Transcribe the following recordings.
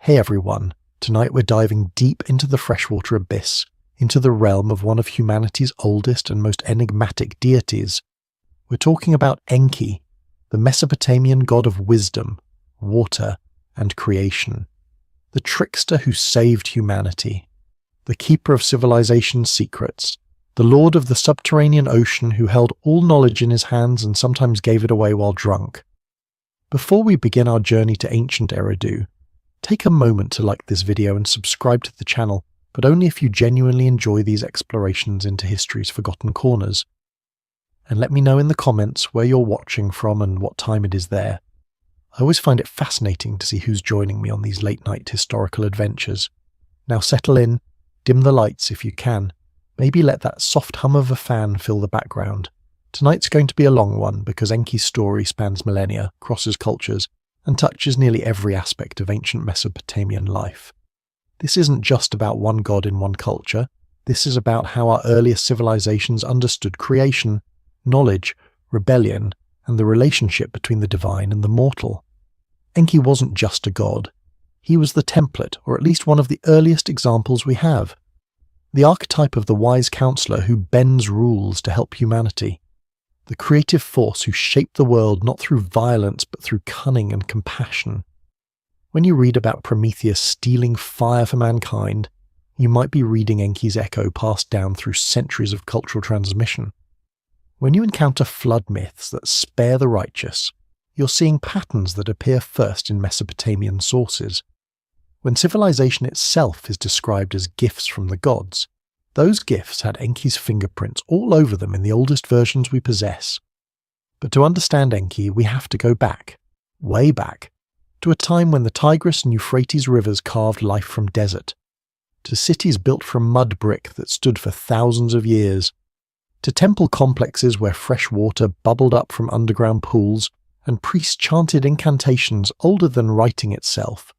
Hey everyone, tonight we're diving deep into the freshwater abyss, into the realm of one of humanity's oldest and most enigmatic deities. We're talking about Enki, the Mesopotamian god of wisdom, water, and creation. The trickster who saved humanity, the keeper of civilization's secrets, the lord of the subterranean ocean who held all knowledge in his hands and sometimes gave it away while drunk. Before we begin our journey to ancient Eridu, take a moment to like this video and subscribe to the channel, but only if you genuinely enjoy these explorations into history's forgotten corners. And let me know in the comments where you're watching from and what time it is there. I always find it fascinating to see who's joining me on these late-night historical adventures. Now settle in, dim the lights if you can, maybe let that soft hum of a fan fill the background. Tonight's going to be a long one because Enki's story spans millennia, crosses cultures, and touches nearly every aspect of ancient Mesopotamian life. This isn't just about one god in one culture, this is about how our earliest civilizations understood creation, knowledge, rebellion, and the relationship between the divine and the mortal. Enki wasn't just a god. He was the template, or at least one of the earliest examples we have. The archetype of the wise counselor who bends rules to help humanity. The creative force who shaped the world not through violence but through cunning and compassion. When you read about Prometheus stealing fire for mankind, you might be reading Enki's echo passed down through centuries of cultural transmission. When you encounter flood myths that spare the righteous, you're seeing patterns that appear first in Mesopotamian sources. When civilization itself is described as gifts from the gods, those gifts had Enki's fingerprints all over them in the oldest versions we possess. But to understand Enki, we have to go back, way back, to a time when the Tigris and Euphrates rivers carved life from desert, to cities built from mud brick that stood for thousands of years, to temple complexes where fresh water bubbled up from underground pools and priests chanted incantations older than writing itself.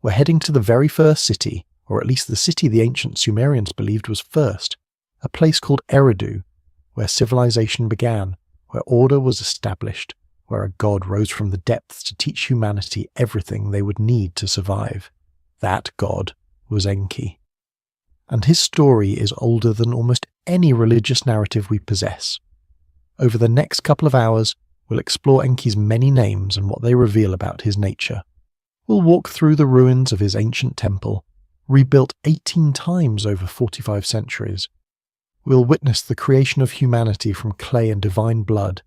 We're heading to the very first city, or at least the city the ancient Sumerians believed was first, a place called Eridu, where civilization began, where order was established, where a god rose from the depths to teach humanity everything they would need to survive. That god was Enki. And his story is older than almost any religious narrative we possess. Over the next couple of hours, we'll explore Enki's many names and what they reveal about his nature. We'll walk through the ruins of his ancient temple, rebuilt 18 times over 45 centuries. We'll witness the creation of humanity from clay and divine blood.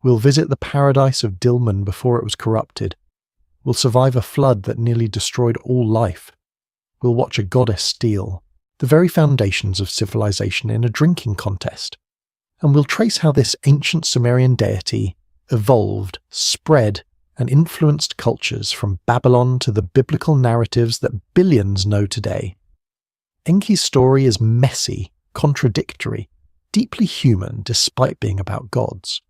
We'll visit the paradise of Dilmun before it was corrupted. We'll survive a flood that nearly destroyed all life. We'll watch a goddess steal the very foundations of civilization in a drinking contest. And we'll trace how this ancient Sumerian deity evolved, spread, and influenced cultures from Babylon to the biblical narratives that billions know today. Enki's story is messy, contradictory, deeply human despite being about gods.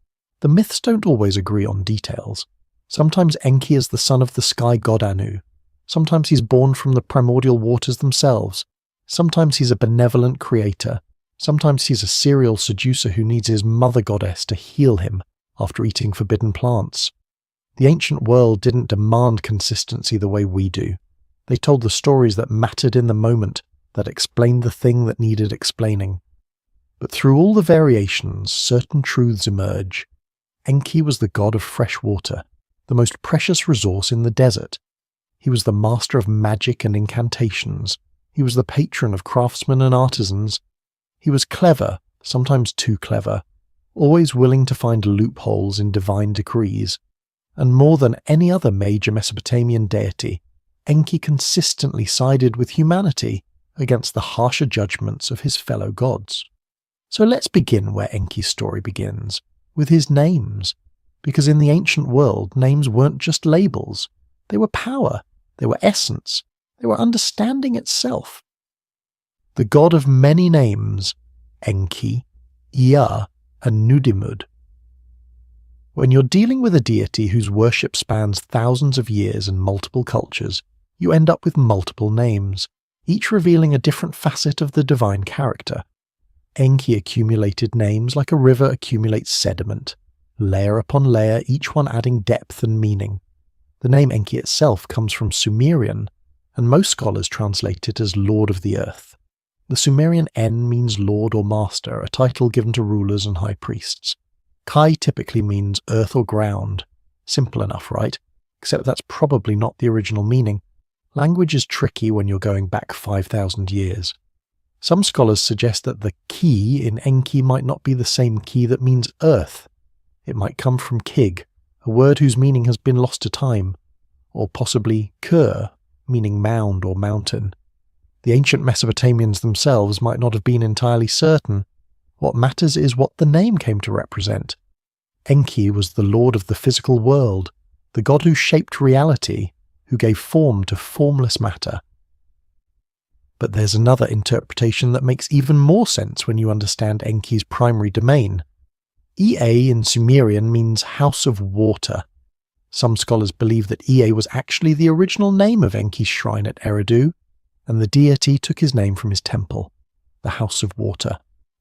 The myths don't always agree on details. Sometimes Enki is the son of the sky god Anu. Sometimes he's born from the primordial waters themselves. Sometimes he's a benevolent creator. Sometimes he's a serial seducer who needs his mother goddess to heal him after eating forbidden plants. The ancient world didn't demand consistency the way we do. They told the stories that mattered in the moment, that explained the thing that needed explaining. But through all the variations, certain truths emerge. Enki was the god of fresh water, the most precious resource in the desert. He was the master of magic and incantations. He was the patron of craftsmen and artisans. He was clever, sometimes too clever, always willing to find loopholes in divine decrees. And more than any other major Mesopotamian deity, Enki consistently sided with humanity against the harsher judgments of his fellow gods. So let's begin where Enki's story begins, with his names, because in the ancient world, names weren't just labels. They were power, they were essence, they were understanding itself. The god of many names, Enki, Ea, and Nudimud. When you're dealing with a deity whose worship spans thousands of years and multiple cultures, you end up with multiple names, each revealing a different facet of the divine character. Enki accumulated names like a river accumulates sediment, layer upon layer, each one adding depth and meaning. The name Enki itself comes from Sumerian, and most scholars translate it as Lord of the Earth. The Sumerian En means Lord or Master, a title given to rulers and high priests. Kai typically means earth or ground. Simple enough, right? Except that's probably not the original meaning. Language is tricky when you're going back 5,000 years. Some scholars suggest that the ki in Enki might not be the same ki that means earth. It might come from kig, a word whose meaning has been lost to time, or possibly kur, meaning mound or mountain. The ancient Mesopotamians themselves might not have been entirely certain. What matters is what the name came to represent. Enki was the lord of the physical world, the god who shaped reality, who gave form to formless matter. But there's another interpretation that makes even more sense when you understand Enki's primary domain. Ea in Sumerian means house of water. Some scholars believe that Ea was actually the original name of Enki's shrine at Eridu, and the deity took his name from his temple, the House of Water,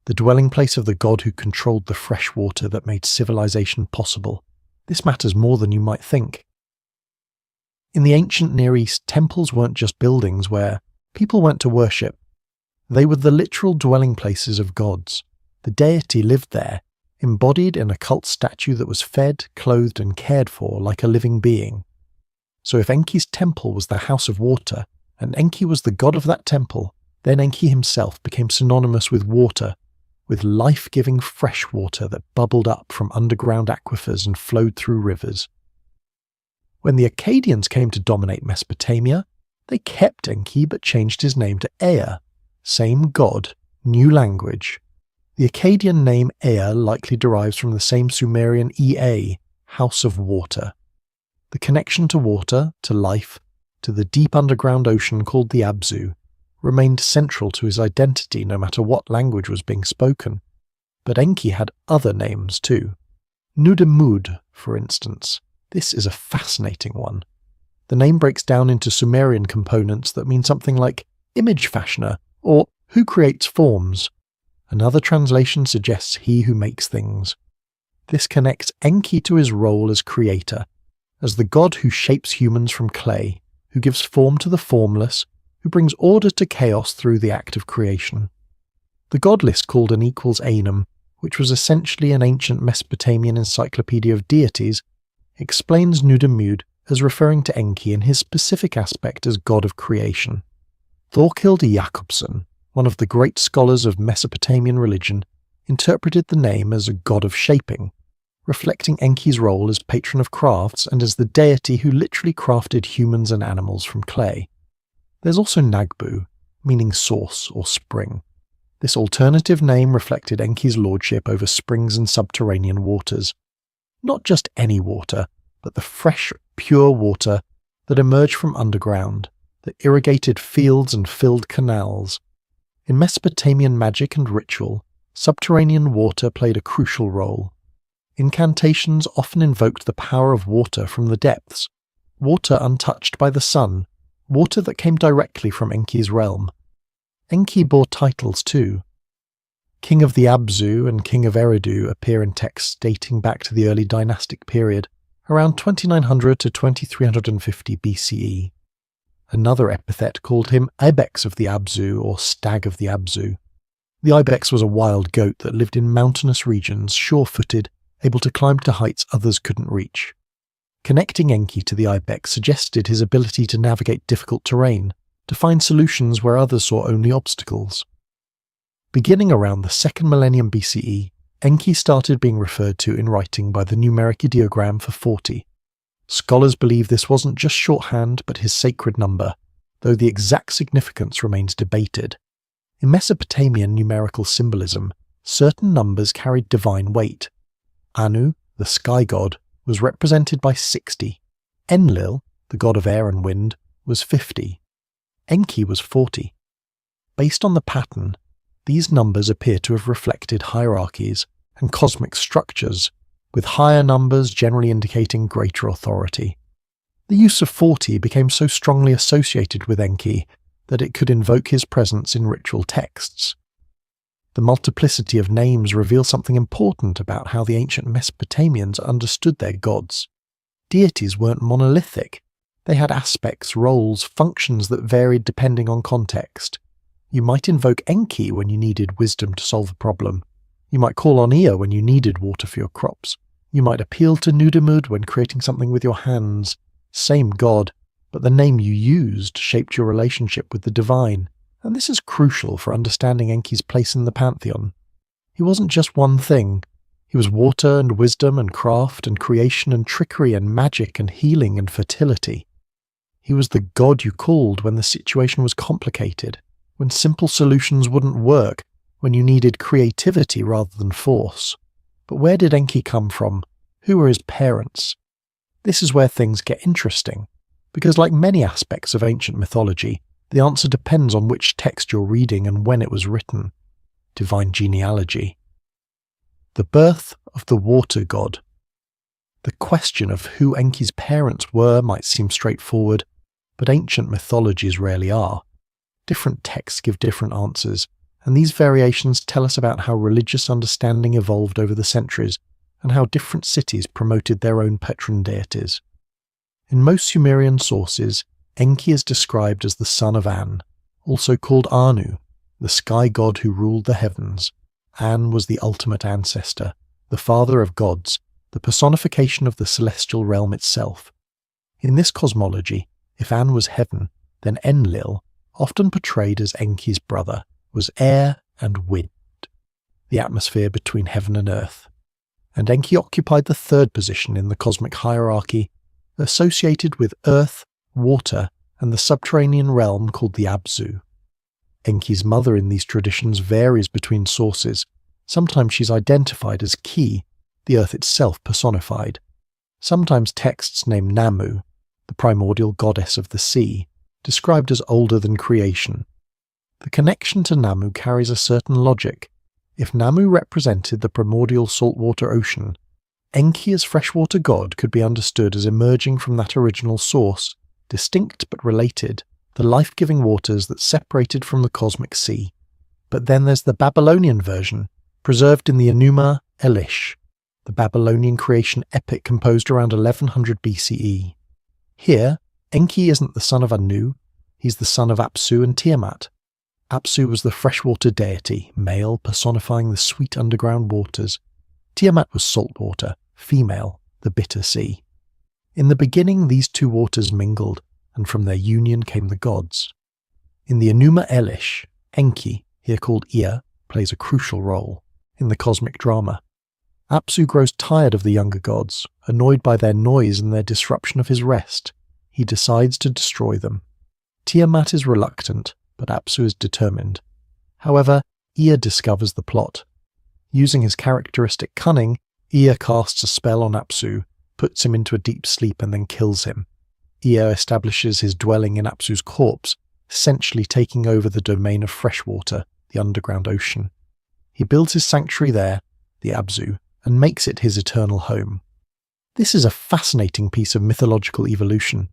the dwelling place of the god who controlled the fresh water that made civilization possible. This matters more than you might think. In the ancient Near East, temples weren't just buildings where people went to worship. They were the literal dwelling places of gods. The deity lived there, embodied in a cult statue that was fed, clothed and cared for like a living being. So if Enki's temple was the House of Water, and Enki was the god of that temple, then Enki himself became synonymous with water, with life-giving fresh water that bubbled up from underground aquifers and flowed through rivers. When the Akkadians came to dominate Mesopotamia, they kept Enki but changed his name to Ea. Same god, new language. The Akkadian name Ea likely derives from the same Sumerian Ea, House of Water. The connection to water, to life, to the deep underground ocean called the Abzu, remained central to his identity no matter what language was being spoken. But Enki had other names too. Nudemud, for instance. This is a fascinating one. The name breaks down into Sumerian components that mean something like image fashioner or who creates forms. Another translation suggests he who makes things. This connects Enki to his role as creator, as the god who shapes humans from clay, who gives form to the formless, who brings order to chaos through the act of creation. The god list called an equals Anum, which was essentially an ancient Mesopotamian encyclopedia of deities, explains Nudemud as referring to Enki in his specific aspect as god of creation. Thorkild Jakobsson, one of the great scholars of Mesopotamian religion, interpreted the name as a god of shaping, reflecting Enki's role as patron of crafts and as the deity who literally crafted humans and animals from clay. There's also Nagbu, meaning source or spring. This alternative name reflected Enki's lordship over springs and subterranean waters. Not just any water, but the fresh, pure water that emerged from underground, that irrigated fields and filled canals. In Mesopotamian magic and ritual, subterranean water played a crucial role. Incantations often invoked the power of water from the depths, water untouched by the sun, water that came directly from Enki's realm. Enki bore titles too. King of the Abzu and King of Eridu appear in texts dating back to the early dynastic period, around 2900 to 2350 BCE. Another epithet called him Ibex of the Abzu or Stag of the Abzu. The ibex was a wild goat that lived in mountainous regions, sure-footed, able to climb to heights others couldn't reach. Connecting Enki to the ibex suggested his ability to navigate difficult terrain, to find solutions where others saw only obstacles. Beginning around the 2nd millennium BCE, Enki started being referred to in writing by the numeric ideogram for 40. Scholars believe this wasn't just shorthand but his sacred number, though the exact significance remains debated. In Mesopotamian numerical symbolism, certain numbers carried divine weight. Anu, the sky god, was represented by 60. Enlil, the god of air and wind, was 50. Enki was 40. Based on the pattern, these numbers appear to have reflected hierarchies and cosmic structures, with higher numbers generally indicating greater authority. The use of 40 became so strongly associated with Enki that it could invoke his presence in ritual texts. The multiplicity of names reveals something important about how the ancient Mesopotamians understood their gods. Deities weren't monolithic. They had aspects, roles, functions that varied depending on context. You might invoke Enki when you needed wisdom to solve a problem. You might call on Ea when you needed water for your crops. You might appeal to Nudamud when creating something with your hands. Same god, but the name you used shaped your relationship with the divine, and this is crucial for understanding Enki's place in the pantheon. He wasn't just one thing. He was water and wisdom and craft and creation and trickery and magic and healing and fertility. He was the god you called when the situation was complicated, when simple solutions wouldn't work, when you needed creativity rather than force. But where did Enki come from? Who were his parents? This is where things get interesting, because like many aspects of ancient mythology, the answer depends on which text you're reading and when it was written. Divine genealogy. The birth of the water god. The question of who Enki's parents were might seem straightforward, but ancient mythologies rarely are. Different texts give different answers, and these variations tell us about how religious understanding evolved over the centuries and how different cities promoted their own patron deities. In most Sumerian sources, Enki is described as the son of An, also called Anu, the sky god who ruled the heavens. An was the ultimate ancestor, the father of gods, the personification of the celestial realm itself. In this cosmology, if An was heaven, then Enlil, often portrayed as Enki's brother, was air and wind, the atmosphere between heaven and earth. And Enki occupied the third position in the cosmic hierarchy, associated with earth, water, and the subterranean realm called the Abzu. Enki's mother in these traditions varies between sources. Sometimes she's identified as Ki, the earth itself personified. Sometimes texts name Namu, the primordial goddess of the sea, described as older than creation. The connection to Namu carries a certain logic. If Namu represented the primordial saltwater ocean, Enki as freshwater god could be understood as emerging from that original source, distinct but related, the life-giving waters that separated from the cosmic sea. But then there's the Babylonian version, preserved in the Enuma Elish, the Babylonian creation epic composed around 1100 BCE. Here, Enki isn't the son of Anu, he's the son of Apsu and Tiamat. Apsu was the freshwater deity, male, personifying the sweet underground waters. Tiamat was saltwater, female, the bitter sea. In the beginning, these two waters mingled, and from their union came the gods. In the Enuma Elish, Enki, here called Ea, plays a crucial role in the cosmic drama. Apsu grows tired of the younger gods, annoyed by their noise and their disruption of his rest. He decides to destroy them. Tiamat is reluctant, but Apsu is determined. However, Ea discovers the plot. Using his characteristic cunning, Ea casts a spell on Apsu, puts him into a deep sleep and then kills him. Ea establishes his dwelling in Apsu's corpse, essentially taking over the domain of freshwater, the underground ocean. He builds his sanctuary there, the Abzu, and makes it his eternal home. This is a fascinating piece of mythological evolution.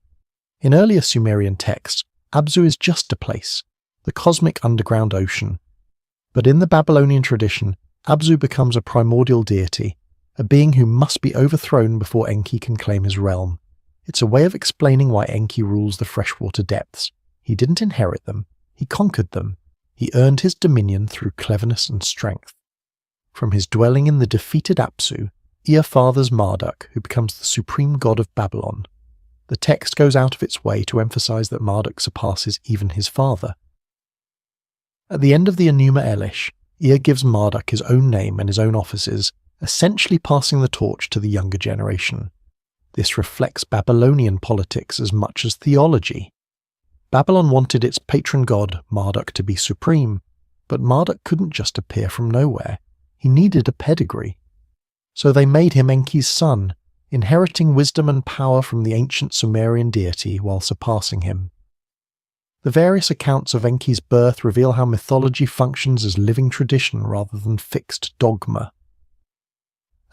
In earlier Sumerian texts, Abzu is just a place, the cosmic underground ocean. But in the Babylonian tradition, Abzu becomes a primordial deity, a being who must be overthrown before Enki can claim his realm. It's a way of explaining why Enki rules the freshwater depths. He didn't inherit them, he conquered them. He earned his dominion through cleverness and strength. From his dwelling in the defeated Apsu, Ea fathers Marduk, who becomes the supreme god of Babylon. The text goes out of its way to emphasize that Marduk surpasses even his father. At the end of the Enuma Elish, Ea gives Marduk his own name and his own offices, essentially passing the torch to the younger generation. This reflects Babylonian politics as much as theology. Babylon wanted its patron god, Marduk, to be supreme, but Marduk couldn't just appear from nowhere. He needed a pedigree. So they made him Enki's son, inheriting wisdom and power from the ancient Sumerian deity while surpassing him. The various accounts of Enki's birth reveal how mythology functions as living tradition rather than fixed dogma.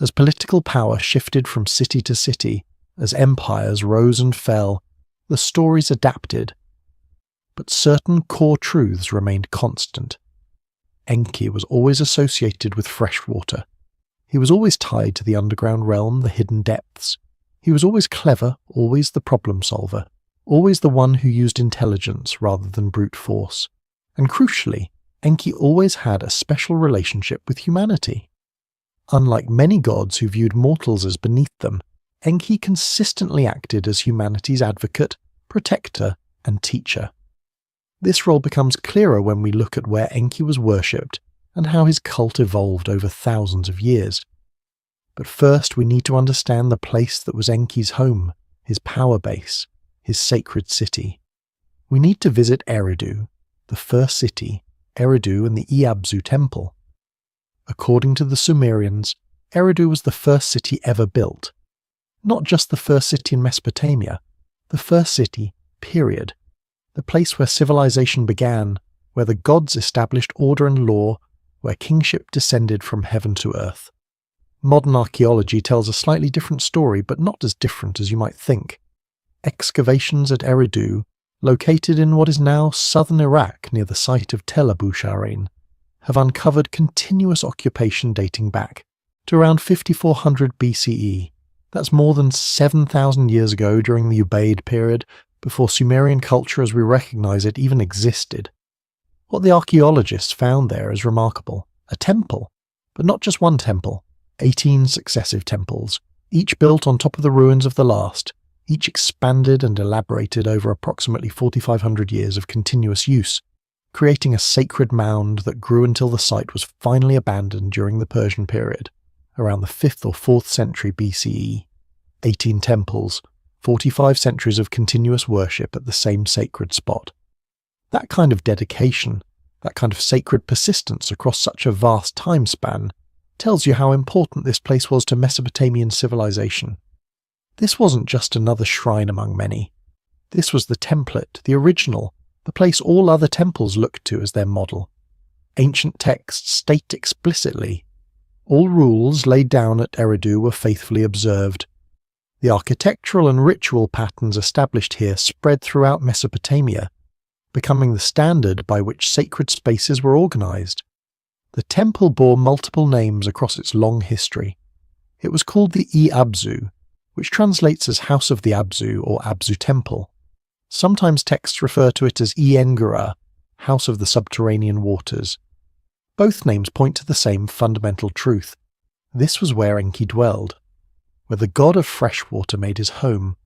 As political power shifted from city to city, as empires rose and fell, the stories adapted. But certain core truths remained constant. Enki was always associated with fresh water. He was always tied to the underground realm, the hidden depths. He was always clever, always the problem solver. always the one who used intelligence rather than brute force. And crucially, Enki always had a special relationship with humanity. Unlike many gods who viewed mortals as beneath them, Enki consistently acted as humanity's advocate, protector, and teacher. This role becomes clearer when we look at where Enki was worshipped and how his cult evolved over thousands of years. But first we need to understand the place that was Enki's home, his power base, his sacred city. We need to visit Eridu, the first city, Eridu and the Iabzu temple. According to the Sumerians, Eridu was the first city ever built. Not just the first city in Mesopotamia, the first city, period. The place where civilization began, where the gods established order and law, where kingship descended from heaven to earth. Modern archaeology tells a slightly different story, but not as different as you might think. Excavations at Eridu, located in what is now southern Iraq near the site of Tel Abu Sharain, have uncovered continuous occupation dating back to around 5400 BCE. That's more than 7,000 years ago during the Ubaid period, before Sumerian culture as we recognize it even existed. What the archaeologists found there is remarkable. A temple, but not just one temple, 18 successive temples, each built on top of the ruins of the last, each expanded and elaborated over approximately 4,500 years of continuous use, creating a sacred mound that grew until the site was finally abandoned during the Persian period, around the 5th or 4th century BCE. 18 temples, 45 centuries of continuous worship at the same sacred spot. That kind of dedication, that kind of sacred persistence across such a vast time span, tells you how important this place was to Mesopotamian civilization. This wasn't just another shrine among many. This was the template, the original, the place all other temples looked to as their model. Ancient texts state explicitly, all rules laid down at Eridu were faithfully observed. The architectural and ritual patterns established here spread throughout Mesopotamia, becoming the standard by which sacred spaces were organized. The temple bore multiple names across its long history. It was called the Iabzu, which translates as House of the Abzu or Abzu Temple. Sometimes texts refer to it as Engara, House of the Subterranean Waters. Both names point to the same fundamental truth. This was where Enki dwelled, where the god of fresh water made his home,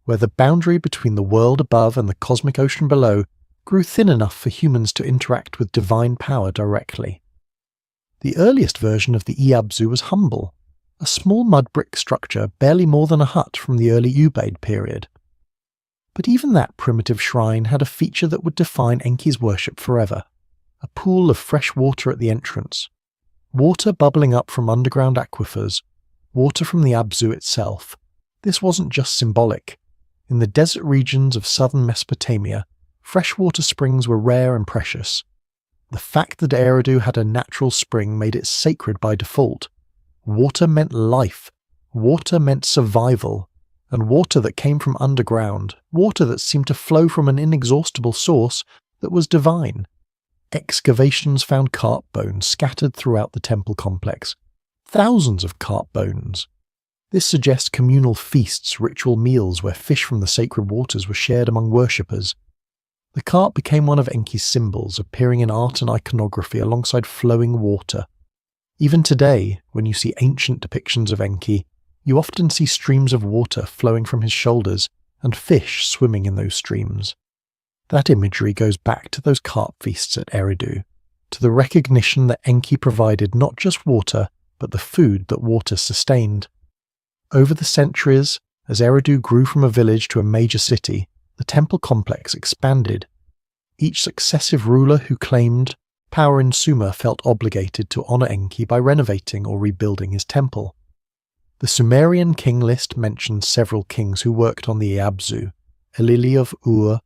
where the boundary between the world above and the cosmic ocean below grew thin enough for humans to interact with divine power directly. The earliest version of the Iabzu was humble, a small mud brick structure barely more than a hut from the early Ubaid period. But even that primitive shrine had a feature that would define Enki's worship forever: a pool of fresh water at the entrance. Water bubbling up from underground aquifers, water from the Abzu itself. This wasn't just symbolic. In the desert regions of southern Mesopotamia, freshwater springs were rare and precious. The fact that Eridu had a natural spring made it sacred by default. Water meant life, water meant survival, and water that came from underground, water that seemed to flow from an inexhaustible source that was divine. Excavations found carp bones scattered throughout the temple complex. Thousands of carp bones. This suggests communal feasts, ritual meals where fish from the sacred waters were shared among worshippers. The carp became one of Enki's symbols, appearing in art and iconography alongside flowing water. Even today, when you see ancient depictions of Enki, you often see streams of water flowing from his shoulders and fish swimming in those streams. That imagery goes back to those carp feasts at Eridu, to the recognition that Enki provided not just water, but the food that water sustained. Over the centuries, as Eridu grew from a village to a major city, the temple complex expanded. Each successive ruler who claimed power in Sumer felt obligated to honor Enki by renovating or rebuilding his temple. The Sumerian king list mentions several kings who worked on the Iabzu: Elili of Ur,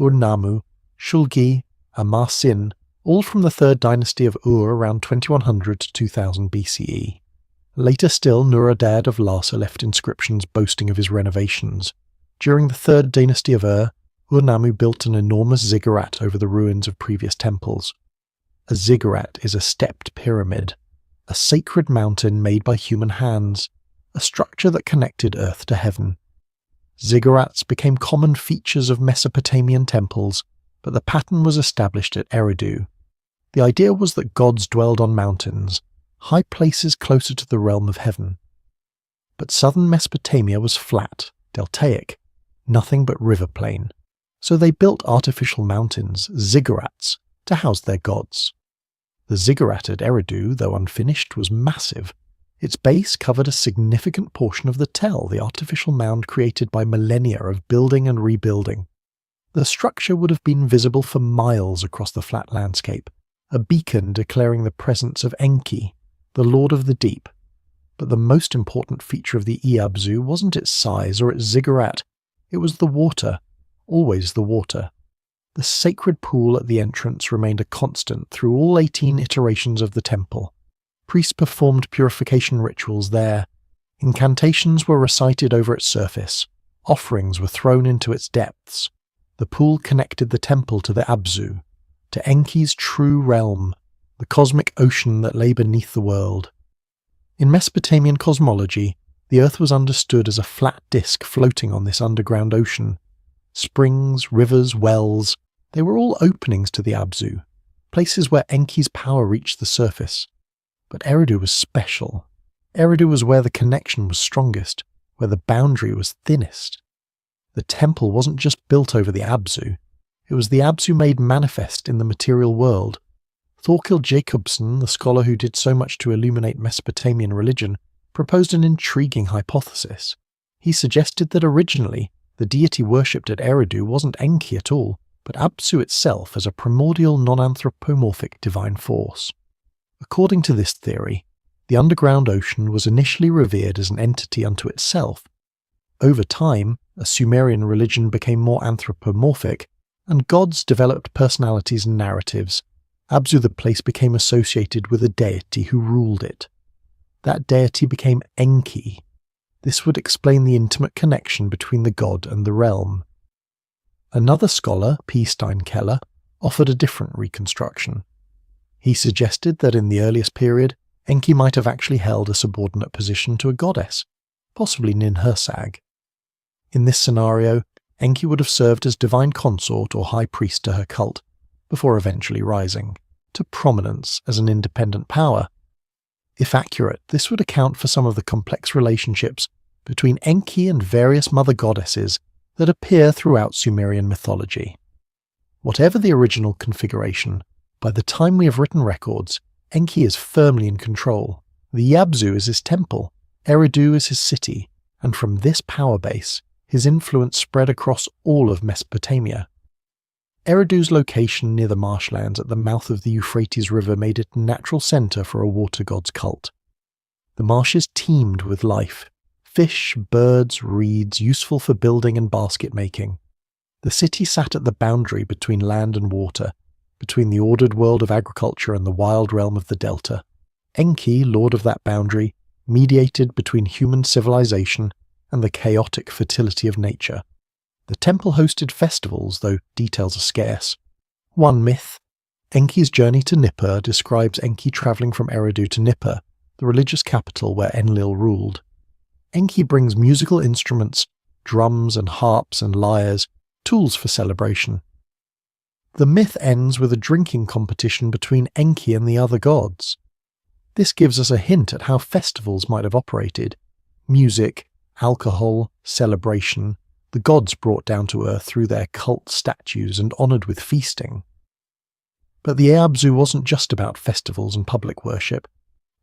Ur-Nammu, Shulgi, and Mar-Sin, all from the 3rd dynasty of Ur around 2100 to 2000 BCE. Later still, Nur-Adad of Larsa left inscriptions boasting of his renovations. During the 3rd dynasty of Ur-Nammu built an enormous ziggurat over the ruins of previous temples. A ziggurat is a stepped pyramid, a sacred mountain made by human hands, a structure that connected earth to heaven. Ziggurats became common features of Mesopotamian temples, but the pattern was established at Eridu. The idea was that gods dwelled on mountains, high places closer to the realm of heaven. But southern Mesopotamia was flat, deltaic, nothing but river plain. So they built artificial mountains, ziggurats, to house their gods. The ziggurat at Eridu, though unfinished, was massive. Its base covered a significant portion of the Tell, the artificial mound created by millennia of building and rebuilding. The structure would have been visible for miles across the flat landscape, a beacon declaring the presence of Enki, the Lord of the Deep. But the most important feature of the Iabzu wasn't its size or its ziggurat, it was the water, always the water. The sacred pool at the entrance remained a constant through all 18 iterations of the temple. Priests performed purification rituals there. Incantations were recited over its surface. Offerings were thrown into its depths. The pool connected the temple to the Abzu, to Enki's true realm, the cosmic ocean that lay beneath the world. In Mesopotamian cosmology, the earth was understood as a flat disk floating on this underground ocean. Springs, rivers, wells, they were all openings to the Abzu, places where Enki's power reached the surface. But Eridu was special. Eridu was where the connection was strongest, where the boundary was thinnest. The temple wasn't just built over the Abzu, it was the Abzu made manifest in the material world. Thorkild Jacobsen, the scholar who did so much to illuminate Mesopotamian religion, proposed an intriguing hypothesis. He suggested that originally, the deity worshipped at Eridu wasn't Enki at all, but Abzu itself as a primordial non-anthropomorphic divine force. According to this theory, the underground ocean was initially revered as an entity unto itself. Over time, a Sumerian religion became more anthropomorphic, and gods developed personalities and narratives. Abzu the place became associated with a deity who ruled it. That deity became Enki. This would explain the intimate connection between the god and the realm. Another scholar, P. Steinkeller, offered a different reconstruction. He suggested that in the earliest period, Enki might have actually held a subordinate position to a goddess, possibly Ninhursag. In this scenario, Enki would have served as divine consort or high priest to her cult, before eventually rising to prominence as an independent power. If accurate, this would account for some of the complex relationships between Enki and various mother goddesses that appear throughout Sumerian mythology. Whatever the original configuration, by the time we have written records, Enki is firmly in control. The Iabzu is his temple, Eridu is his city, and from this power base, his influence spread across all of Mesopotamia. Eridu's location near the marshlands at the mouth of the Euphrates River made it a natural centre for a water god's cult. The marshes teemed with life, fish, birds, reeds, useful for building and basket making. The city sat at the boundary between land and water, between the ordered world of agriculture and the wild realm of the delta. Enki, lord of that boundary, mediated between human civilization and the chaotic fertility of nature. The temple hosted festivals, though details are scarce. One myth, Enki's journey to Nippur, describes Enki travelling from Eridu to Nippur, the religious capital where Enlil ruled. Enki brings musical instruments, drums and harps and lyres, tools for celebration. The myth ends with a drinking competition between Enki and the other gods. This gives us a hint at how festivals might have operated. Music, alcohol, celebration, the gods brought down to earth through their cult statues and honoured with feasting. But the Iabzu wasn't just about festivals and public worship.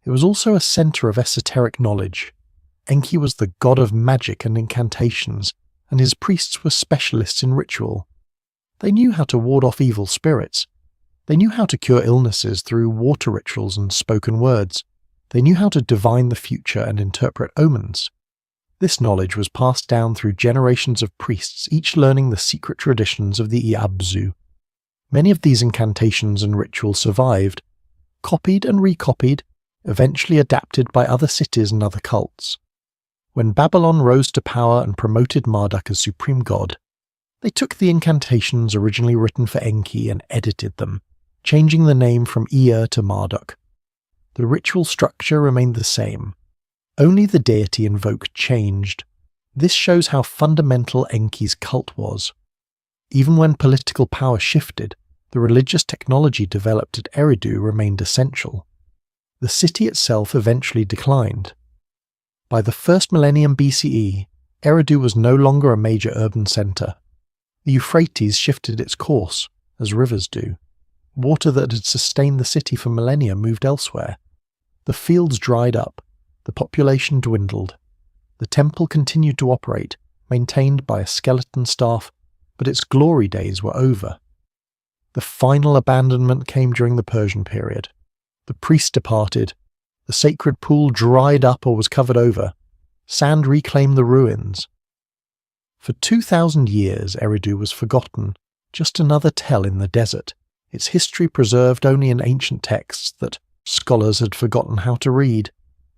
It was also a centre of esoteric knowledge. Enki was the god of magic and incantations, and his priests were specialists in ritual. They knew how to ward off evil spirits. They knew how to cure illnesses through water rituals and spoken words. They knew how to divine the future and interpret omens. This knowledge was passed down through generations of priests, each learning the secret traditions of the Iabzu. Many of these incantations and rituals survived, copied and recopied, eventually adapted by other cities and other cults. When Babylon rose to power and promoted Marduk as supreme god, they took the incantations originally written for Enki and edited them, changing the name from Ea to Marduk. The ritual structure remained the same. Only the deity invoked changed. This shows how fundamental Enki's cult was. Even when political power shifted, the religious technology developed at Eridu remained essential. The city itself eventually declined. By the first millennium BCE, Eridu was no longer a major urban centre. The Euphrates shifted its course, as rivers do. Water that had sustained the city for millennia moved elsewhere. The fields dried up, the population dwindled. The temple continued to operate, maintained by a skeleton staff, but its glory days were over. The final abandonment came during the Persian period. The priests departed, the sacred pool dried up or was covered over. Sand reclaimed the ruins. For 2,000 years Eridu was forgotten, just another tell in the desert, its history preserved only in ancient texts that scholars had forgotten how to read.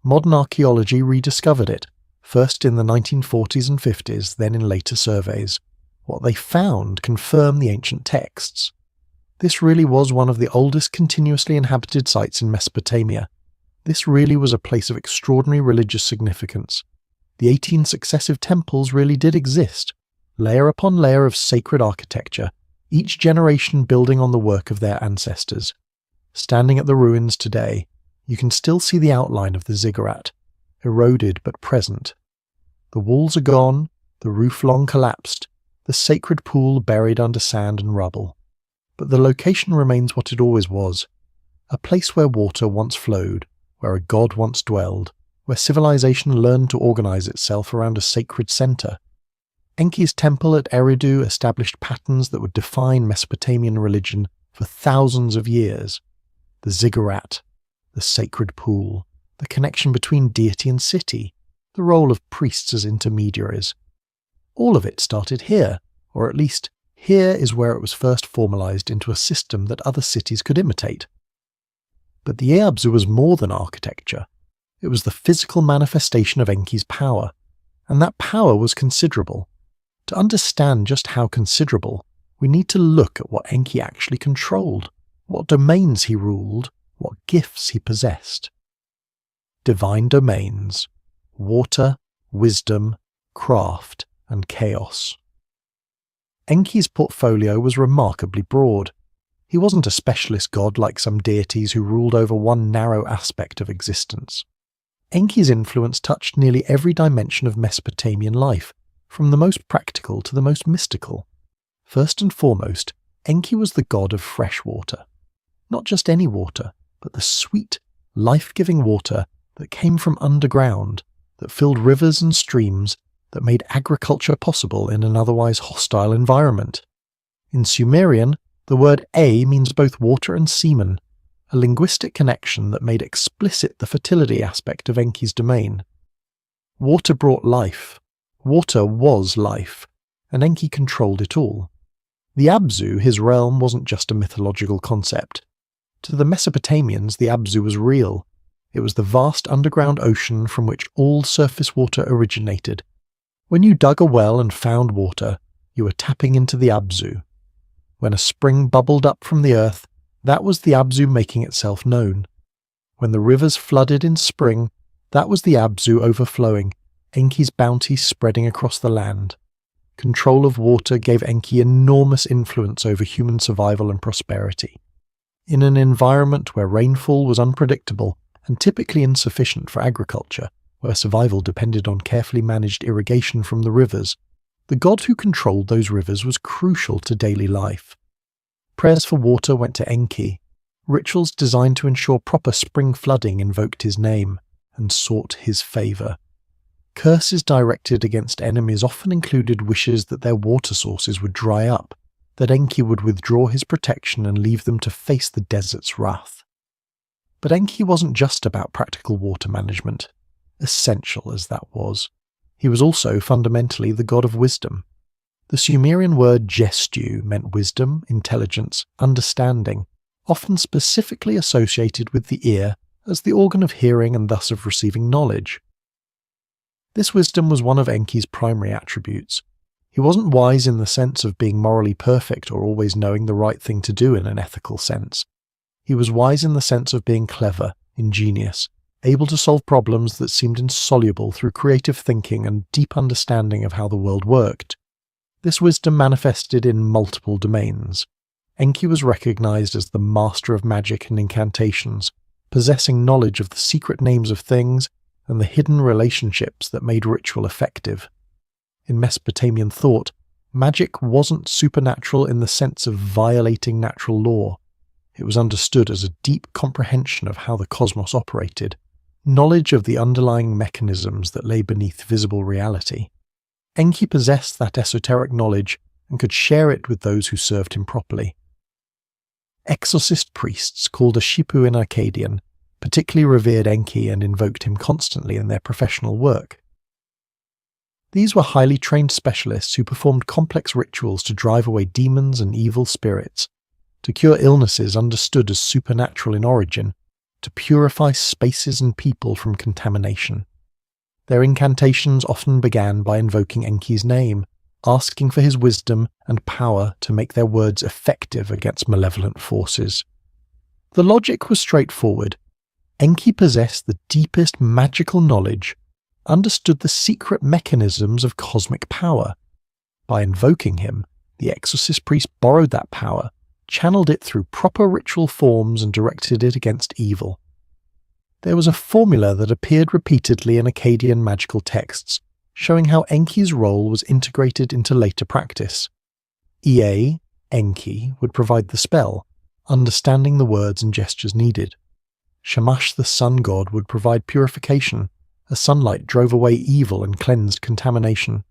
Modern archaeology rediscovered it, first in the 1940s and 50s, then in later surveys. What they found confirmed the ancient texts. This really was one of the oldest continuously inhabited sites in Mesopotamia. This really was a place of extraordinary religious significance. The 18 successive temples really did exist, layer upon layer of sacred architecture, each generation building on the work of their ancestors. Standing at the ruins today, you can still see the outline of the ziggurat, eroded but present. The walls are gone, the roof long collapsed, the sacred pool buried under sand and rubble. But the location remains what it always was, a place where water once flowed, where a god once dwelled, where civilization learned to organize itself around a sacred center. Enki's temple at Eridu established patterns that would define Mesopotamian religion for thousands of years. The ziggurat, the sacred pool, the connection between deity and city, the role of priests as intermediaries. All of it started here, or at least here is where it was first formalized into a system that other cities could imitate. But the Abzu was more than architecture. It was the physical manifestation of Enki's power, and that power was considerable. To understand just how considerable, we need to look at what Enki actually controlled, what domains he ruled, what gifts he possessed. Divine domains: water, wisdom, craft, and chaos. Enki's portfolio was remarkably broad. He wasn't a specialist god like some deities who ruled over one narrow aspect of existence. Enki's influence touched nearly every dimension of Mesopotamian life, from the most practical to the most mystical. First and foremost, Enki was the god of fresh water. Not just any water, but the sweet, life-giving water that came from underground, that filled rivers and streams, that made agriculture possible in an otherwise hostile environment. In Sumerian, the word A means both water and semen, a linguistic connection that made explicit the fertility aspect of Enki's domain. Water brought life. Water was life, and Enki controlled it all. The Abzu, his realm, wasn't just a mythological concept. To the Mesopotamians, the Abzu was real. It was the vast underground ocean from which all surface water originated. When you dug a well and found water, you were tapping into the Abzu. When a spring bubbled up from the earth, that was the Abzu making itself known. When the rivers flooded in spring, that was the Abzu overflowing, Enki's bounty spreading across the land. Control of water gave Enki enormous influence over human survival and prosperity. In an environment where rainfall was unpredictable and typically insufficient for agriculture, where survival depended on carefully managed irrigation from the rivers, the god who controlled those rivers was crucial to daily life. Prayers for water went to Enki. Rituals designed to ensure proper spring flooding invoked his name and sought his favour. Curses directed against enemies often included wishes that their water sources would dry up, that Enki would withdraw his protection and leave them to face the desert's wrath. But Enki wasn't just about practical water management, essential as that was. He was also fundamentally the god of wisdom. The Sumerian word gestu meant wisdom, intelligence, understanding, often specifically associated with the ear as the organ of hearing and thus of receiving knowledge. This wisdom was one of Enki's primary attributes. He wasn't wise in the sense of being morally perfect or always knowing the right thing to do in an ethical sense. He was wise in the sense of being clever, ingenious, able to solve problems that seemed insoluble through creative thinking and deep understanding of how the world worked. This wisdom manifested in multiple domains. Enki was recognized as the master of magic and incantations, possessing knowledge of the secret names of things and the hidden relationships that made ritual effective. In Mesopotamian thought, magic wasn't supernatural in the sense of violating natural law. It was understood as a deep comprehension of how the cosmos operated, knowledge of the underlying mechanisms that lay beneath visible reality. Enki possessed that esoteric knowledge and could share it with those who served him properly. Exorcist priests called a Shipu in Akkadian particularly revered Enki and invoked him constantly in their professional work. These were highly trained specialists who performed complex rituals to drive away demons and evil spirits, to cure illnesses understood as supernatural in origin, to purify spaces and people from contamination. Their incantations often began by invoking Enki's name, asking for his wisdom and power to make their words effective against malevolent forces. The logic was straightforward. Enki possessed the deepest magical knowledge, understood the secret mechanisms of cosmic power. By invoking him, the exorcist priest borrowed that power, channeled it through proper ritual forms and directed it against evil. There was a formula that appeared repeatedly in Akkadian magical texts, showing how Enki's role was integrated into later practice. Ea, Enki, would provide the spell, understanding the words and gestures needed. Shamash the sun god would provide purification, as sunlight drove away evil and cleansed contamination.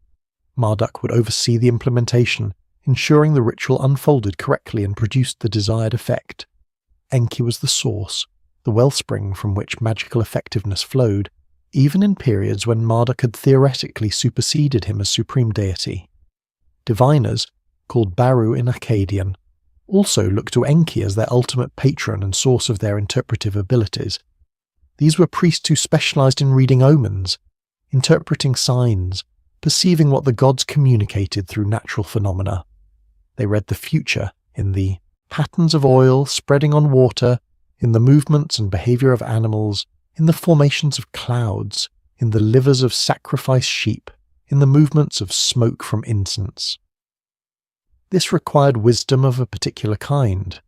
Marduk would oversee the implementation, ensuring the ritual unfolded correctly and produced the desired effect. Enki was the source, the wellspring from which magical effectiveness flowed, even in periods when Marduk had theoretically superseded him as supreme deity. Diviners, called Baru in Akkadian, also looked to Enki as their ultimate patron and source of their interpretive abilities. These were priests who specialized in reading omens, interpreting signs, perceiving what the gods communicated through natural phenomena. They read the future in the patterns of oil spreading on water, in the movements and behavior of animals, in the formations of clouds, in the livers of sacrificed sheep, in the movements of smoke from incense. This required wisdom of a particular kind,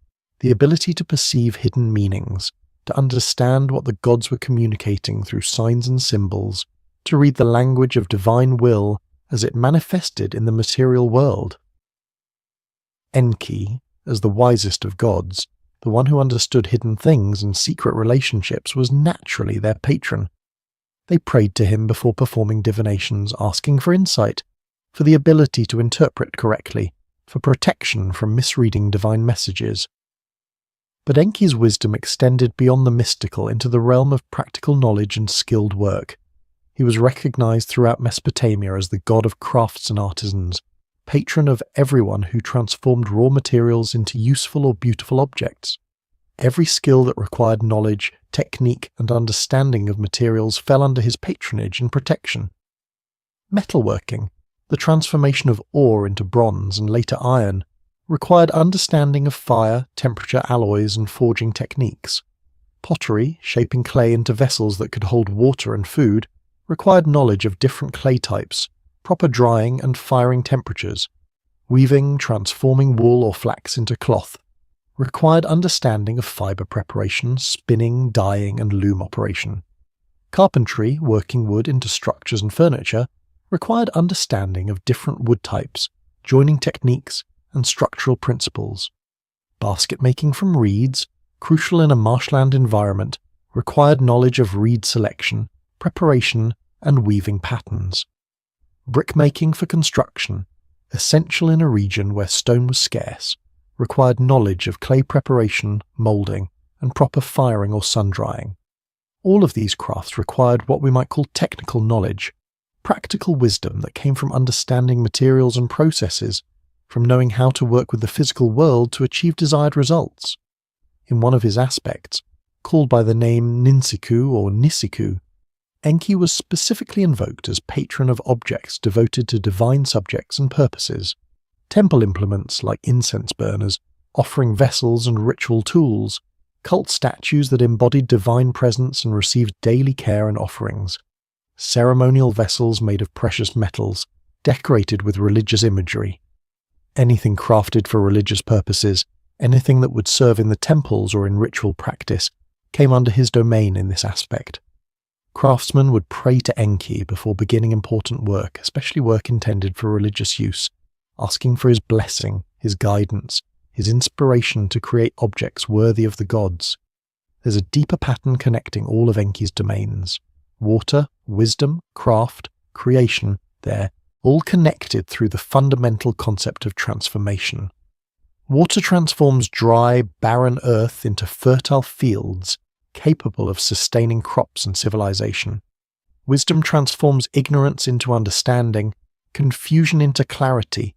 the ability to perceive hidden meanings, to understand what the gods were communicating through signs and symbols, to read the language of divine will as it manifested in the material world. Enki, as the wisest of gods, the one who understood hidden things and secret relationships, was naturally their patron. They prayed to him before performing divinations, asking for insight, for the ability to interpret correctly, for protection from misreading divine messages. But Enki's wisdom extended beyond the mystical into the realm of practical knowledge and skilled work. He was recognized throughout Mesopotamia as the god of crafts and artisans, patron of everyone who transformed raw materials into useful or beautiful objects. Every skill that required knowledge, technique, and understanding of materials fell under his patronage and protection. Metalworking, the transformation of ore into bronze and later iron, required understanding of fire, temperature, alloys, and forging techniques. Pottery, shaping clay into vessels that could hold water and food, required knowledge of different clay types, proper drying and firing temperatures. Weaving, transforming wool or flax into cloth, required understanding of fiber preparation, spinning, dyeing, and loom operation. Carpentry, working wood into structures and furniture, required understanding of different wood types, joining techniques, and structural principles. Basket making from reeds, crucial in a marshland environment, required knowledge of reed selection, preparation, and weaving patterns. Brickmaking for construction, essential in a region where stone was scarce, required knowledge of clay preparation, moulding, and proper firing or sun-drying. All of these crafts required what we might call technical knowledge, practical wisdom that came from understanding materials and processes, from knowing how to work with the physical world to achieve desired results. In one of his aspects, called by the name Ninsiku or Nisiku, Enki was specifically invoked as patron of objects devoted to divine subjects and purposes. Temple implements like incense burners, offering vessels and ritual tools, cult statues that embodied divine presence and received daily care and offerings, ceremonial vessels made of precious metals, decorated with religious imagery. Anything crafted for religious purposes, anything that would serve in the temples or in ritual practice, came under his domain in this aspect. Craftsmen would pray to Enki before beginning important work, especially work intended for religious use, asking for his blessing, his guidance, his inspiration to create objects worthy of the gods. There's a deeper pattern connecting all of Enki's domains. Water, wisdom, craft, creation, they're all connected through the fundamental concept of transformation. Water transforms dry, barren earth into fertile fields, capable of sustaining crops and civilization. Wisdom transforms ignorance into understanding, confusion into clarity,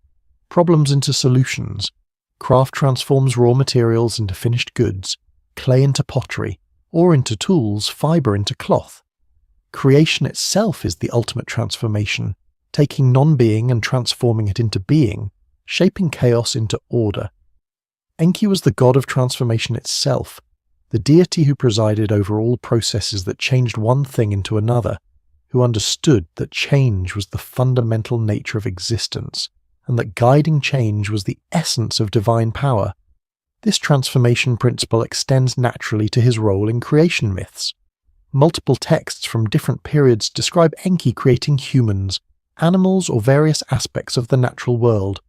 problems into solutions. Craft transforms raw materials into finished goods, clay into pottery, ore into tools, fiber into cloth. Creation itself is the ultimate transformation, taking non-being and transforming it into being, shaping chaos into order. Enki was the god of transformation itself, the deity who presided over all processes that changed one thing into another, who understood that change was the fundamental nature of existence, and that guiding change was the essence of divine power. This transformation principle extends naturally to his role in creation myths. Multiple texts from different periods describe Enki creating humans, animals, or various aspects of the natural world,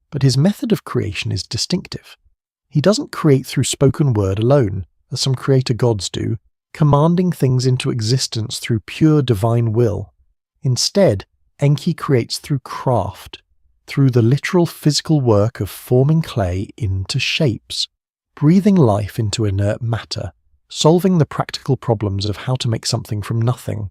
but his method of creation is distinctive. He doesn't create through spoken word alone, as some creator gods do, commanding things into existence through pure divine will. Instead, Enki creates through craft, through the literal physical work of forming clay into shapes, breathing life into inert matter, solving the practical problems of how to make something from nothing.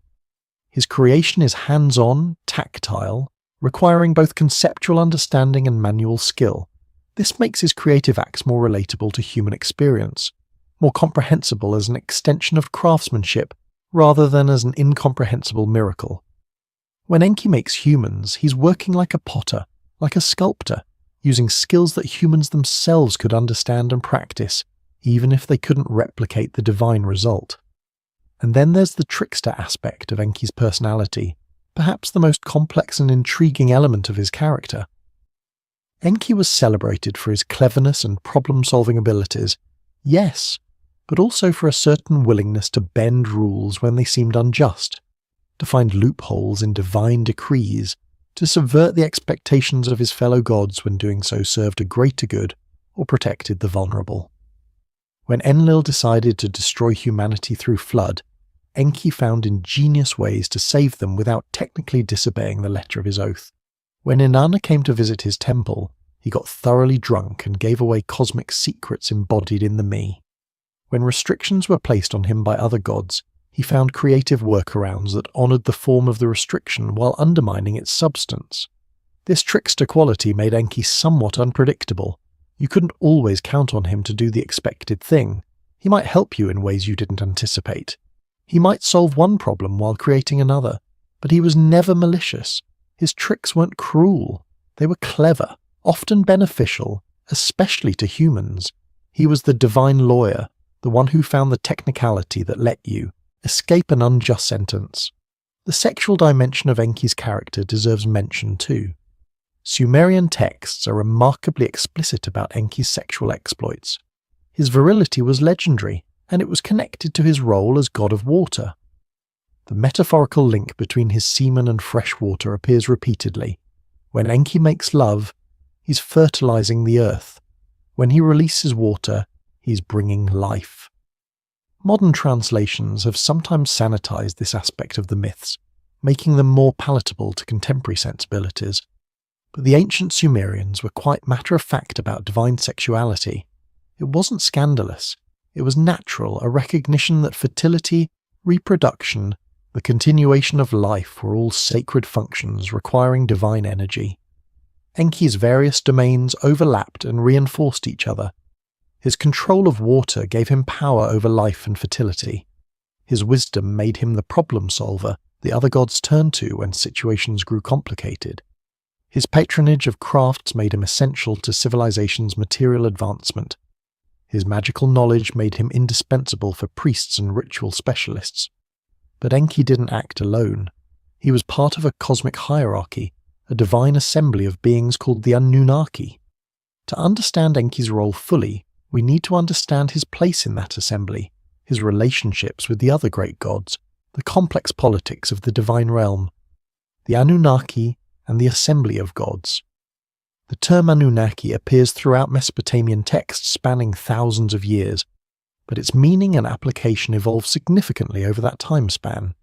His creation is hands-on, tactile, requiring both conceptual understanding and manual skill. This makes his creative acts more relatable to human experience, more comprehensible as an extension of craftsmanship rather than as an incomprehensible miracle. When Enki makes humans, he's working like a potter, like a sculptor, using skills that humans themselves could understand and practice, even if they couldn't replicate the divine result. And then there's the trickster aspect of Enki's personality, perhaps the most complex and intriguing element of his character. Enki was celebrated for his cleverness and problem-solving abilities, yes, but also for a certain willingness to bend rules when they seemed unjust, to find loopholes in divine decrees, to subvert the expectations of his fellow gods when doing so served a greater good or protected the vulnerable. When Enlil decided to destroy humanity through flood, Enki found ingenious ways to save them without technically disobeying the letter of his oath. When Inanna came to visit his temple, he got thoroughly drunk and gave away cosmic secrets embodied in the me. When restrictions were placed on him by other gods, he found creative workarounds that honoured the form of the restriction while undermining its substance. This trickster quality made Enki somewhat unpredictable. You couldn't always count on him to do the expected thing. He might help you in ways you didn't anticipate. He might solve one problem while creating another, but he was never malicious. His tricks weren't cruel. They were clever, often beneficial, especially to humans. He was the divine lawyer, the one who found the technicality that let you escape an unjust sentence. The sexual dimension of Enki's character deserves mention too. Sumerian texts are remarkably explicit about Enki's sexual exploits. His virility was legendary, and it was connected to his role as god of water. The metaphorical link between his semen and fresh water appears repeatedly. When Enki makes love, he's fertilizing the earth. When he releases water, he's bringing life. Modern translations have sometimes sanitized this aspect of the myths, making them more palatable to contemporary sensibilities. But the ancient Sumerians were quite matter-of-fact about divine sexuality. It wasn't scandalous. It was natural, a recognition that fertility, reproduction, the continuation of life were all sacred functions requiring divine energy. Enki's various domains overlapped and reinforced each other. His control of water gave him power over life and fertility. His wisdom made him the problem solver the other gods turned to when situations grew complicated. His patronage of crafts made him essential to civilization's material advancement. His magical knowledge made him indispensable for priests and ritual specialists. But Enki didn't act alone. He was part of a cosmic hierarchy, a divine assembly of beings called the Anunnaki. To understand Enki's role fully, we need to understand his place in that assembly, his relationships with the other great gods, the complex politics of the divine realm, the Anunnaki and the assembly of gods. The term Anunnaki appears throughout Mesopotamian texts spanning thousands of years, but its meaning and application evolved significantly over that time span.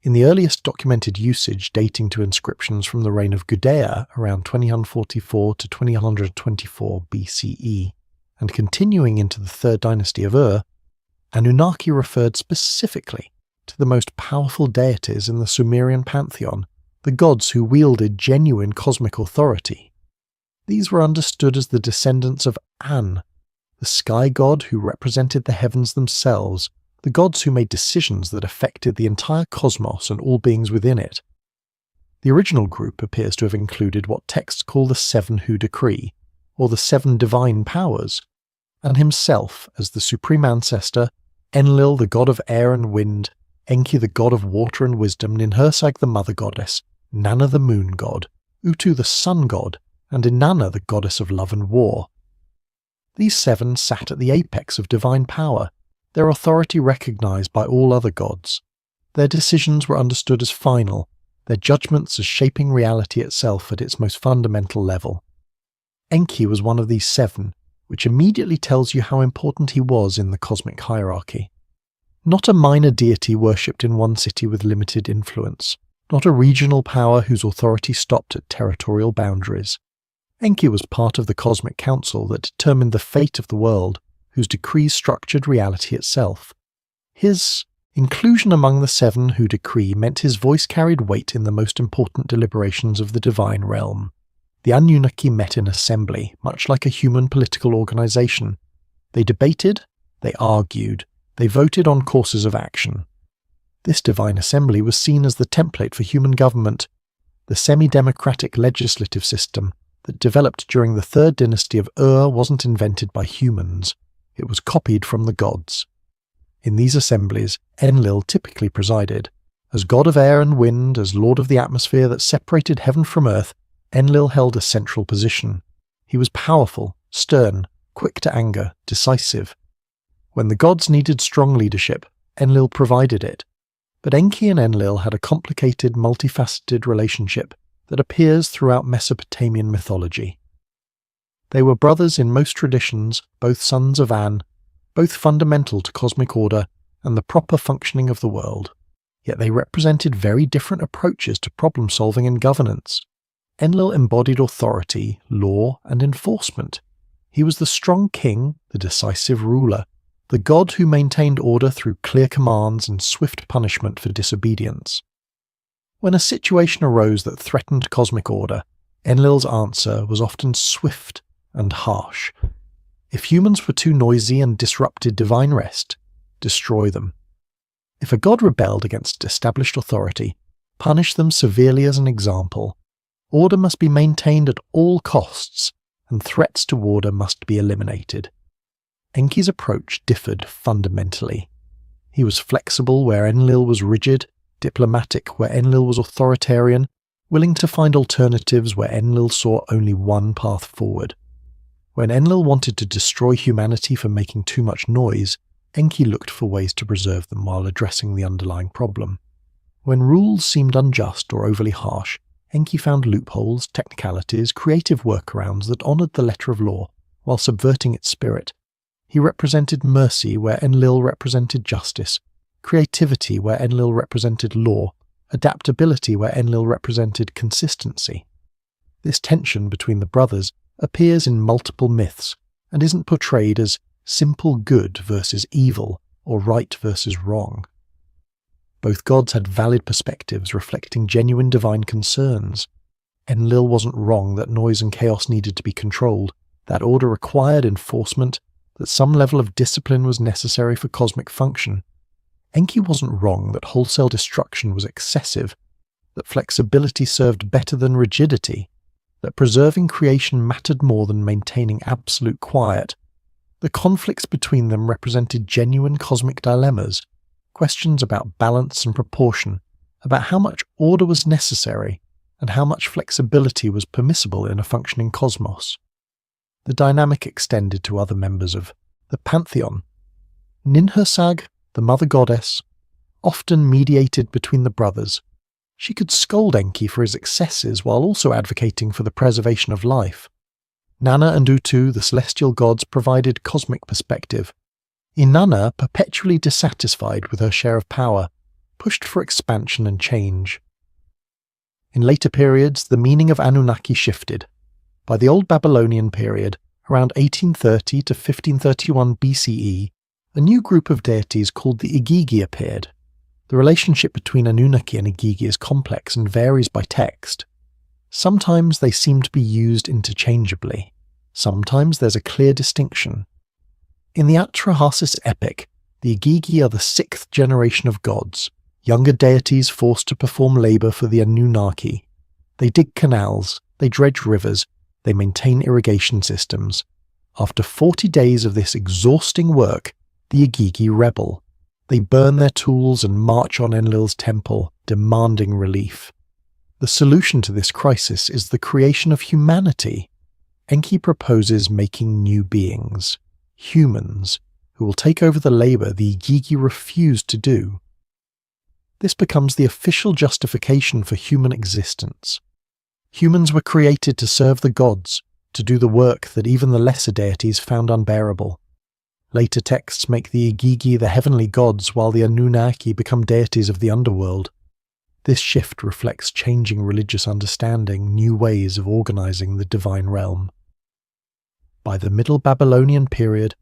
In the earliest documented usage dating to inscriptions from the reign of Gudea around 2144 to 2124 BCE, and continuing into the third dynasty of Ur, Anunnaki referred specifically to the most powerful deities in the Sumerian pantheon, the gods who wielded genuine cosmic authority. These were understood as the descendants of An, the sky god who represented the heavens themselves, the gods who made decisions that affected the entire cosmos and all beings within it. The original group appears to have included what texts call the Seven Who Decree, or the Seven Divine Powers, and himself as the supreme ancestor, Enlil the god of air and wind, Enki the god of water and wisdom, Ninhursag the mother goddess, Nanna the moon god, Utu the sun god, and Inanna the goddess of love and war. These seven sat at the apex of divine power, their authority recognized by all other gods. Their decisions were understood as final, their judgments as shaping reality itself at its most fundamental level. Enki was one of these seven, which immediately tells you how important he was in the cosmic hierarchy. Not a minor deity worshipped in one city with limited influence, not a regional power whose authority stopped at territorial boundaries. Enki was part of the cosmic council that determined the fate of the world, whose decrees structured reality itself. His inclusion among the seven who decree meant his voice carried weight in the most important deliberations of the divine realm. The Anunnaki met in assembly, much like a human political organization. They debated, they argued, they voted on courses of action. This divine assembly was seen as the template for human government, the semi-democratic legislative system that developed during the third dynasty of Ur wasn't invented by humans. It was copied from the gods. In these assemblies, Enlil typically presided. As god of air and wind, as lord of the atmosphere that separated heaven from earth, Enlil held a central position. He was powerful, stern, quick to anger, decisive. When the gods needed strong leadership, Enlil provided it. But Enki and Enlil had a complicated, multifaceted relationship that appears throughout Mesopotamian mythology. They were brothers in most traditions, both sons of An, both fundamental to cosmic order and the proper functioning of the world. Yet they represented very different approaches to problem-solving and governance. Enlil embodied authority, law, and enforcement. He was the strong king, the decisive ruler, the god who maintained order through clear commands and swift punishment for disobedience. When a situation arose that threatened cosmic order, Enlil's answer was often swift and harsh. If humans were too noisy and disrupted divine rest, destroy them. If a god rebelled against established authority, punish them severely as an example. Order must be maintained at all costs, and threats to order must be eliminated. Enki's approach differed fundamentally. He was flexible where Enlil was rigid, diplomatic where Enlil was authoritarian, willing to find alternatives where Enlil saw only one path forward. When Enlil wanted to destroy humanity for making too much noise, Enki looked for ways to preserve them while addressing the underlying problem. When rules seemed unjust or overly harsh, Enki found loopholes, technicalities, creative workarounds that honoured the letter of law while subverting its spirit. He represented mercy where Enlil represented justice, creativity where Enlil represented law, adaptability where Enlil represented consistency. This tension between the brothers appears in multiple myths and isn't portrayed as simple good versus evil or right versus wrong. Both gods had valid perspectives reflecting genuine divine concerns. Enlil wasn't wrong that noise and chaos needed to be controlled, that order required enforcement, that some level of discipline was necessary for cosmic function. Enki wasn't wrong that wholesale destruction was excessive, that flexibility served better than rigidity, that preserving creation mattered more than maintaining absolute quiet, The conflicts between them represented genuine cosmic dilemmas, questions about balance and proportion, about how much order was necessary and how much flexibility was permissible in a functioning cosmos. The dynamic extended to other members of the pantheon. Ninhursag, the mother goddess, often mediated between the brothers. She could scold Enki for his excesses while also advocating for the preservation of life. Nanna and Utu, the celestial gods, provided cosmic perspective. Inanna, perpetually dissatisfied with her share of power, pushed for expansion and change. In later periods, the meaning of Anunnaki shifted. By the Old Babylonian period, around 1830 to 1531 BCE, a new group of deities called the Igigi appeared. The relationship between Anunnaki and Igigi is complex and varies by text. Sometimes they seem to be used interchangeably. Sometimes there's a clear distinction. In the Atrahasis epic, the Igigi are the sixth generation of gods, younger deities forced to perform labour for the Anunnaki. They dig canals, they dredge rivers, they maintain irrigation systems. After 40 days of this exhausting work, the Igigi rebel. They burn their tools and march on Enlil's temple, demanding relief. The solution to this crisis is the creation of humanity. Enki proposes making new beings, humans, who will take over the labour the Igigi refused to do. This becomes the official justification for human existence. Humans were created to serve the gods, to do the work that even the lesser deities found unbearable. Later texts make the Igigi the heavenly gods while the Anunnaki become deities of the underworld. This shift reflects changing religious understanding, new ways of organizing the divine realm. By the Middle Babylonian period,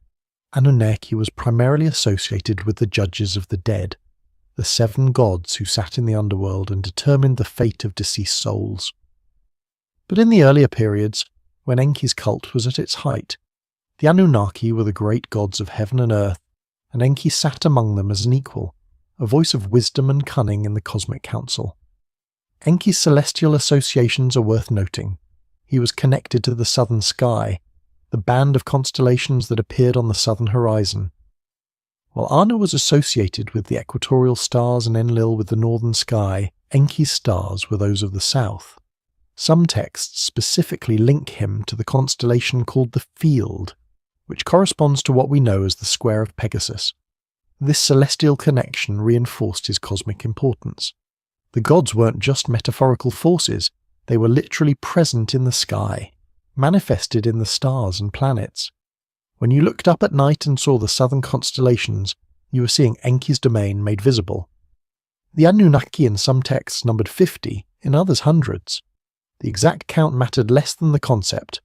Anunnaki was primarily associated with the judges of the dead, the 7 gods who sat in the underworld and determined the fate of deceased souls. But in the earlier periods, when Enki's cult was at its height, the Anunnaki were the great gods of heaven and earth, and Enki sat among them as an equal, a voice of wisdom and cunning in the cosmic council. Enki's celestial associations are worth noting. He was connected to the southern sky, the band of constellations that appeared on the southern horizon. While Anu was associated with the equatorial stars and Enlil with the northern sky, Enki's stars were those of the south. Some texts specifically link him to the constellation called the Field, which corresponds to what we know as the Square of Pegasus. This celestial connection reinforced his cosmic importance. The gods weren't just metaphorical forces, they were literally present in the sky, manifested in the stars and planets. When you looked up at night and saw the southern constellations, you were seeing Enki's domain made visible. The Anunnaki in some texts numbered 50, in others hundreds. The exact count mattered less than the concept,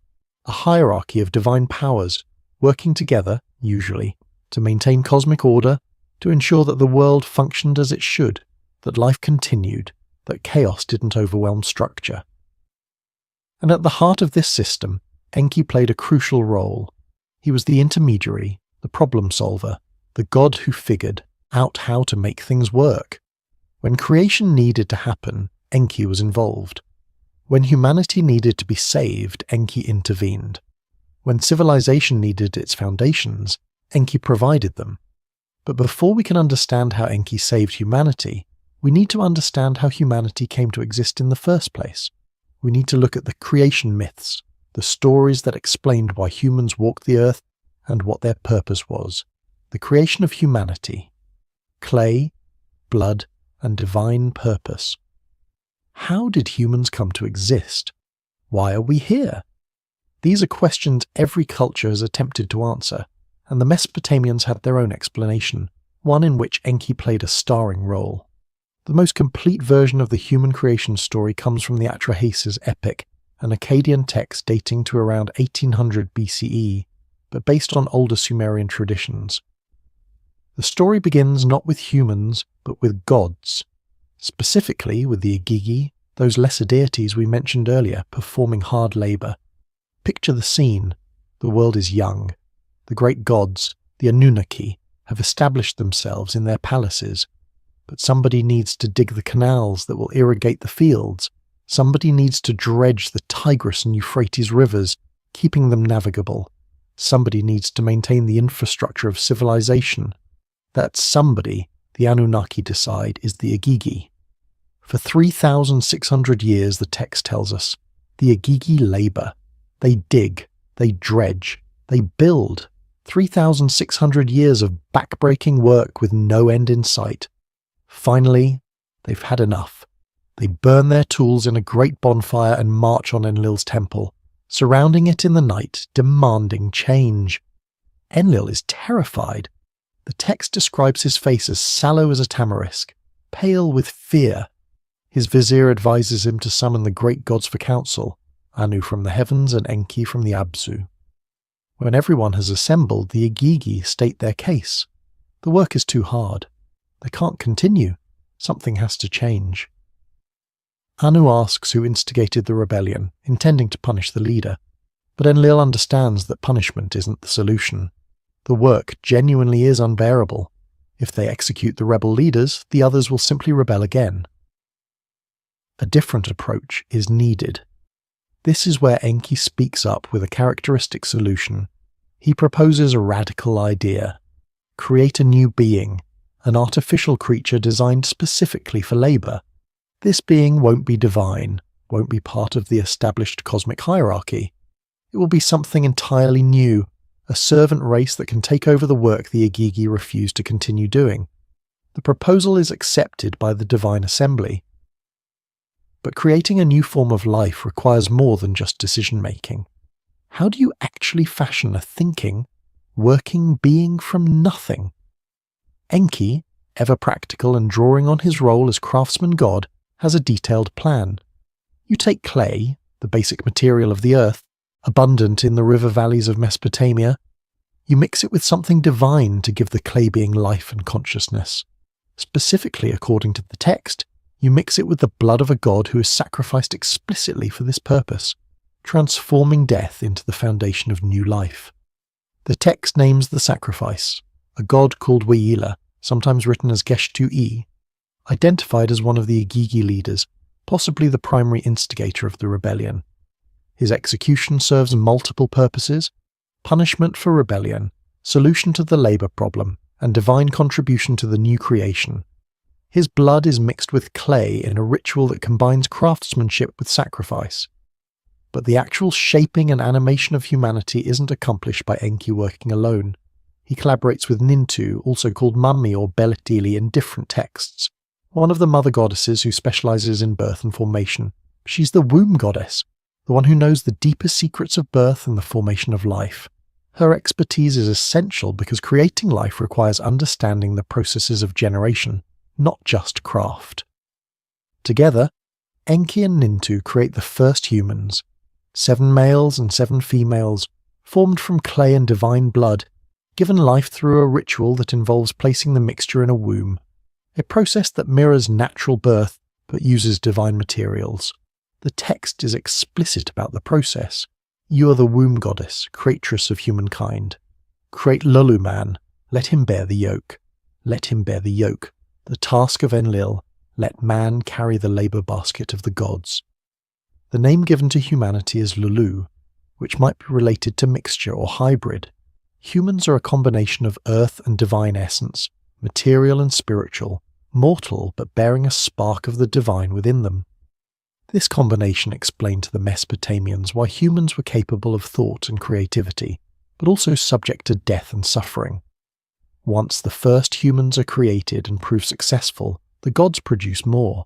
a hierarchy of divine powers, working together, usually, to maintain cosmic order, to ensure that the world functioned as it should, that life continued, that chaos didn't overwhelm structure. And at the heart of this system, Enki played a crucial role. He was the intermediary, the problem solver, the god who figured out how to make things work. When creation needed to happen, Enki was involved. When humanity needed to be saved, Enki intervened. When civilization needed its foundations, Enki provided them. But before we can understand how Enki saved humanity, we need to understand how humanity came to exist in the first place. We need to look at the creation myths, the stories that explained why humans walked the earth and what their purpose was. The creation of humanity. Clay, blood, and divine purpose. How did humans come to exist? Why are we here? These are questions every culture has attempted to answer, and the Mesopotamians had their own explanation, one in which Enki played a starring role. The most complete version of the human creation story comes from the Atrahasis epic, an Akkadian text dating to around 1800 BCE, but based on older Sumerian traditions. The story begins not with humans, but with gods, specifically with the Igigi, those lesser deities we mentioned earlier, performing hard labour. Picture the scene. The world is young. The great gods, the Anunnaki, have established themselves in their palaces. But somebody needs to dig the canals that will irrigate the fields. Somebody needs to dredge the Tigris and Euphrates rivers, keeping them navigable. Somebody needs to maintain the infrastructure of civilization. That somebody, the Anunnaki decide, is the Igigi. For 3,600 years, the text tells us, the Igigi labor. They dig, they dredge, they build. 3,600 years of backbreaking work with no end in sight. Finally, they've had enough. They burn their tools in a great bonfire and march on Enlil's temple, surrounding it in the night, demanding change. Enlil is terrified. The text describes his face as sallow as a tamarisk, pale with fear. His vizier advises him to summon the great gods for counsel, Anu from the heavens and Enki from the Abzu. When everyone has assembled, the Igigi state their case. The work is too hard. They can't continue. Something has to change. Anu asks who instigated the rebellion, intending to punish the leader. But Enlil understands that punishment isn't the solution. The work genuinely is unbearable. If they execute the rebel leaders, the others will simply rebel again. A different approach is needed. This is where Enki speaks up with a characteristic solution. He proposes a radical idea. Create a new being, an artificial creature designed specifically for labor. This being won't be divine, won't be part of the established cosmic hierarchy. It will be something entirely new, a servant race that can take over the work the Igigi refuse to continue doing. The proposal is accepted by the divine assembly. But creating a new form of life requires more than just decision-making. How do you actually fashion a thinking, working being from nothing? Enki, ever practical and drawing on his role as craftsman god, has a detailed plan. You take clay, the basic material of the earth, abundant in the river valleys of Mesopotamia. You mix it with something divine to give the clay being life and consciousness. Specifically, according to the text, you mix it with the blood of a god who is sacrificed explicitly for this purpose, transforming death into the foundation of new life. The text names the sacrifice, a god called Weila, sometimes written as Geshtu-E, identified as one of the Igigi leaders, possibly the primary instigator of the rebellion. His execution serves multiple purposes: punishment for rebellion, solution to the labor problem, and divine contribution to the new creation. His blood is mixed with clay in a ritual that combines craftsmanship with sacrifice. But the actual shaping and animation of humanity isn't accomplished by Enki working alone. He collaborates with Nintu, also called Mummy or Beletili in different texts, one of the mother goddesses who specializes in birth and formation. She's the womb goddess, the one who knows the deepest secrets of birth and the formation of life. Her expertise is essential because creating life requires understanding the processes of generation, not just craft. Together, Enki and Nintu create the first humans, 7 males and 7 females, formed from clay and divine blood, given life through a ritual that involves placing the mixture in a womb, a process that mirrors natural birth but uses divine materials. The text is explicit about the process. You are the womb goddess, creatress of humankind. Create Lulu man, let him bear the yoke. Let him bear the yoke. The task of Enlil, let man carry the labour basket of the gods. The name given to humanity is Lulu, which might be related to mixture or hybrid. Humans are a combination of earth and divine essence, material and spiritual, mortal but bearing a spark of the divine within them. This combination explained to the Mesopotamians why humans were capable of thought and creativity, but also subject to death and suffering. Once the first humans are created and prove successful, the gods produce more.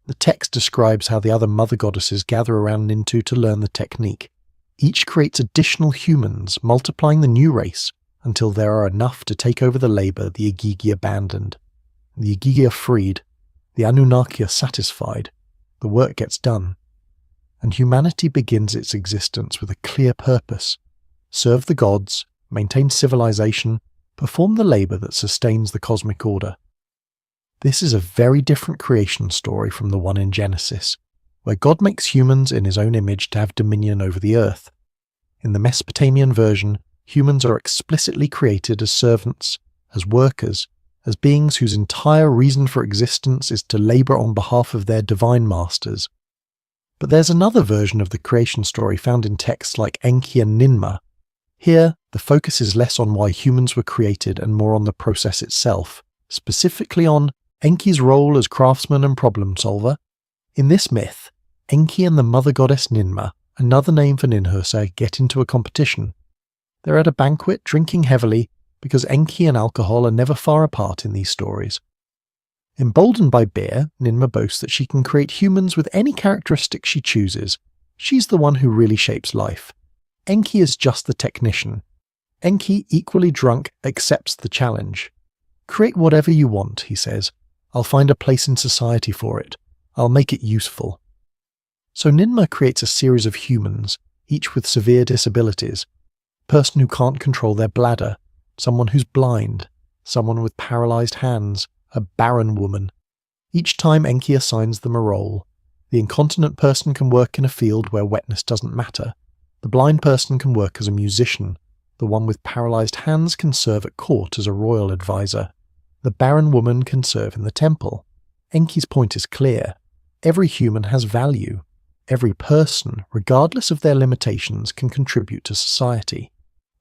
The text describes how the other mother goddesses gather around Nintu to learn the technique. Each creates additional humans, multiplying the new race, until there are enough to take over the labour the Igigi abandoned. The Igigi are freed, the Anunnaki are satisfied, the work gets done, and humanity begins its existence with a clear purpose: serve the gods, maintain civilization, perform the labour that sustains the cosmic order. This is a very different creation story from the one in Genesis, where God makes humans in his own image to have dominion over the earth. In the Mesopotamian version, humans are explicitly created as servants, as workers, as beings whose entire reason for existence is to labour on behalf of their divine masters. But there's another version of the creation story found in texts like Enki and Ninmah. Here, the focus is less on why humans were created and more on the process itself, specifically on Enki's role as craftsman and problem solver. In this myth, Enki and the mother goddess Ninmah, another name for Ninhursag, get into a competition. They're at a banquet drinking heavily because Enki and alcohol are never far apart in these stories. Emboldened by beer, Ninmah boasts that she can create humans with any characteristic she chooses. She's the one who really shapes life. Enki is just the technician. Enki, equally drunk, accepts the challenge. "Create whatever you want," he says. "I'll find a place in society for it. I'll make it useful." So Ninmah creates a series of humans, each with severe disabilities. A person who can't control their bladder, someone who's blind, someone with paralyzed hands, a barren woman. Each time Enki assigns them a role. The incontinent person can work in a field where wetness doesn't matter. The blind person can work as a musician. The one with paralyzed hands can serve at court as a royal advisor. The barren woman can serve in the temple. Enki's point is clear. Every human has value. Every person, regardless of their limitations, can contribute to society.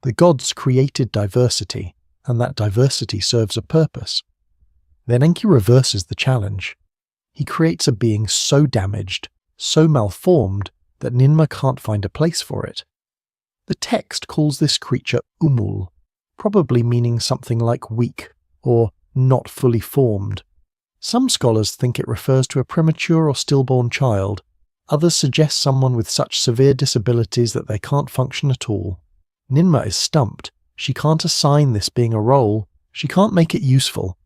The gods created diversity, and that diversity serves a purpose. Then Enki reverses the challenge. He creates a being so damaged, so malformed, that Ninmah can't find a place for it. The text calls this creature Umul, probably meaning something like weak, or not fully formed. Some scholars think it refers to a premature or stillborn child. Others suggest someone with such severe disabilities that they can't function at all. Ninmah is stumped. She can't assign this being a role. She can't make it useful.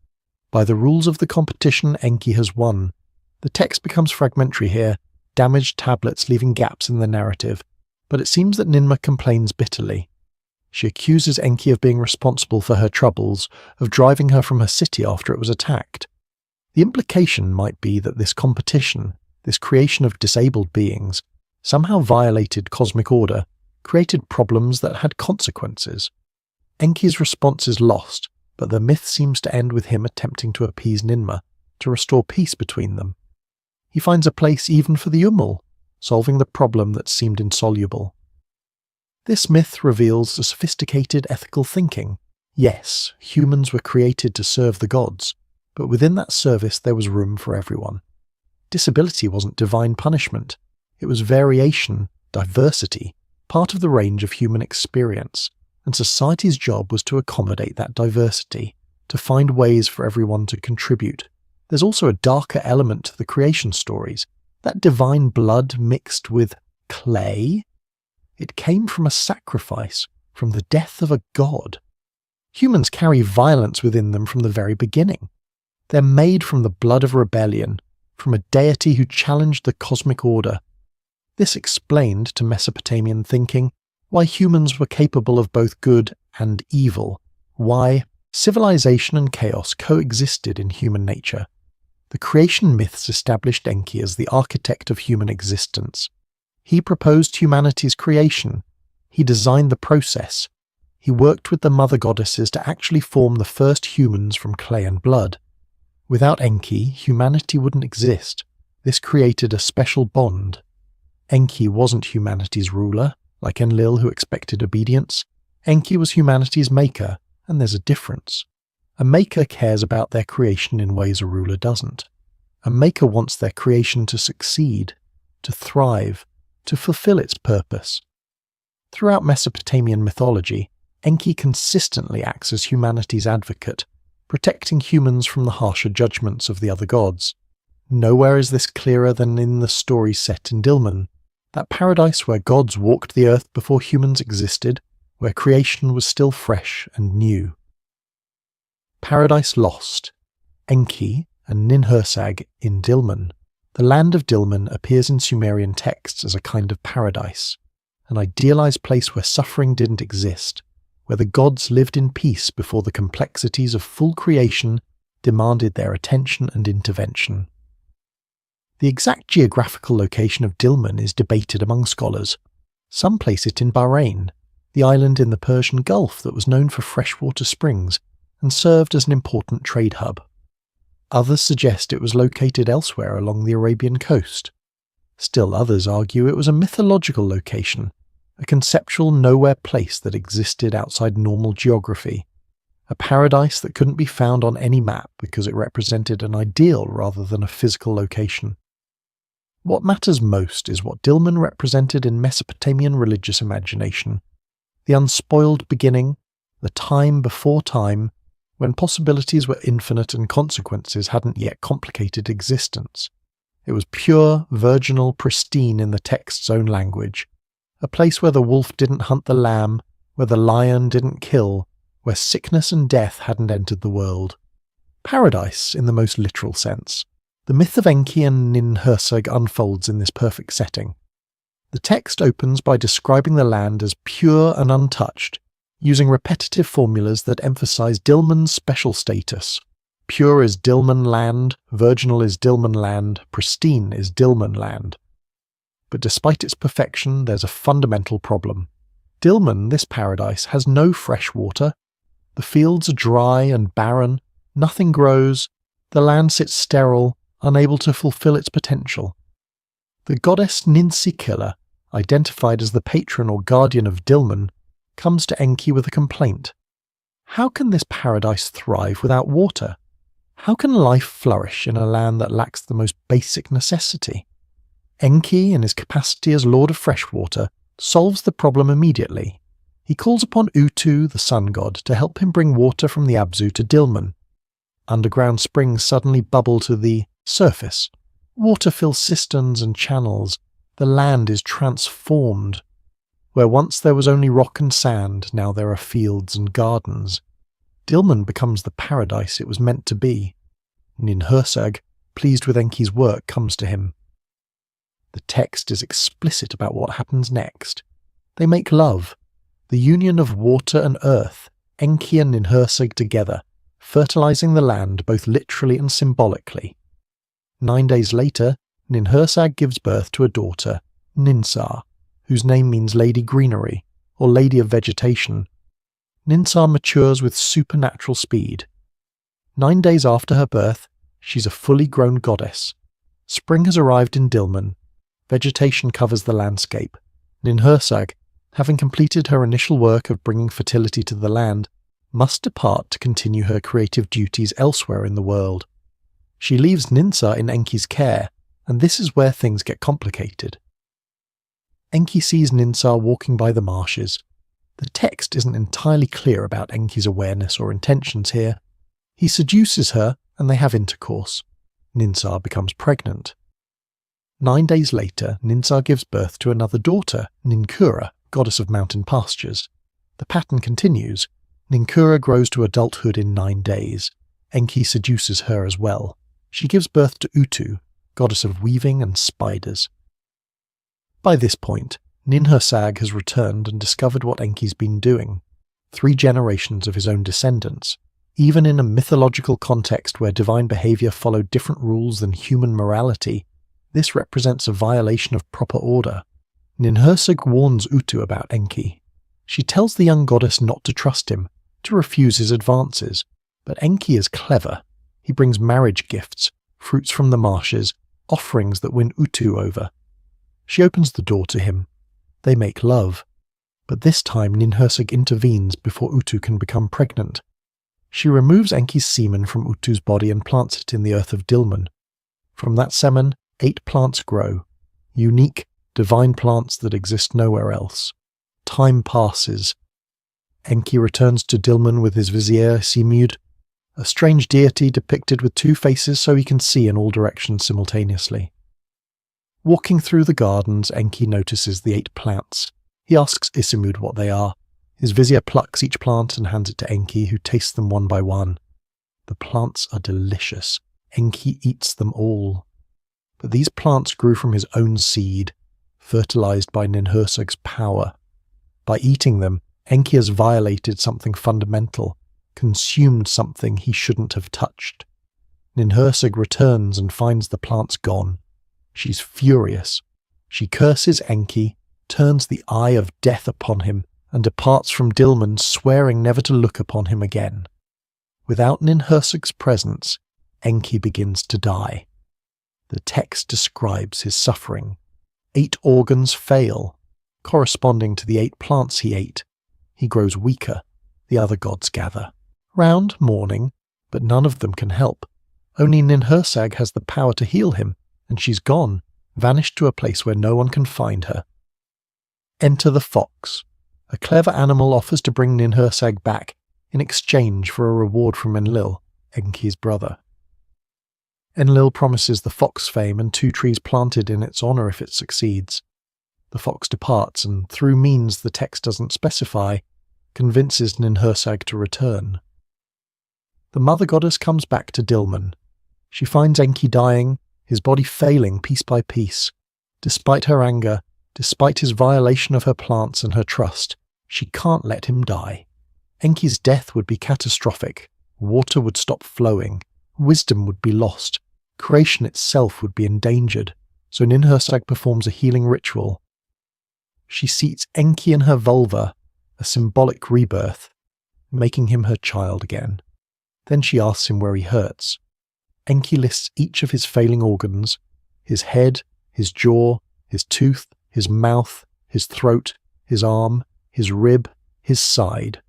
By the rules of the competition, Enki has won. The text becomes fragmentary here, damaged tablets leaving gaps in the narrative, but it seems that Ninmah complains bitterly. She accuses Enki of being responsible for her troubles, of driving her from her city after it was attacked. The implication might be that this competition, this creation of disabled beings, somehow violated cosmic order, created problems that had consequences. Enki's response is lost, but the myth seems to end with him attempting to appease Ninmah, to restore peace between them. He finds a place even for the Umul, solving the problem that seemed insoluble. This myth reveals a sophisticated ethical thinking. Yes, humans were created to serve the gods, but within that service there was room for everyone. Disability wasn't divine punishment. It was variation, diversity, part of the range of human experience, and society's job was to accommodate that diversity, to find ways for everyone to contribute. There's also a darker element to the creation stories. That divine blood mixed with clay? It came from a sacrifice, from the death of a god. Humans carry violence within them from the very beginning. They're made from the blood of rebellion, from a deity who challenged the cosmic order. This explained to Mesopotamian thinking why humans were capable of both good and evil, why civilization and chaos coexisted in human nature. The creation myths established Enki as the architect of human existence. He proposed humanity's creation. He designed the process. He worked with the mother goddesses to actually form the first humans from clay and blood. Without Enki, humanity wouldn't exist. This created a special bond. Enki wasn't humanity's ruler, like Enlil who expected obedience. Enki was humanity's maker, and there's a difference. A maker cares about their creation in ways a ruler doesn't. A maker wants their creation to succeed, to thrive, to fulfill its purpose. Throughout Mesopotamian mythology, Enki consistently acts as humanity's advocate, protecting humans from the harsher judgments of the other gods. Nowhere is this clearer than in the story set in Dilmun, that paradise where gods walked the earth before humans existed, where creation was still fresh and new. Paradise Lost, Enki and Ninhursag in Dilmun. The land of Dilmun appears in Sumerian texts as a kind of paradise, an idealized place where suffering didn't exist, where the gods lived in peace before the complexities of full creation demanded their attention and intervention. The exact geographical location of Dilmun is debated among scholars. Some place it in Bahrain, the island in the Persian Gulf that was known for freshwater springs and served as an important trade hub. Others suggest it was located elsewhere along the Arabian coast. Still others argue it was a mythological location, a conceptual nowhere place that existed outside normal geography, a paradise that couldn't be found on any map because it represented an ideal rather than a physical location. What matters most is what Dilmun represented in Mesopotamian religious imagination, the unspoiled beginning, the time before time, when possibilities were infinite and consequences hadn't yet complicated existence. It was pure, virginal, pristine in the text's own language, a place where the wolf didn't hunt the lamb, where the lion didn't kill, where sickness and death hadn't entered the world. Paradise, in the most literal sense. The myth of Enki and Ninhursag unfolds in this perfect setting. The text opens by describing the land as pure and untouched, using repetitive formulas that emphasize Dilmun's special status. Pure is Dilmun land, virginal is Dilmun land, pristine is Dilmun land. But despite its perfection, there's a fundamental problem. Dilmun, this paradise, has no fresh water. The fields are dry and barren, nothing grows, the land sits sterile, unable to fulfill its potential. The goddess Ninsi Killer, identified as the patron or guardian of Dilmun, comes to Enki with a complaint. How can this paradise thrive without water? How can life flourish in a land that lacks the most basic necessity? Enki, in his capacity as Lord of Freshwater, solves the problem immediately. He calls upon Utu, the sun god, to help him bring water from the Abzu to Dilmun. Underground springs suddenly bubble to the surface. Water fills cisterns and channels. The land is transformed. Where once there was only rock and sand, now there are fields and gardens. Dilmun becomes the paradise it was meant to be. Ninhursag, pleased with Enki's work, comes to him. The text is explicit about what happens next. They make love, the union of water and earth, Enki and Ninhursag together, fertilizing the land both literally and symbolically. 9 days later, Ninhursag gives birth to a daughter, Ninsar, whose name means Lady Greenery, or Lady of Vegetation. Ninsar matures with supernatural speed. 9 days after her birth, she's a fully grown goddess. Spring has arrived in Dilmun. Vegetation covers the landscape. Ninhursag, having completed her initial work of bringing fertility to the land, must depart to continue her creative duties elsewhere in the world. She leaves Ninsar in Enki's care, and this is where things get complicated. Enki sees Ninsar walking by the marshes. The text isn't entirely clear about Enki's awareness or intentions here. He seduces her, and they have intercourse. Ninsar becomes pregnant. 9 days later, Ninsar gives birth to another daughter, Ninkura, goddess of mountain pastures. The pattern continues. Ninkura grows to adulthood in 9 days. Enki seduces her as well. She gives birth to Utu, goddess of weaving and spiders. By this point, Ninhursag has returned and discovered what Enki's been doing. 3 generations of his own descendants. Even in a mythological context where divine behavior followed different rules than human morality, this represents a violation of proper order. Ninhursag warns Utu about Enki. She tells the young goddess not to trust him, to refuse his advances, but Enki is clever. He brings marriage gifts, fruits from the marshes, offerings that win Utu over. She opens the door to him. They make love, but this time Ninhursag intervenes before Utu can become pregnant. She removes Enki's semen from Utu's body and plants it in the earth of Dilmun. From that semen, 8 plants grow, unique, divine plants that exist nowhere else. Time passes. Enki returns to Dilmun with his vizier Simud, a strange deity depicted with 2 faces so he can see in all directions simultaneously. Walking through the gardens, Enki notices the 8 plants. He asks Isimud what they are. His vizier plucks each plant and hands it to Enki, who tastes them one by one. The plants are delicious. Enki eats them all. But these plants grew from his own seed, fertilized by Ninhursag's power. By eating them, Enki has violated something fundamental, consumed something he shouldn't have touched. Ninhursag returns and finds the plants gone. She's furious. She curses Enki, turns the eye of death upon him, and departs from Dilmun, swearing never to look upon him again. Without Ninhursag's presence, Enki begins to die. The text describes his suffering. 8 organs fail. corresponding to the 8 plants he ate. He grows weaker. The other gods gather. Round, mourning, but none of them can help. Only Ninhursag has the power to heal him, and she's gone, vanished to a place where no one can find her. Enter the fox. A clever animal offers to bring Ninhursag back in exchange for a reward from Enlil, Enki's brother. Enlil promises the fox fame and 2 trees planted in its honour if it succeeds. The fox departs and, through means the text doesn't specify, convinces Ninhursag to return. The mother goddess comes back to Dilmun. She finds Enki dying, his body failing piece by piece. Despite her anger, despite his violation of her plants and her trust, she can't let him die. Enki's death would be catastrophic. Water would stop flowing. Wisdom would be lost. Creation itself would be endangered. So Ninhursag performs a healing ritual. She seats Enki in her vulva, a symbolic rebirth, making him her child again. Then she asks him where he hurts. Enki lists each of his failing organs: his head, his jaw, his tooth, his mouth, his throat, his arm, his rib, his side.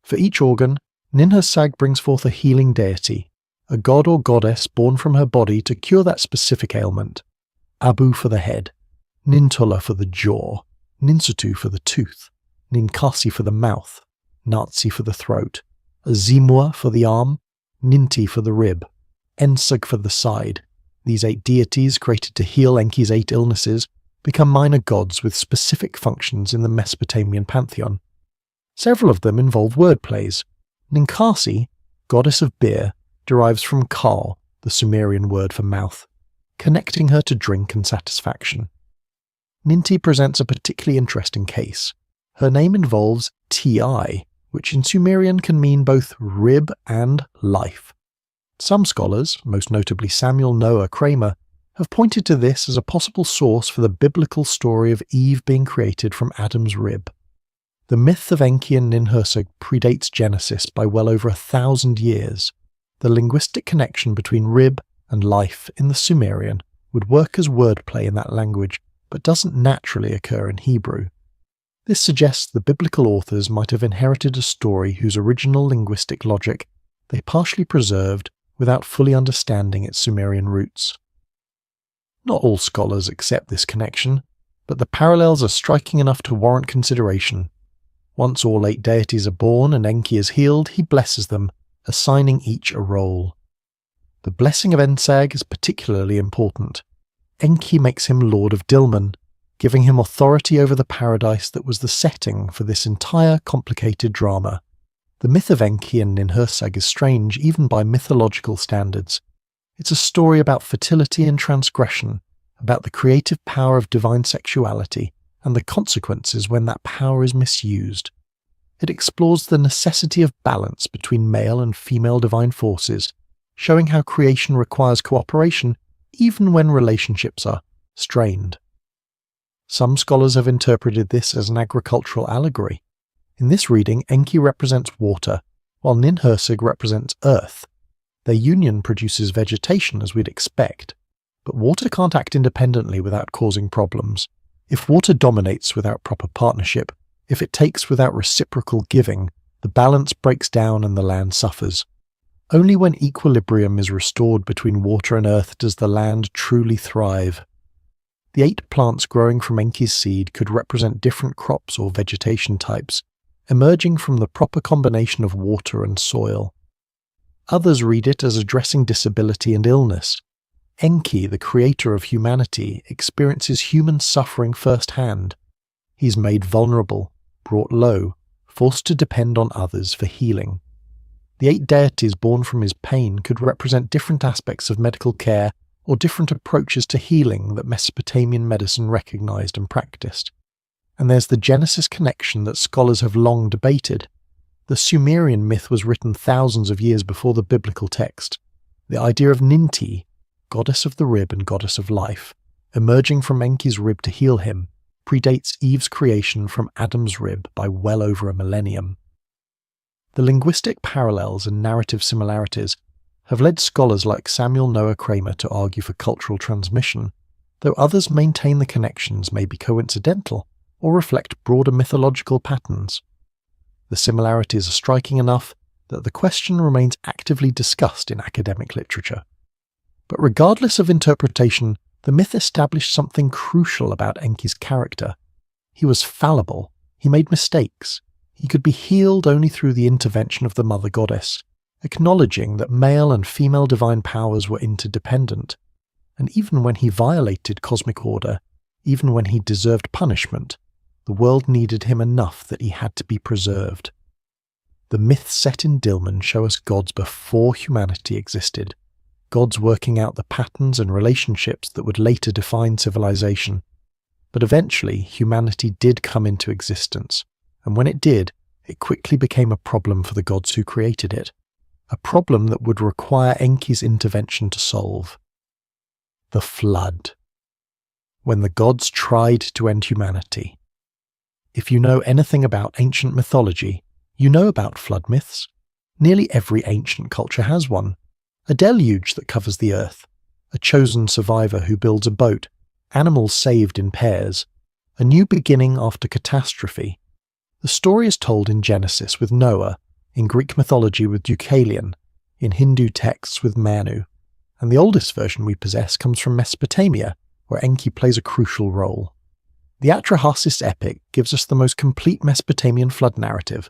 For each organ, Ninhursag brings forth a healing deity, a god or goddess born from her body to cure that specific ailment. Abu for the head, Nintola for the jaw, Ninsutu for the tooth, Ninkasi for the mouth, Natsi for the throat, Azimua for the arm, Ninti for the rib, Ensag for the side. These 8 deities, created to heal Enki's 8 illnesses, become minor gods with specific functions in the Mesopotamian pantheon. Several of them involve wordplays. Ninkasi, goddess of beer, derives from Kal, the Sumerian word for mouth, connecting her to drink and satisfaction. Ninti presents a particularly interesting case. Her name involves Ti, which in Sumerian can mean both rib and life. Some scholars, most notably Samuel Noah Kramer, have pointed to this as a possible source for the biblical story of Eve being created from Adam's rib. The myth of Enki and Ninhursag predates Genesis by well over 1,000 years. The linguistic connection between rib and life in the Sumerian would work as wordplay in that language, but doesn't naturally occur in Hebrew. This suggests the biblical authors might have inherited a story whose original linguistic logic they partially preserved without fully understanding its Sumerian roots. Not all scholars accept this connection, but the parallels are striking enough to warrant consideration. Once all 8 deities are born and Enki is healed, he blesses them, assigning each a role. The blessing of Ensag is particularly important. Enki makes him Lord of Dilmun, giving him authority over the paradise that was the setting for this entire complicated drama. The myth of Enki and Ninhursag is strange even by mythological standards. It's a story about fertility and transgression, about the creative power of divine sexuality and the consequences when that power is misused. It explores the necessity of balance between male and female divine forces, showing how creation requires cooperation even when relationships are strained. Some scholars have interpreted this as an agricultural allegory. In this reading, Enki represents water, while Ninhursag represents earth. Their union produces vegetation as we'd expect, but water can't act independently without causing problems. If water dominates without proper partnership, if it takes without reciprocal giving, the balance breaks down and the land suffers. Only when equilibrium is restored between water and earth does the land truly thrive. The 8 plants growing from Enki's seed could represent different crops or vegetation types, emerging from the proper combination of water and soil. Others read it as addressing disability and illness. Enki, the creator of humanity, experiences human suffering firsthand. He's made vulnerable, brought low, forced to depend on others for healing. The 8 deities born from his pain could represent different aspects of medical care or different approaches to healing that Mesopotamian medicine recognized and practiced. And there's the Genesis connection that scholars have long debated. The Sumerian myth was written thousands of years before the biblical text. The idea of Ninti, goddess of the rib and goddess of life, emerging from Enki's rib to heal him, predates Eve's creation from Adam's rib by well over a millennium. The linguistic parallels and narrative similarities have led scholars like Samuel Noah Kramer to argue for cultural transmission, though others maintain the connections may be coincidental or reflect broader mythological patterns. The similarities are striking enough that the question remains actively discussed in academic literature. But regardless of interpretation, the myth established something crucial about Enki's character. He was fallible, he made mistakes, he could be healed only through the intervention of the mother goddess, acknowledging that male and female divine powers were interdependent. And even when he violated cosmic order, even when he deserved punishment, the world needed him enough that he had to be preserved. The myths set in Dilmun show us gods before humanity existed, gods working out the patterns and relationships that would later define civilization. But eventually, humanity did come into existence, and when it did, it quickly became a problem for the gods who created it, a problem that would require Enki's intervention to solve. The Flood. When the gods tried to end humanity. If you know anything about ancient mythology, you know about flood myths. Nearly every ancient culture has one. A deluge that covers the earth, a chosen survivor who builds a boat, animals saved in pairs, a new beginning after catastrophe. The story is told in Genesis with Noah, in Greek mythology with Deucalion, in Hindu texts with Manu, and the oldest version we possess comes from Mesopotamia, where Enki plays a crucial role. The Atrahasis epic gives us the most complete Mesopotamian flood narrative.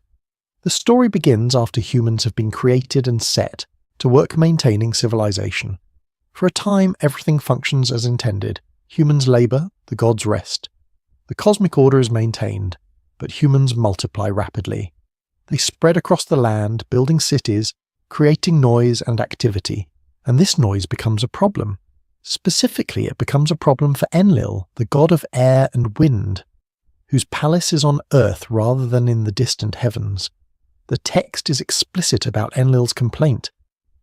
The story begins after humans have been created and set to work maintaining civilization. For a time, everything functions as intended. Humans labour, the gods rest. The cosmic order is maintained, but humans multiply rapidly. They spread across the land, building cities, creating noise and activity, and this noise becomes a problem. Specifically, it becomes a problem for Enlil, the god of air and wind, whose palace is on earth rather than in the distant heavens. The text is explicit about Enlil's complaint.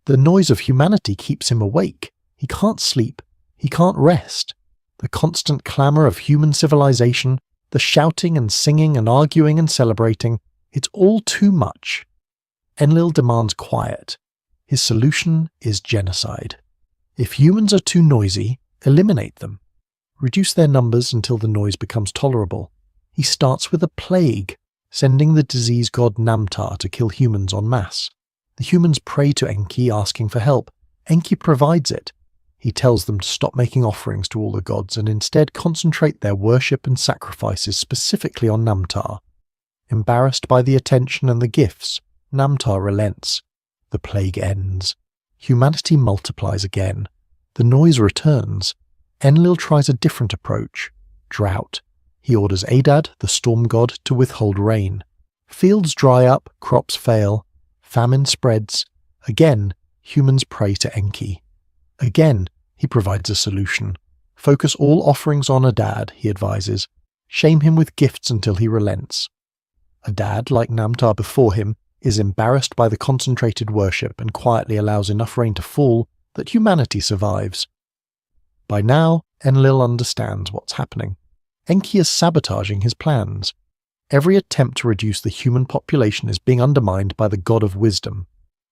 The noise of humanity keeps him awake. He can't sleep. He can't rest. The constant clamour of human civilization, the shouting and singing and arguing and celebrating, it's all too much. Enlil demands quiet. His solution is genocide. If humans are too noisy, eliminate them. Reduce their numbers until the noise becomes tolerable. He starts with a plague, sending the disease god Namtar to kill humans en masse. The humans pray to Enki asking for help. Enki provides it. He tells them to stop making offerings to all the gods and instead concentrate their worship and sacrifices specifically on Namtar. Embarrassed by the attention and the gifts, Namtar relents. The plague ends. Humanity multiplies again. The noise returns. Enlil tries a different approach. Drought. He orders Adad, the storm god, to withhold rain. Fields dry up, crops fail. Famine spreads. Again, humans pray to Enki. Again, he provides a solution. Focus all offerings on Adad, he advises. Shame him with gifts until he relents. Adad, like Namtar before him, is embarrassed by the concentrated worship and quietly allows enough rain to fall that humanity survives. By now, Enlil understands what's happening. Enki is sabotaging his plans. Every attempt to reduce the human population is being undermined by the god of wisdom.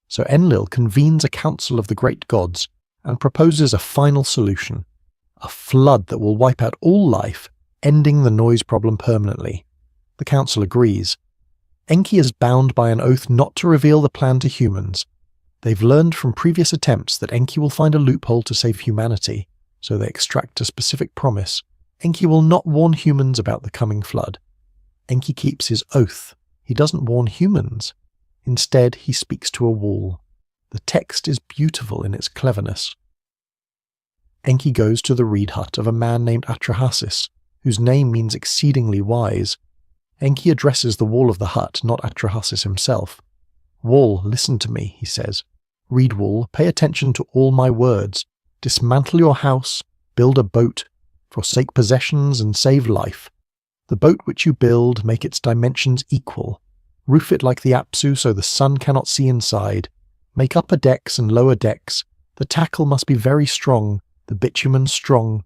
So Enlil convenes a council of the great gods and proposes a final solution, a flood that will wipe out all life, ending the noise problem permanently. The council agrees. Enki is bound by an oath not to reveal the plan to humans. They've learned from previous attempts that Enki will find a loophole to save humanity, so they extract a specific promise. Enki will not warn humans about the coming flood. Enki keeps his oath. He doesn't warn humans. Instead, he speaks to a wall. The text is beautiful in its cleverness. Enki goes to the reed hut of a man named Atrahasis, whose name means exceedingly wise. Enki addresses the wall of the hut, not Atrahasis himself. Wall, listen to me, he says. Reed wall, pay attention to all my words. Dismantle your house, build a boat, forsake possessions and save life. The boat which you build, make its dimensions equal. Roof it like the Apsu so the sun cannot see inside. Make upper decks and lower decks. The tackle must be very strong, the bitumen strong.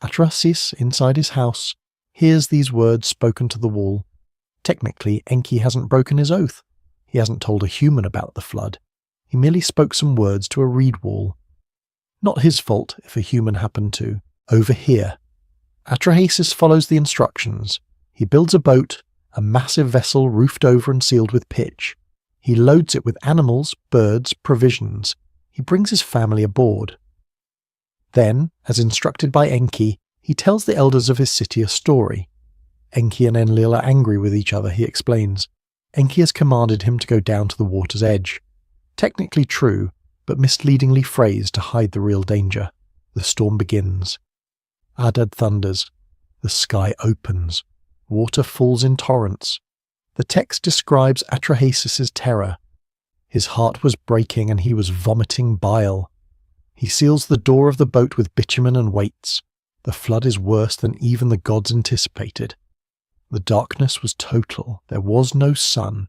Atrahasis, inside his house, hears these words spoken to the wall. Technically, Enki hasn't broken his oath. He hasn't told a human about the flood. He merely spoke some words to a reed wall. Not his fault if a human happened to overhear. Atrahasis follows the instructions. He builds a boat, a massive vessel roofed over and sealed with pitch. He loads it with animals, birds, provisions. He brings his family aboard. Then, as instructed by Enki, he tells the elders of his city a story. Enki and Enlil are angry with each other, he explains. Enki has commanded him to go down to the water's edge. Technically true, but misleadingly phrased to hide the real danger. The storm begins. Adad thunders. The sky opens. Water falls in torrents. The text describes Atrahasis' terror. His heart was breaking and he was vomiting bile. He seals the door of the boat with bitumen and weights. The flood is worse than even the gods anticipated. The darkness was total. There was no sun.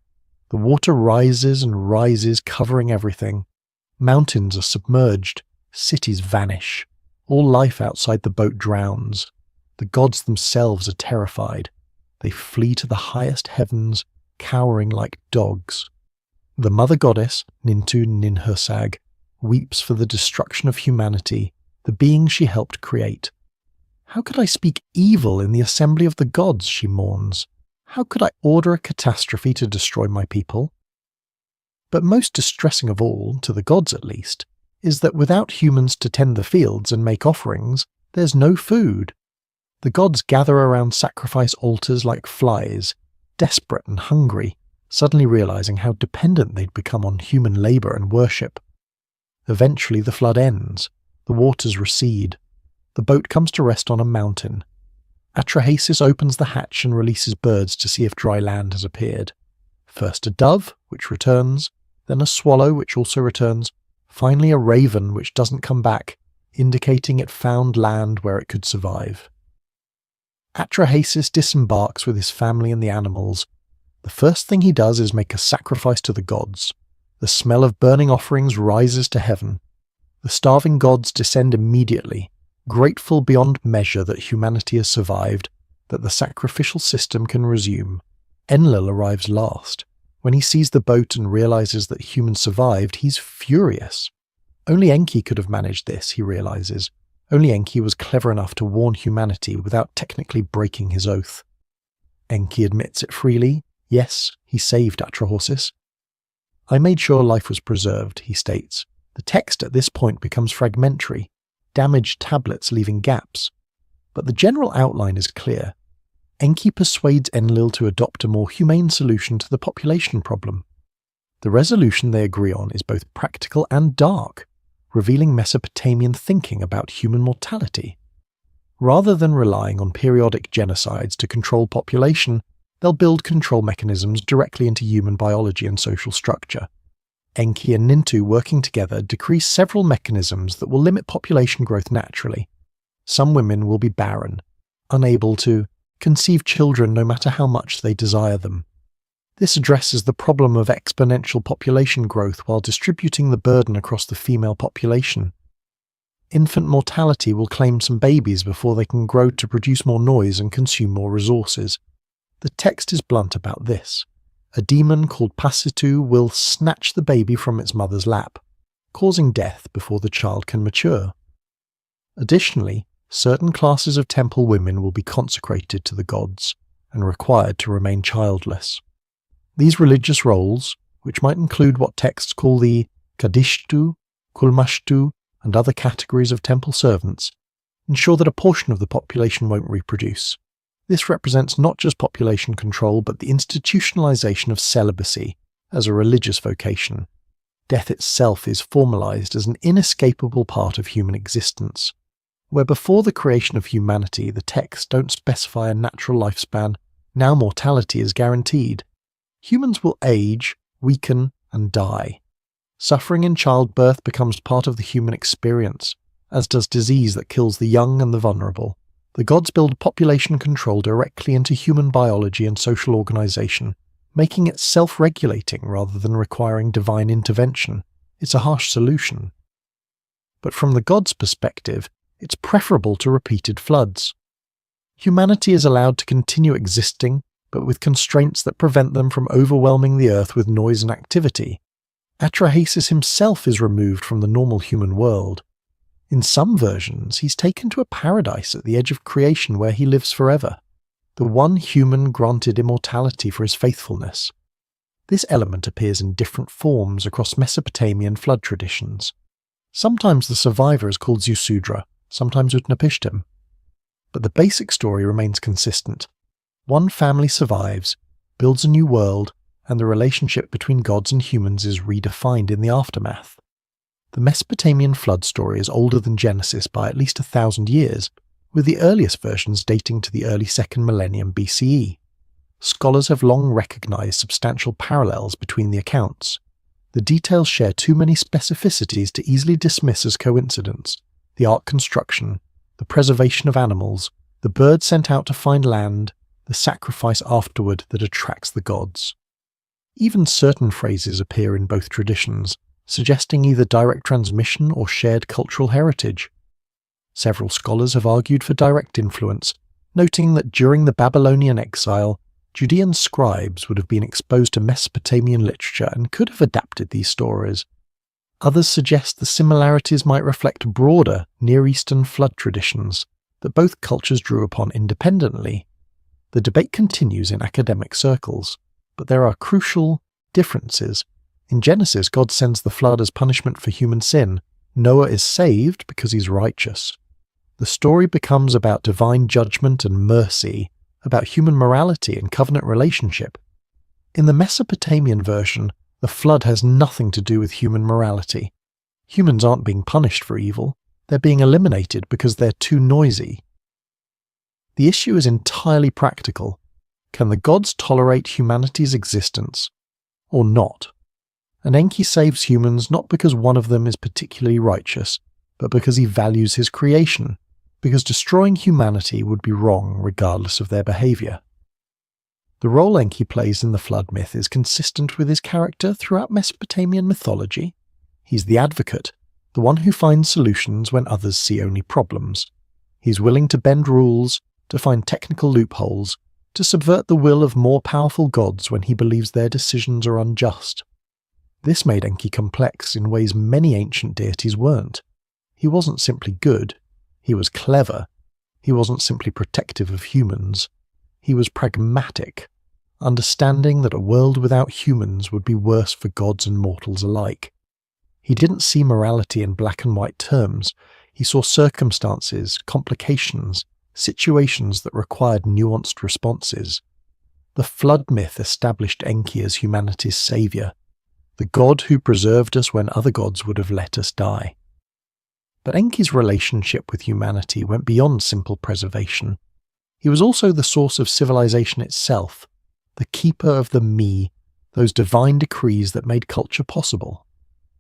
The water rises and rises, covering everything. Mountains are submerged. Cities vanish. All life outside the boat drowns. The gods themselves are terrified. They flee to the highest heavens, cowering like dogs. The mother goddess, Nintu Ninhursag, weeps for the destruction of humanity, the being she helped create. How could I speak evil in the assembly of the gods, she mourns. How could I order a catastrophe to destroy my people? But most distressing of all, to the gods at least, is that without humans to tend the fields and make offerings, there's no food. The gods gather around sacrifice altars like flies, desperate and hungry, suddenly realizing how dependent they'd become on human labor and worship. Eventually the flood ends. The waters recede. The boat comes to rest on a mountain. Atrahasis opens the hatch and releases birds to see if dry land has appeared. First a dove, which returns, then a swallow, which also returns, finally a raven, which doesn't come back, indicating it found land where it could survive. Atrahasis disembarks with his family and the animals. The first thing he does is make a sacrifice to the gods. The smell of burning offerings rises to heaven. The starving gods descend immediately, grateful beyond measure that humanity has survived, that the sacrificial system can resume. Enlil arrives last. When he sees the boat and realizes that humans survived, he's furious. Only Enki could have managed this, he realizes. Only Enki was clever enough to warn humanity without technically breaking his oath. Enki admits it freely. Yes, he saved Atrahasis. I made sure life was preserved, he states. The text at this point becomes fragmentary, damaged tablets leaving gaps. But the general outline is clear. Enki persuades Enlil to adopt a more humane solution to the population problem. The resolution they agree on is both practical and dark, revealing Mesopotamian thinking about human mortality. Rather than relying on periodic genocides to control population, they'll build control mechanisms directly into human biology and social structure. Enki and Nintu working together decrease several mechanisms that will limit population growth naturally. Some women will be barren, unable to conceive children no matter how much they desire them. This addresses the problem of exponential population growth while distributing the burden across the female population. Infant mortality will claim some babies before they can grow to produce more noise and consume more resources. The text is blunt about this. A demon called Pasitu will snatch the baby from its mother's lap, causing death before the child can mature. Additionally, certain classes of temple women will be consecrated to the gods and required to remain childless. These religious roles, which might include what texts call the Kadishtu, Kulmashtu, and other categories of temple servants, ensure that a portion of the population won't reproduce. This represents not just population control, but the institutionalization of celibacy as a religious vocation. Death itself is formalized as an inescapable part of human existence. Where before the creation of humanity the texts don't specify a natural lifespan, now mortality is guaranteed. Humans will age, weaken, and die. Suffering in childbirth becomes part of the human experience, as does disease that kills the young and the vulnerable. The gods build population control directly into human biology and social organization, making it self-regulating rather than requiring divine intervention. It's a harsh solution. But from the gods' perspective, it's preferable to repeated floods. Humanity is allowed to continue existing, but with constraints that prevent them from overwhelming the earth with noise and activity. Atrahasis himself is removed from the normal human world. In some versions, he's taken to a paradise at the edge of creation where he lives forever. the one human granted immortality for his faithfulness. This element appears in different forms across Mesopotamian flood traditions. Sometimes the survivor is called Ziusudra, sometimes Utnapishtim. But the basic story remains consistent. One family survives, builds a new world, and the relationship between gods and humans is redefined in the aftermath. The Mesopotamian flood story is older than Genesis by at least 1,000 years, with the earliest versions dating to the early 2nd millennium BCE. Scholars have long recognized substantial parallels between the accounts. The details share too many specificities to easily dismiss as coincidence. The ark construction, the preservation of animals, the bird sent out to find land, the sacrifice afterward that attracts the gods. Even certain phrases appear in both traditions, suggesting either direct transmission or shared cultural heritage. Several scholars have argued for direct influence, noting that during the Babylonian exile, Judean scribes would have been exposed to Mesopotamian literature and could have adapted these stories. Others suggest the similarities might reflect broader Near Eastern flood traditions that both cultures drew upon independently. The debate continues in academic circles, but there are crucial differences. In Genesis, God sends the flood as punishment for human sin. Noah is saved because he's righteous. The story becomes about divine judgment and mercy, about human morality and covenant relationship. In the Mesopotamian version, the flood has nothing to do with human morality. Humans aren't being punished for evil, they're being eliminated because they're too noisy. The issue is entirely practical. Can the gods tolerate humanity's existence, or not? And Enki saves humans not because one of them is particularly righteous, but because he values his creation, because destroying humanity would be wrong regardless of their behavior. The role Enki plays in the flood myth is consistent with his character throughout Mesopotamian mythology. He's the advocate, the one who finds solutions when others see only problems. He's willing to bend rules, to find technical loopholes, to subvert the will of more powerful gods when he believes their decisions are unjust. This made Enki complex in ways many ancient deities weren't. He wasn't simply good, he was clever. He wasn't simply protective of humans. He was pragmatic, understanding that a world without humans would be worse for gods and mortals alike. He didn't see morality in black and white terms. He saw circumstances, complications, situations that required nuanced responses. The flood myth established Enki as humanity's savior, the god who preserved us when other gods would have let us die. But Enki's relationship with humanity went beyond simple preservation. He was also the source of civilization itself, the keeper of the me, those divine decrees that made culture possible.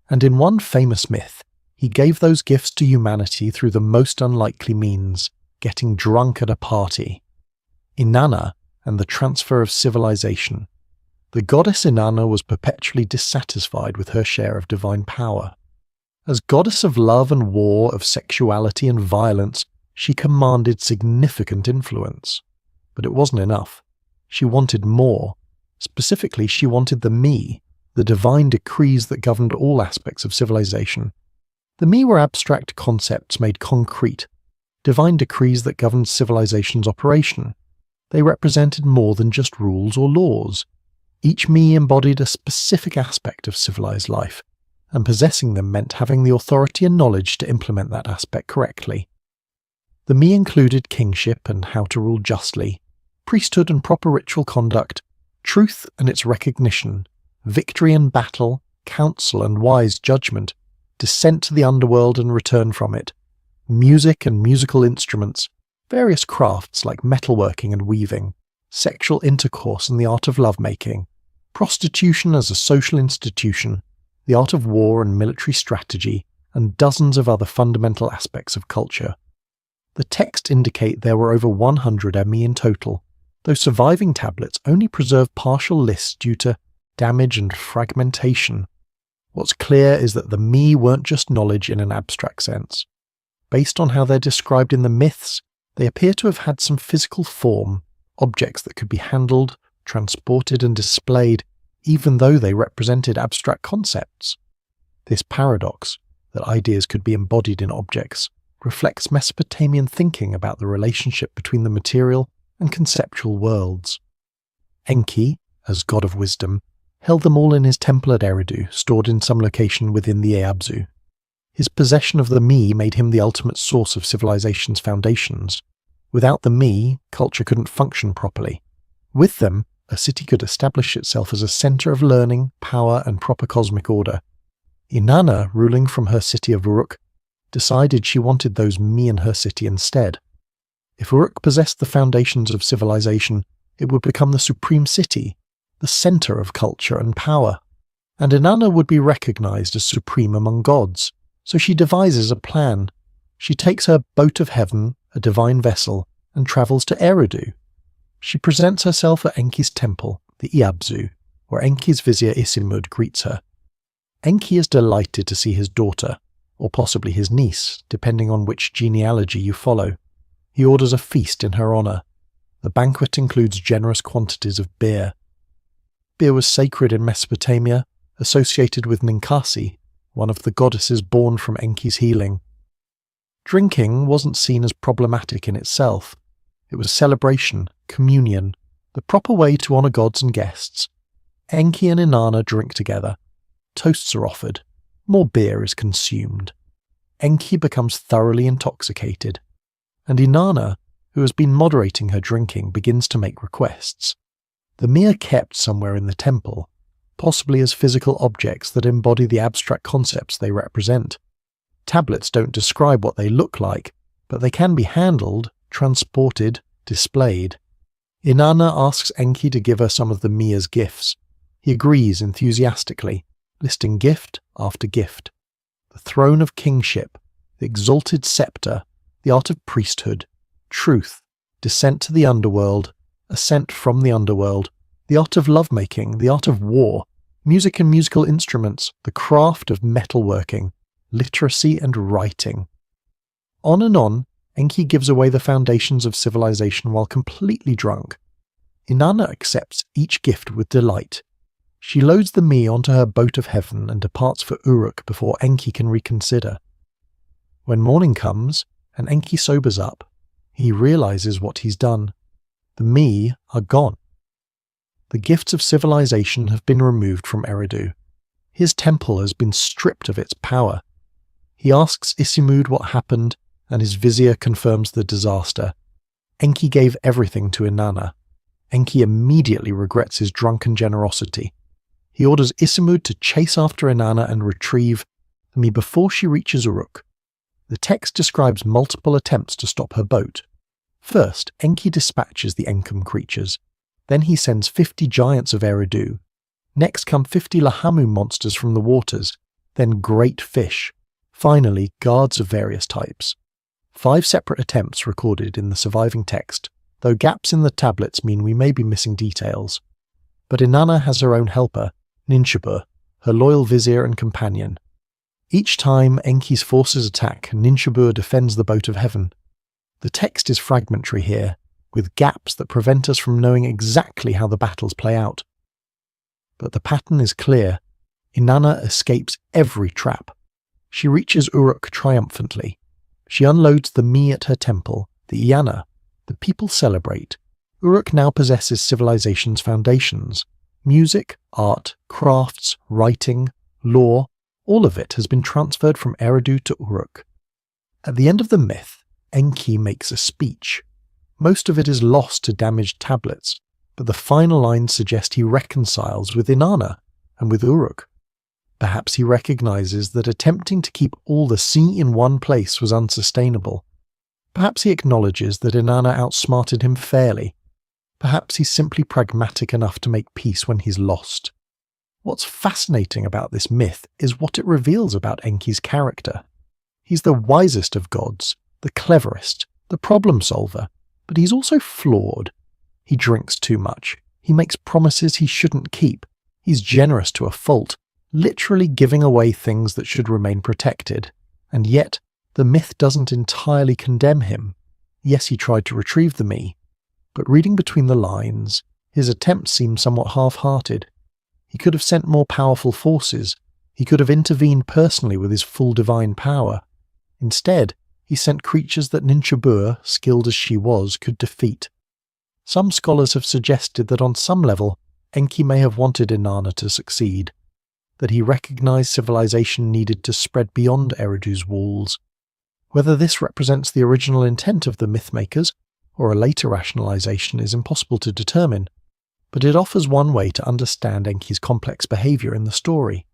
And in one famous myth, he gave those gifts to humanity through the most unlikely means, getting drunk at a party. Inanna and the transfer of civilization. The goddess Inanna was perpetually dissatisfied with her share of divine power. As goddess of love and war, of sexuality and violence, she commanded significant influence. But it wasn't enough. She wanted more. Specifically, she wanted the me, the divine decrees that governed all aspects of civilization. The me were abstract concepts made concrete, divine decrees that governed civilization's operation. They represented more than just rules or laws. Each me embodied a specific aspect of civilized life, and possessing them meant having the authority and knowledge to implement that aspect correctly. The me included kingship and how to rule justly, priesthood and proper ritual conduct, truth and its recognition, victory and battle, counsel and wise judgment, descent to the underworld and return from it, music and musical instruments, various crafts like metalworking and weaving, sexual intercourse and the art of lovemaking, prostitution as a social institution, the art of war and military strategy, and dozens of other fundamental aspects of culture. The texts indicate there were over 100 Emmi in total, though surviving tablets only preserve partial lists due to damage and fragmentation. What's clear is that the me weren't just knowledge in an abstract sense. Based on how they're described in the myths, they appear to have had some physical form, objects that could be handled, transported and displayed, even though they represented abstract concepts. This paradox, that ideas could be embodied in objects, reflects Mesopotamian thinking about the relationship between the material and conceptual worlds. Enki, as god of wisdom, held them all in his temple at Eridu, stored in some location within the Eabzu. His possession of the me made him the ultimate source of civilization's foundations. Without the me, culture couldn't function properly. With them, a city could establish itself as a center of learning, power, and proper cosmic order. Inanna, ruling from her city of Uruk, decided she wanted those me in her city instead. If Uruk possessed the foundations of civilization, it would become the supreme city, the center of culture and power. And Inanna would be recognized as supreme among gods. So she devises a plan. She takes her boat of heaven, a divine vessel, and travels to Eridu. She presents herself at Enki's temple, the Eabzu, where Enki's vizier Isimud greets her. Enki is delighted to see his daughter, or possibly his niece, depending on which genealogy you follow. He orders a feast in her honor. The banquet includes generous quantities of beer. Beer was sacred in Mesopotamia, associated with Ninkasi, one of the goddesses born from Enki's healing. Drinking wasn't seen as problematic in itself. It was celebration, communion, the proper way to honor gods and guests. Enki and Inanna drink together. Toasts are offered. More beer is consumed. Enki becomes thoroughly intoxicated. And Inanna, who has been moderating her drinking, begins to make requests. The me are kept somewhere in the temple, possibly as physical objects that embody the abstract concepts they represent. Tablets don't describe what they look like, but they can be handled, transported, displayed. Inanna asks Enki to give her some of the me as gifts. He agrees enthusiastically, listing gift after gift. The throne of kingship, the exalted scepter, the art of priesthood, truth, descent to the underworld, ascent from the underworld, the art of lovemaking, the art of war, music and musical instruments, the craft of metalworking, literacy and writing. On and on, Enki gives away the foundations of civilization while completely drunk. Inanna accepts each gift with delight. She loads the me onto her boat of heaven and departs for Uruk before Enki can reconsider. When morning comes, and Enki sobers up, he realizes what he's done. The me are gone. The gifts of civilization have been removed from Eridu. His temple has been stripped of its power. He asks Isimud what happened, and his vizier confirms the disaster. Enki gave everything to Inanna. Enki immediately regrets his drunken generosity. He orders Isimud to chase after Inanna and retrieve the me before she reaches Uruk. The text describes multiple attempts to stop her boat. First, Enki dispatches the Enkum creatures. Then he sends 50 giants of Eridu. Next come 50 Lahamu monsters from the waters, then great fish. Finally, guards of various types. 5 separate attempts recorded in the surviving text, though gaps in the tablets mean we may be missing details. But Inanna has her own helper, Ninshubur, her loyal vizier and companion. Each time Enki's forces attack, Ninshubur defends the boat of heaven. The text is fragmentary here, with gaps that prevent us from knowing exactly how the battles play out. But the pattern is clear. Inanna escapes every trap. She reaches Uruk triumphantly. She unloads the me at her temple, the Iyanna. The people celebrate. Uruk now possesses civilization's foundations. Music, art, crafts, writing, law, all of it has been transferred from Eridu to Uruk. At the end of the myth, Enki makes a speech. Most of it is lost to damaged tablets, but the final lines suggest he reconciles with Inanna and with Uruk. Perhaps he recognizes that attempting to keep all the sea in one place was unsustainable. Perhaps he acknowledges that Inanna outsmarted him fairly. Perhaps he's simply pragmatic enough to make peace when he's lost. What's fascinating about this myth is what it reveals about Enki's character. He's the wisest of gods, the cleverest, the problem solver, but he's also flawed. He drinks too much. He makes promises he shouldn't keep. He's generous to a fault, literally giving away things that should remain protected. And yet, the myth doesn't entirely condemn him. Yes, he tried to retrieve the me, but reading between the lines, his attempts seem somewhat half-hearted. He could have sent more powerful forces. He could have intervened personally with his full divine power. Instead, he sent creatures that Ninshubur, skilled as she was, could defeat. Some scholars have suggested that on some level, Enki may have wanted Inanna to succeed, that he recognized civilization needed to spread beyond Eridu's walls. Whether this represents the original intent of the mythmakers or a later rationalization is impossible to determine, but it offers one way to understand Enki's complex behavior in the story.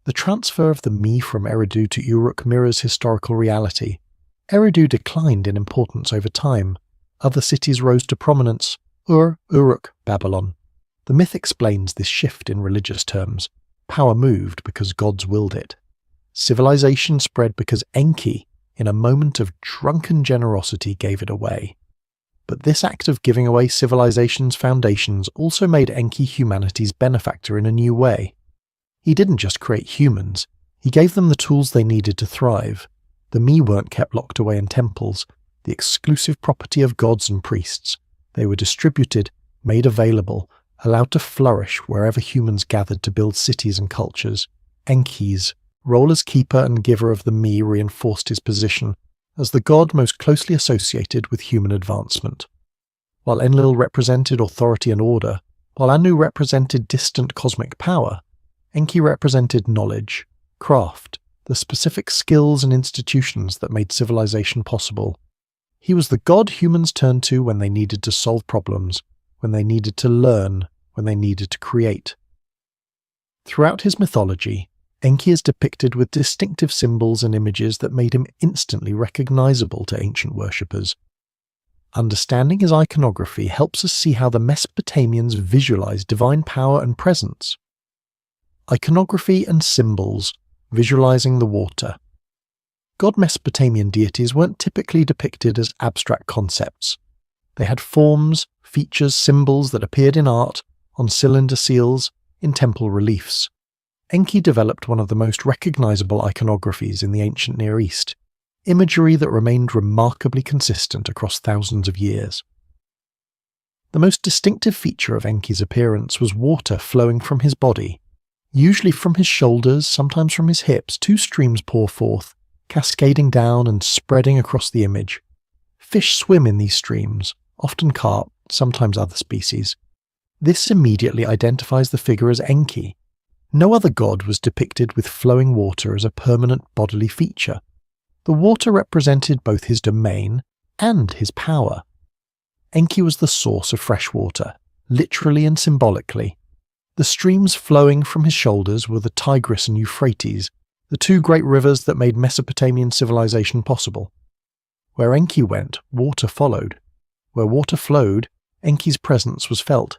The transfer of the me from Eridu to Uruk mirrors historical reality. Eridu declined in importance over time. Other cities rose to prominence. Uruk, Babylon. The myth explains this shift in religious terms. Power moved because gods willed it. Civilization spread because Enki, in a moment of drunken generosity, gave it away. But this act of giving away civilization's foundations also made Enki humanity's benefactor in a new way. He didn't just create humans, he gave them the tools they needed to thrive. The me weren't kept locked away in temples, the exclusive property of gods and priests. They were distributed, made available, allowed to flourish wherever humans gathered to build cities and cultures. Enki's role as keeper and giver of the me reinforced his position as the god most closely associated with human advancement. While Enlil represented authority and order, while Anu represented distant cosmic power, Enki represented knowledge, craft, the specific skills and institutions that made civilization possible. He was the god humans turned to when they needed to solve problems, when they needed to learn, when they needed to create. Throughout his mythology, Enki is depicted with distinctive symbols and images that made him instantly recognizable to ancient worshippers. Understanding his iconography helps us see how the Mesopotamians visualized divine power and presence. Iconography and symbols, visualizing the water. God Mesopotamian deities weren't typically depicted as abstract concepts. They had forms, features, symbols that appeared in art, on cylinder seals, in temple reliefs. Enki developed one of the most recognizable iconographies in the ancient Near East, imagery that remained remarkably consistent across thousands of years. The most distinctive feature of Enki's appearance was water flowing from his body. Usually from his shoulders, sometimes from his hips, two streams pour forth, cascading down and spreading across the image. Fish swim in these streams, often carp, sometimes other species. This immediately identifies the figure as Enki. No other god was depicted with flowing water as a permanent bodily feature. The water represented both his domain and his power. Enki was the source of fresh water, literally and symbolically. The streams flowing from his shoulders were the Tigris and Euphrates, the two great rivers that made Mesopotamian civilization possible. Where Enki went, water followed. Where water flowed, Enki's presence was felt.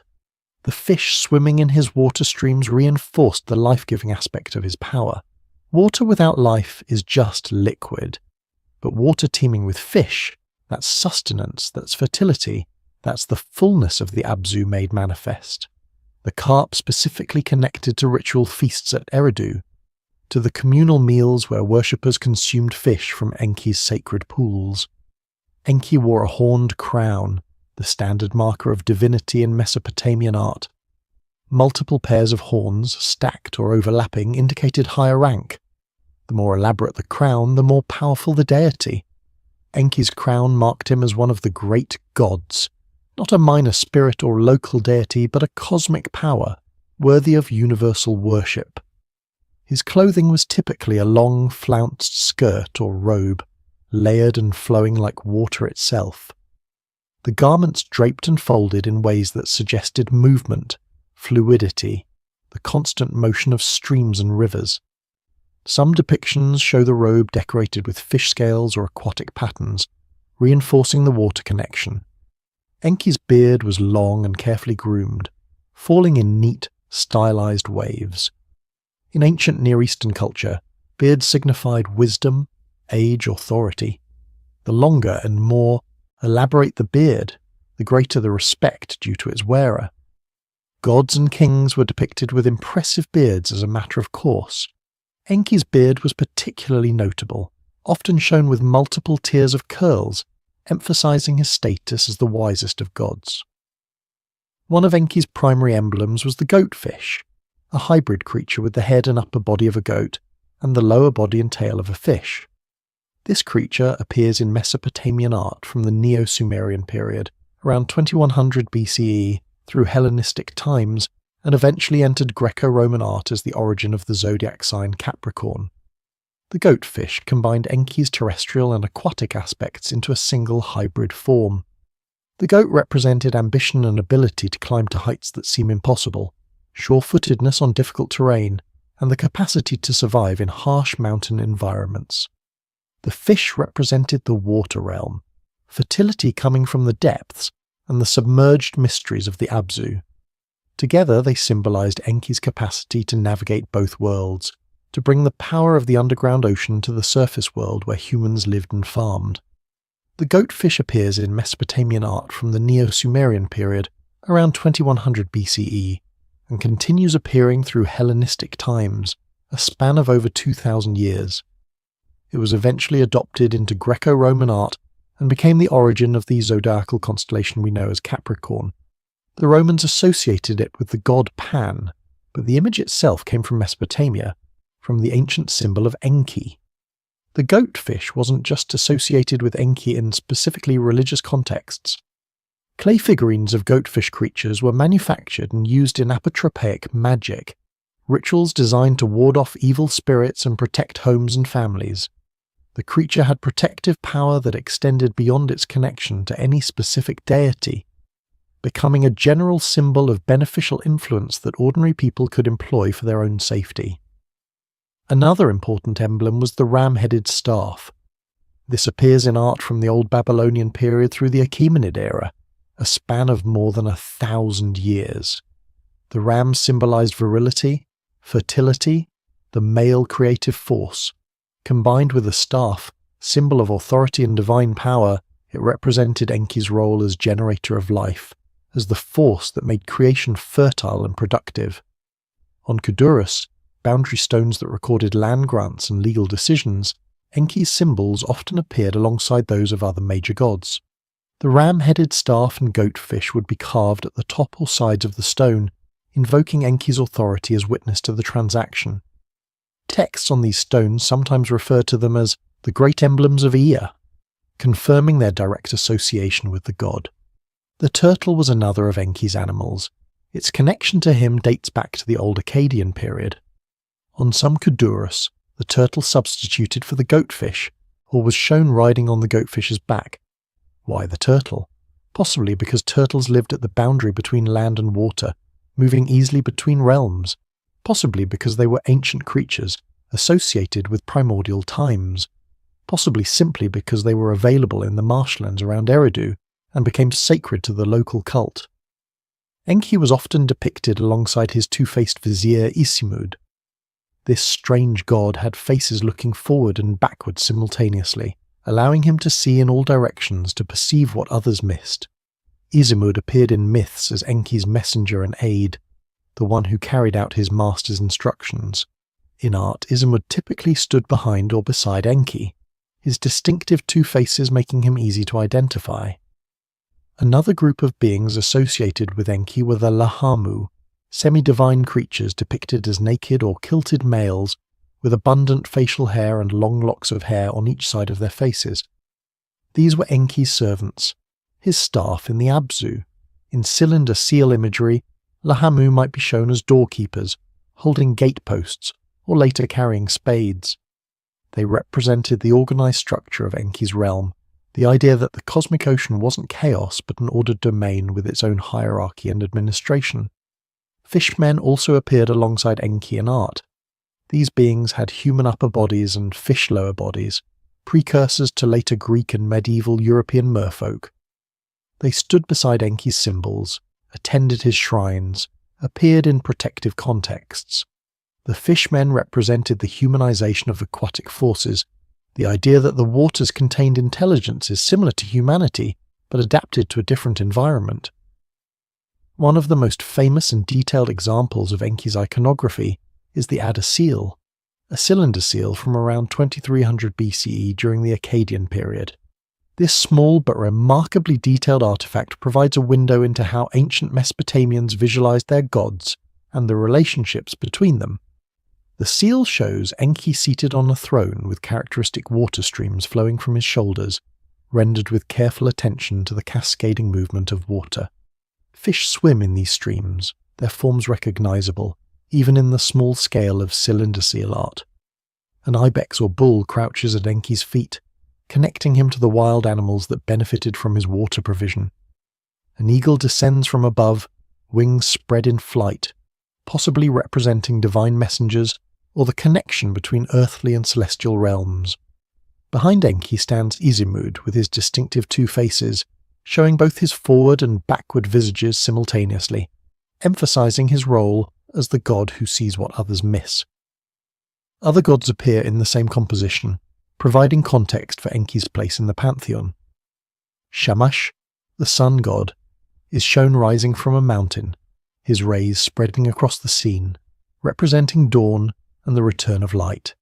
The fish swimming in his water streams reinforced the life-giving aspect of his power. Water without life is just liquid. But water teeming with fish, that's sustenance, that's fertility, that's the fullness of the Abzu made manifest. The carp specifically connected to ritual feasts at Eridu, to the communal meals where worshippers consumed fish from Enki's sacred pools. Enki wore a horned crown, the standard marker of divinity in Mesopotamian art. Multiple pairs of horns, stacked or overlapping, indicated higher rank. The more elaborate the crown, the more powerful the deity. Enki's crown marked him as one of the great gods, not a minor spirit or local deity, but a cosmic power, worthy of universal worship. His clothing was typically a long, flounced skirt or robe, layered and flowing like water itself. The garments draped and folded in ways that suggested movement, fluidity, the constant motion of streams and rivers. Some depictions show the robe decorated with fish scales or aquatic patterns, reinforcing the water connection. Enki's beard was long and carefully groomed, falling in neat, stylized waves. In ancient Near Eastern culture, beards signified wisdom, age, authority. The longer and more elaborate the beard, the greater the respect due to its wearer. Gods and kings were depicted with impressive beards as a matter of course. Enki's beard was particularly notable, often shown with multiple tiers of curls, emphasizing his status as the wisest of gods. One of Enki's primary emblems was the goatfish, a hybrid creature with the head and upper body of a goat and the lower body and tail of a fish. This creature appears in Mesopotamian art from the Neo-Sumerian period, around 2100 BCE through Hellenistic times, and eventually entered Greco-Roman art as the origin of the zodiac sign Capricorn. The goatfish combined Enki's terrestrial and aquatic aspects into a single hybrid form. The goat represented ambition and ability to climb to heights that seem impossible, sure-footedness on difficult terrain, and the capacity to survive in harsh mountain environments. The fish represented the water realm, fertility coming from the depths, and the submerged mysteries of the Abzu. Together they symbolized Enki's capacity to navigate both worlds, to bring the power of the underground ocean to the surface world where humans lived and farmed. The goatfish appears in Mesopotamian art from the Neo-Sumerian period, around 2100 BCE, and continues appearing through Hellenistic times, a span of over 2,000 years. It was eventually adopted into Greco-Roman art and became the origin of the zodiacal constellation we know as Capricorn. The Romans associated it with the god Pan, but the image itself came from Mesopotamia, from the ancient symbol of Enki. The goatfish wasn't just associated with Enki in specifically religious contexts. Clay figurines of goatfish creatures were manufactured and used in apotropaic magic, rituals designed to ward off evil spirits and protect homes and families. The creature had protective power that extended beyond its connection to any specific deity, becoming a general symbol of beneficial influence that ordinary people could employ for their own safety. Another important emblem was the ram-headed staff. This appears in art from the Old Babylonian period through the Achaemenid era, a span of more than 1,000 years. The ram symbolized virility, fertility, the male creative force. Combined with the staff, symbol of authority and divine power, it represented Enki's role as generator of life, as the force that made creation fertile and productive. On Kudurus, boundary stones that recorded land grants and legal decisions, Enki's symbols often appeared alongside those of other major gods. The ram-headed staff and goatfish would be carved at the top or sides of the stone, invoking Enki's authority as witness to the transaction. Texts on these stones sometimes refer to them as the great emblems of Ea, confirming their direct association with the god. The turtle was another of Enki's animals. Its connection to him dates back to the Old Akkadian period. On some Kudurus, the turtle substituted for the goatfish, or was shown riding on the goatfish's back. Why the turtle? Possibly because turtles lived at the boundary between land and water, moving easily between realms. Possibly because they were ancient creatures, associated with primordial times. Possibly simply because they were available in the marshlands around Eridu, and became sacred to the local cult. Enki was often depicted alongside his two-faced vizier Isimud. This strange god had faces looking forward and backward simultaneously, allowing him to see in all directions to perceive what others missed. Isimud appeared in myths as Enki's messenger and aide, the one who carried out his master's instructions. In art, Isimud typically stood behind or beside Enki, his distinctive two faces making him easy to identify. Another group of beings associated with Enki were the Lahamu, semi-divine creatures depicted as naked or kilted males with abundant facial hair and long locks of hair on each side of their faces. These were Enki's servants, his staff in the Abzu. In cylinder seal imagery, Lahamu might be shown as doorkeepers, holding gateposts, or later carrying spades. They represented the organized structure of Enki's realm, the idea that the cosmic ocean wasn't chaos but an ordered domain with its own hierarchy and administration. Fishmen also appeared alongside Enki in art. These beings had human upper bodies and fish lower bodies, precursors to later Greek and medieval European merfolk. They stood beside Enki's symbols, attended his shrines, appeared in protective contexts. The fishmen represented the humanization of aquatic forces, the idea that the waters contained intelligences similar to humanity, but adapted to a different environment. One of the most famous and detailed examples of Enki's iconography is the Ada seal, a cylinder seal from around 2300 BCE during the Akkadian period. This small but remarkably detailed artifact provides a window into how ancient Mesopotamians visualized their gods and the relationships between them. The seal shows Enki seated on a throne with characteristic water streams flowing from his shoulders, rendered with careful attention to the cascading movement of water. Fish swim in these streams, their forms recognizable, even in the small scale of cylinder seal art. An ibex or bull crouches at Enki's feet, connecting him to the wild animals that benefited from his water provision. An eagle descends from above, wings spread in flight, possibly representing divine messengers or the connection between earthly and celestial realms. Behind Enki stands Izimud with his distinctive two faces, showing both his forward and backward visages simultaneously, emphasizing his role as the god who sees what others miss. Other gods appear in the same composition, providing context for Enki's place in the pantheon. Shamash, the sun god, is shown rising from a mountain, his rays spreading across the scene, representing dawn and the return of light.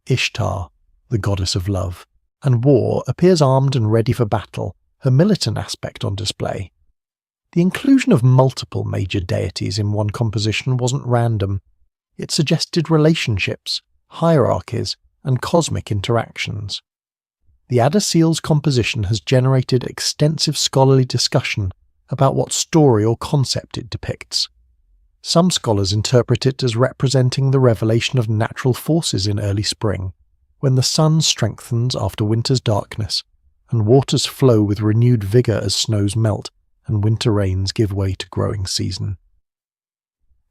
Ishtar, the goddess of love, and war, appears armed and ready for battle, her militant aspect on display. The inclusion of multiple major deities in one composition wasn't random. It suggested relationships, hierarchies, and cosmic interactions. The Adda-Seal's composition has generated extensive scholarly discussion about what story or concept it depicts. Some scholars interpret it as representing the revelation of natural forces in early spring, when the sun strengthens after winter's darkness, and waters flow with renewed vigour as snows melt and winter rains give way to growing season.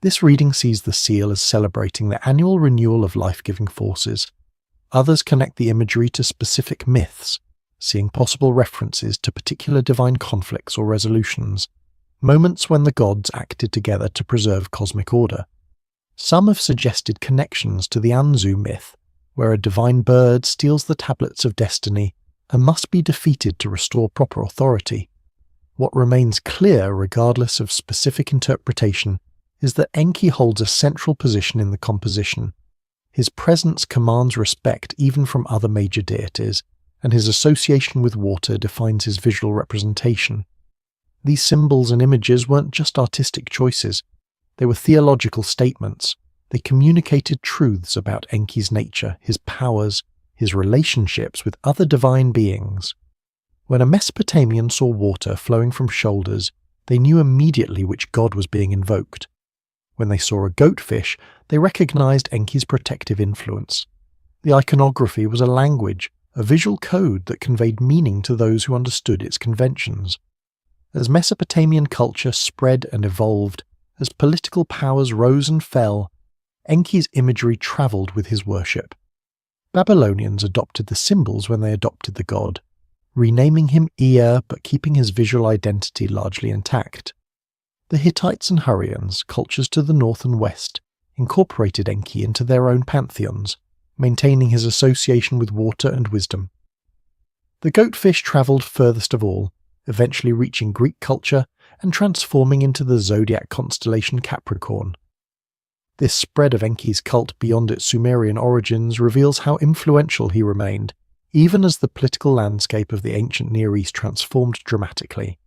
This reading sees the seal as celebrating the annual renewal of life-giving forces. Others connect the imagery to specific myths, seeing possible references to particular divine conflicts or resolutions, moments when the gods acted together to preserve cosmic order. Some have suggested connections to the Anzu myth, where a divine bird steals the tablets of destiny and must be defeated to restore proper authority. What remains clear, regardless of specific interpretation, is that Enki holds a central position in the composition. His presence commands respect even from other major deities, and his association with water defines his visual representation. These symbols and images weren't just artistic choices, they were theological statements. They communicated truths about Enki's nature, his powers, his relationships with other divine beings. When a Mesopotamian saw water flowing from shoulders, they knew immediately which god was being invoked. When they saw a goatfish, they recognized Enki's protective influence. The iconography was a language, a visual code that conveyed meaning to those who understood its conventions. As Mesopotamian culture spread and evolved, as political powers rose and fell, Enki's imagery travelled with his worship. Babylonians adopted the symbols when they adopted the god, renaming him Ea but keeping his visual identity largely intact. The Hittites and Hurrians, cultures to the north and west, incorporated Enki into their own pantheons, maintaining his association with water and wisdom. The goatfish travelled furthest of all, eventually reaching Greek culture and transforming into the zodiac constellation Capricorn. This spread of Enki's cult beyond its Sumerian origins reveals how influential he remained, even as the political landscape of the ancient Near East transformed dramatically.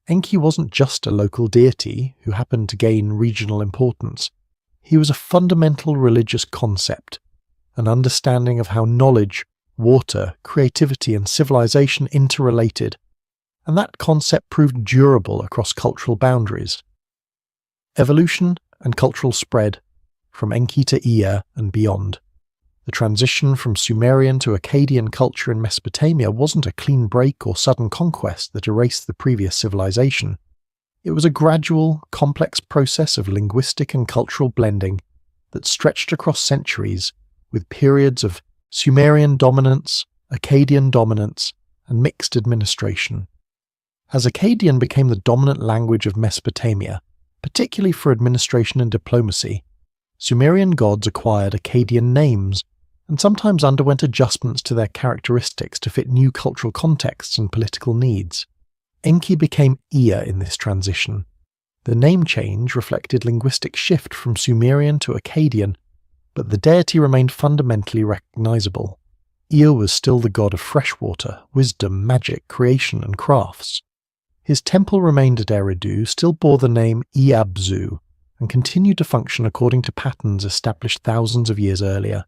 Enki wasn't just a local deity who happened to gain regional importance. He was a fundamental religious concept, an understanding of how knowledge, water, creativity, and civilization interrelated, and that concept proved durable across cultural boundaries. Evolution and cultural spread, from Enki to Ea and beyond. The transition from Sumerian to Akkadian culture in Mesopotamia wasn't a clean break or sudden conquest that erased the previous civilization. It was a gradual, complex process of linguistic and cultural blending that stretched across centuries, with periods of Sumerian dominance, Akkadian dominance, and mixed administration. As Akkadian became the dominant language of Mesopotamia, particularly for administration and diplomacy, Sumerian gods acquired Akkadian names and sometimes underwent adjustments to their characteristics to fit new cultural contexts and political needs. Enki became Ea in this transition. The name change reflected linguistic shift from Sumerian to Akkadian, but the deity remained fundamentally recognizable. Ea was still the god of freshwater, wisdom, magic, creation, and crafts. His temple remained at Eridu, still bore the name Eabzu, and continued to function according to patterns established thousands of years earlier.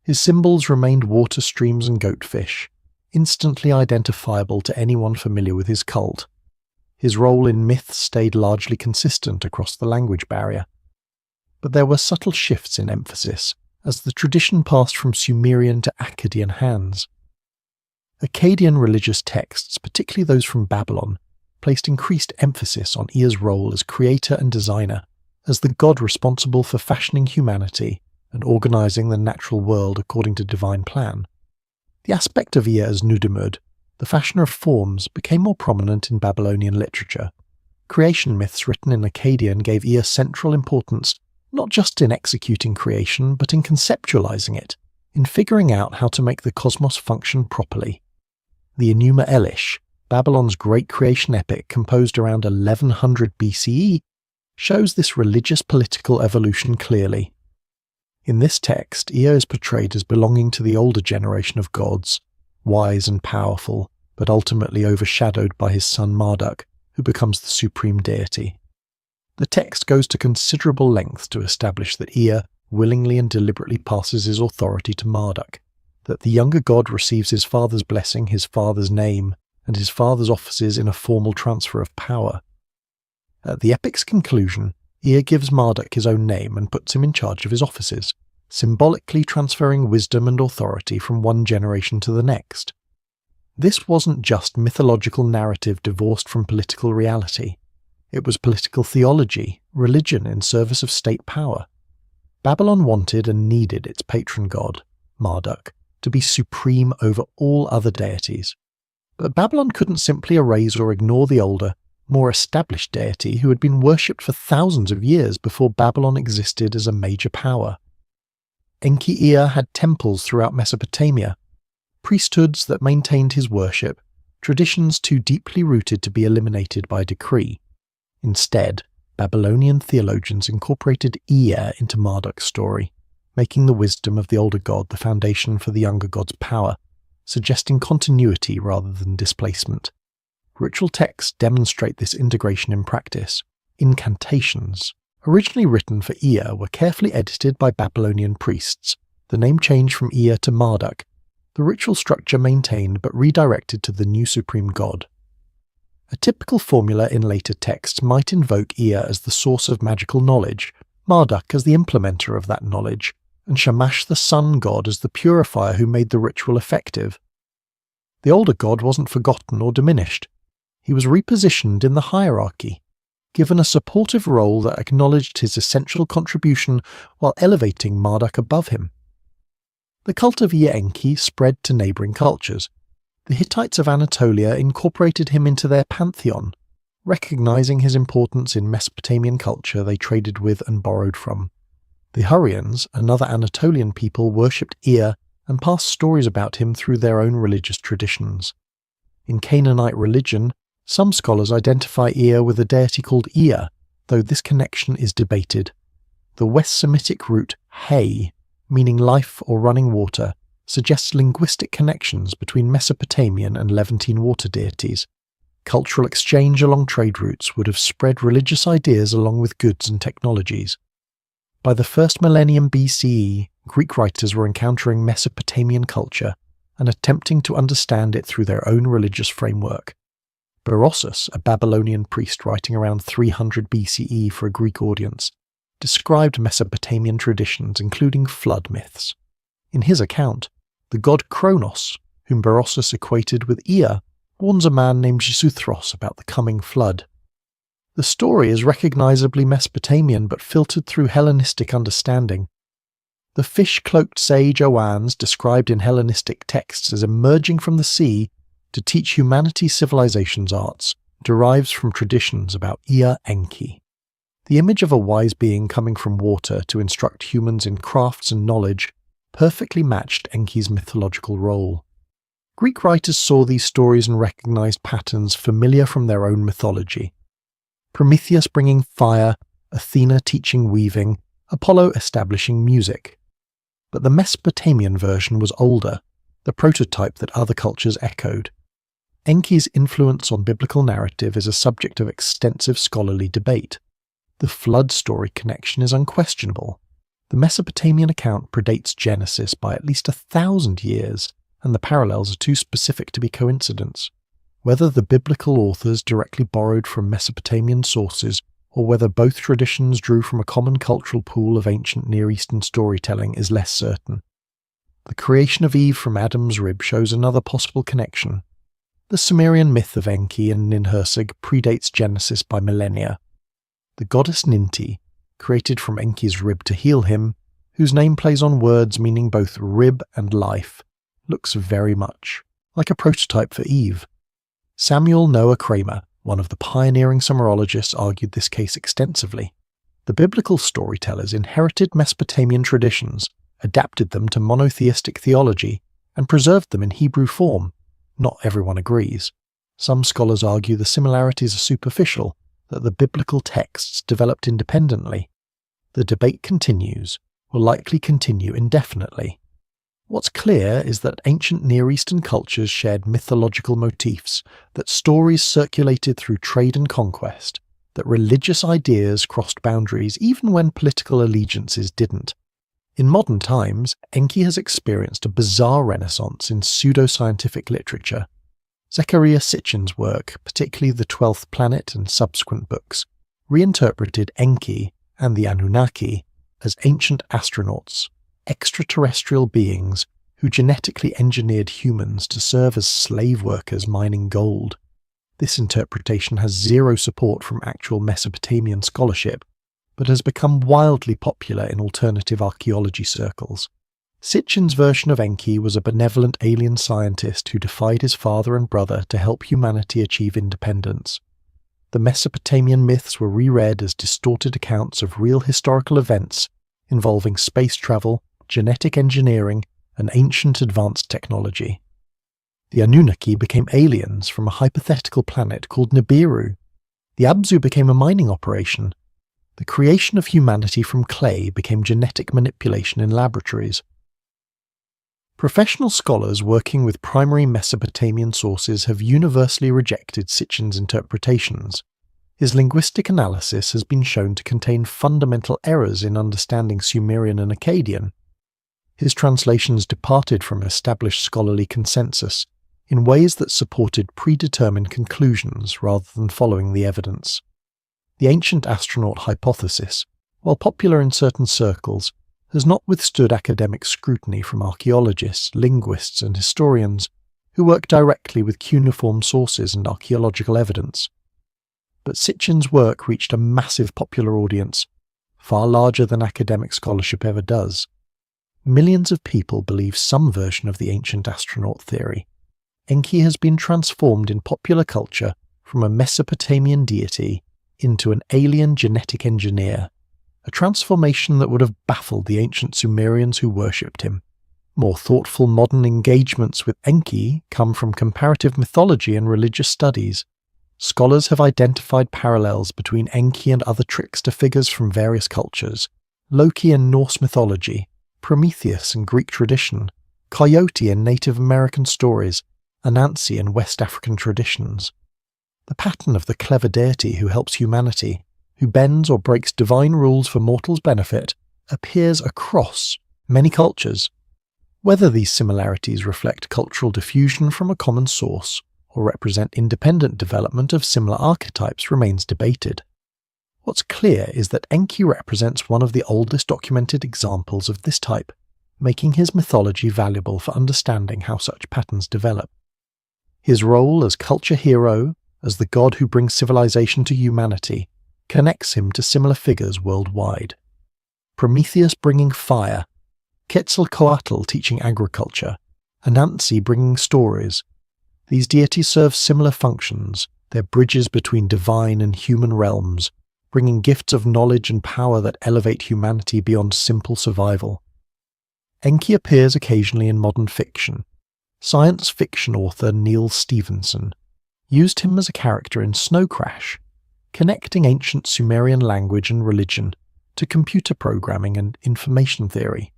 His symbols remained water streams and goatfish, instantly identifiable to anyone familiar with his cult. His role in myths stayed largely consistent across the language barrier. But there were subtle shifts in emphasis as the tradition passed from Sumerian to Akkadian hands. Akkadian religious texts, particularly those from Babylon, placed increased emphasis on Ea's role as creator and designer, as the god responsible for fashioning humanity and organizing the natural world according to divine plan. The aspect of Ea as Nudimud, the fashioner of forms, became more prominent in Babylonian literature. Creation myths written in Akkadian gave Ea central importance not just in executing creation, but in conceptualizing it, in figuring out how to make the cosmos function properly. The Enuma Elish, Babylon's great creation epic composed around 1100 BCE, shows this religious political evolution clearly. In this text, Ea is portrayed as belonging to the older generation of gods, wise and powerful, but ultimately overshadowed by his son Marduk, who becomes the supreme deity. The text goes to considerable lengths to establish that Ea willingly and deliberately passes his authority to Marduk, that the younger god receives his father's blessing, his father's name, and his father's offices in a formal transfer of power. At the epic's conclusion, Ea gives Marduk his own name and puts him in charge of his offices, symbolically transferring wisdom and authority from one generation to the next. This wasn't just mythological narrative divorced from political reality. It was political theology, religion in service of state power. Babylon wanted and needed its patron god, Marduk, to be supreme over all other deities. But Babylon couldn't simply erase or ignore the older, more established deity who had been worshipped for thousands of years before Babylon existed as a major power. Enki Ea had temples throughout Mesopotamia, priesthoods that maintained his worship, traditions too deeply rooted to be eliminated by decree. Instead, Babylonian theologians incorporated Ea into Marduk's story, making the wisdom of the older god the foundation for the younger god's power, suggesting continuity rather than displacement. Ritual texts demonstrate this integration in practice. Incantations, originally written for Ea, were carefully edited by Babylonian priests, the name changed from Ea to Marduk, the ritual structure maintained but redirected to the new supreme god. A typical formula in later texts might invoke Ea as the source of magical knowledge, Marduk as the implementer of that knowledge, and Shamash the sun god as the purifier who made the ritual effective. The older god wasn't forgotten or diminished. He was repositioned in the hierarchy, given a supportive role that acknowledged his essential contribution while elevating Marduk above him. The cult of Ea Enki spread to neighbouring cultures. The Hittites of Anatolia incorporated him into their pantheon, recognizing his importance in Mesopotamian culture they traded with and borrowed from. The Hurrians, another Anatolian people, worshipped Ea and passed stories about him through their own religious traditions. In Canaanite religion, some scholars identify Ea with a deity called Ea, though this connection is debated. The West Semitic root hay, meaning life or running water, suggests linguistic connections between Mesopotamian and Levantine water deities. Cultural exchange along trade routes would have spread religious ideas along with goods and technologies. By the first millennium BCE, Greek writers were encountering Mesopotamian culture and attempting to understand it through their own religious framework. Berossus, a Babylonian priest writing around 300 BCE for a Greek audience, described Mesopotamian traditions including flood myths. In his account, the god Kronos, whom Berossus equated with Ea, warns a man named Xisuthros about the coming flood. The story is recognizably Mesopotamian but filtered through Hellenistic understanding. The fish-cloaked sage Oannes, described in Hellenistic texts as emerging from the sea to teach humanity civilization's arts, derives from traditions about Ea Enki. The image of a wise being coming from water to instruct humans in crafts and knowledge perfectly matched Enki's mythological role. Greek writers saw these stories and recognized patterns familiar from their own mythology. Prometheus bringing fire, Athena teaching weaving, Apollo establishing music. But the Mesopotamian version was older, the prototype that other cultures echoed. Enki's influence on biblical narrative is a subject of extensive scholarly debate. The flood story connection is unquestionable. The Mesopotamian account predates Genesis by at least 1,000 years, and the parallels are too specific to be coincidence. Whether the biblical authors directly borrowed from Mesopotamian sources, or whether both traditions drew from a common cultural pool of ancient Near Eastern storytelling is less certain. The creation of Eve from Adam's rib shows another possible connection. The Sumerian myth of Enki and Ninhursag predates Genesis by millennia. The goddess Ninti, created from Enki's rib to heal him, whose name plays on words meaning both rib and life, looks very much like a prototype for Eve. Samuel Noah Kramer, one of the pioneering Sumerologists, argued this case extensively. The biblical storytellers inherited Mesopotamian traditions, adapted them to monotheistic theology, and preserved them in Hebrew form. Not everyone agrees. Some scholars argue the similarities are superficial, that the biblical texts developed independently. The debate continues, will likely continue indefinitely. What's clear is that ancient Near Eastern cultures shared mythological motifs, that stories circulated through trade and conquest, that religious ideas crossed boundaries even when political allegiances didn't. In modern times, Enki has experienced a bizarre renaissance in pseudoscientific literature. Zecharia Sitchin's work, particularly The 12th Planet and subsequent books, reinterpreted Enki and the Anunnaki as ancient astronauts, extraterrestrial beings who genetically engineered humans to serve as slave workers mining gold. This interpretation has zero support from actual Mesopotamian scholarship, but has become wildly popular in alternative archaeology circles. Sitchin's version of Enki was a benevolent alien scientist who defied his father and brother to help humanity achieve independence. The Mesopotamian myths were reread as distorted accounts of real historical events involving space travel, genetic engineering, and ancient advanced technology. The Anunnaki became aliens from a hypothetical planet called Nibiru. The Abzu became a mining operation. The creation of humanity from clay became genetic manipulation in laboratories. Professional scholars working with primary Mesopotamian sources have universally rejected Sitchin's interpretations. His linguistic analysis has been shown to contain fundamental errors in understanding Sumerian and Akkadian. His translations departed from established scholarly consensus in ways that supported predetermined conclusions rather than following the evidence. The ancient astronaut hypothesis, while popular in certain circles, has not withstood academic scrutiny from archaeologists, linguists, and historians who work directly with cuneiform sources and archaeological evidence. But Sitchin's work reached a massive popular audience, far larger than academic scholarship ever does. Millions of people believe some version of the ancient astronaut theory. Enki has been transformed in popular culture from a Mesopotamian deity into an alien genetic engineer, a transformation that would have baffled the ancient Sumerians who worshipped him. More thoughtful modern engagements with Enki come from comparative mythology and religious studies. Scholars have identified parallels between Enki and other trickster figures from various cultures: Loki in Norse mythology, Prometheus in Greek tradition, Coyote in Native American stories, Anansi in West African traditions. The pattern of the clever deity who helps humanity, who bends or breaks divine rules for mortals' benefit, appears across many cultures. Whether these similarities reflect cultural diffusion from a common source or represent independent development of similar archetypes remains debated. What's clear is that Enki represents one of the oldest documented examples of this type, making his mythology valuable for understanding how such patterns develop. His role as culture hero, as the god who brings civilization to humanity, connects him to similar figures worldwide. Prometheus bringing fire, Quetzalcoatl teaching agriculture, Anansi bringing stories. These deities serve similar functions, they're bridges between divine and human realms, bringing gifts of knowledge and power that elevate humanity beyond simple survival. Enki appears occasionally in modern fiction. Science fiction author Neil Stephenson used him as a character in Snow Crash, connecting ancient Sumerian language and religion to computer programming and information theory.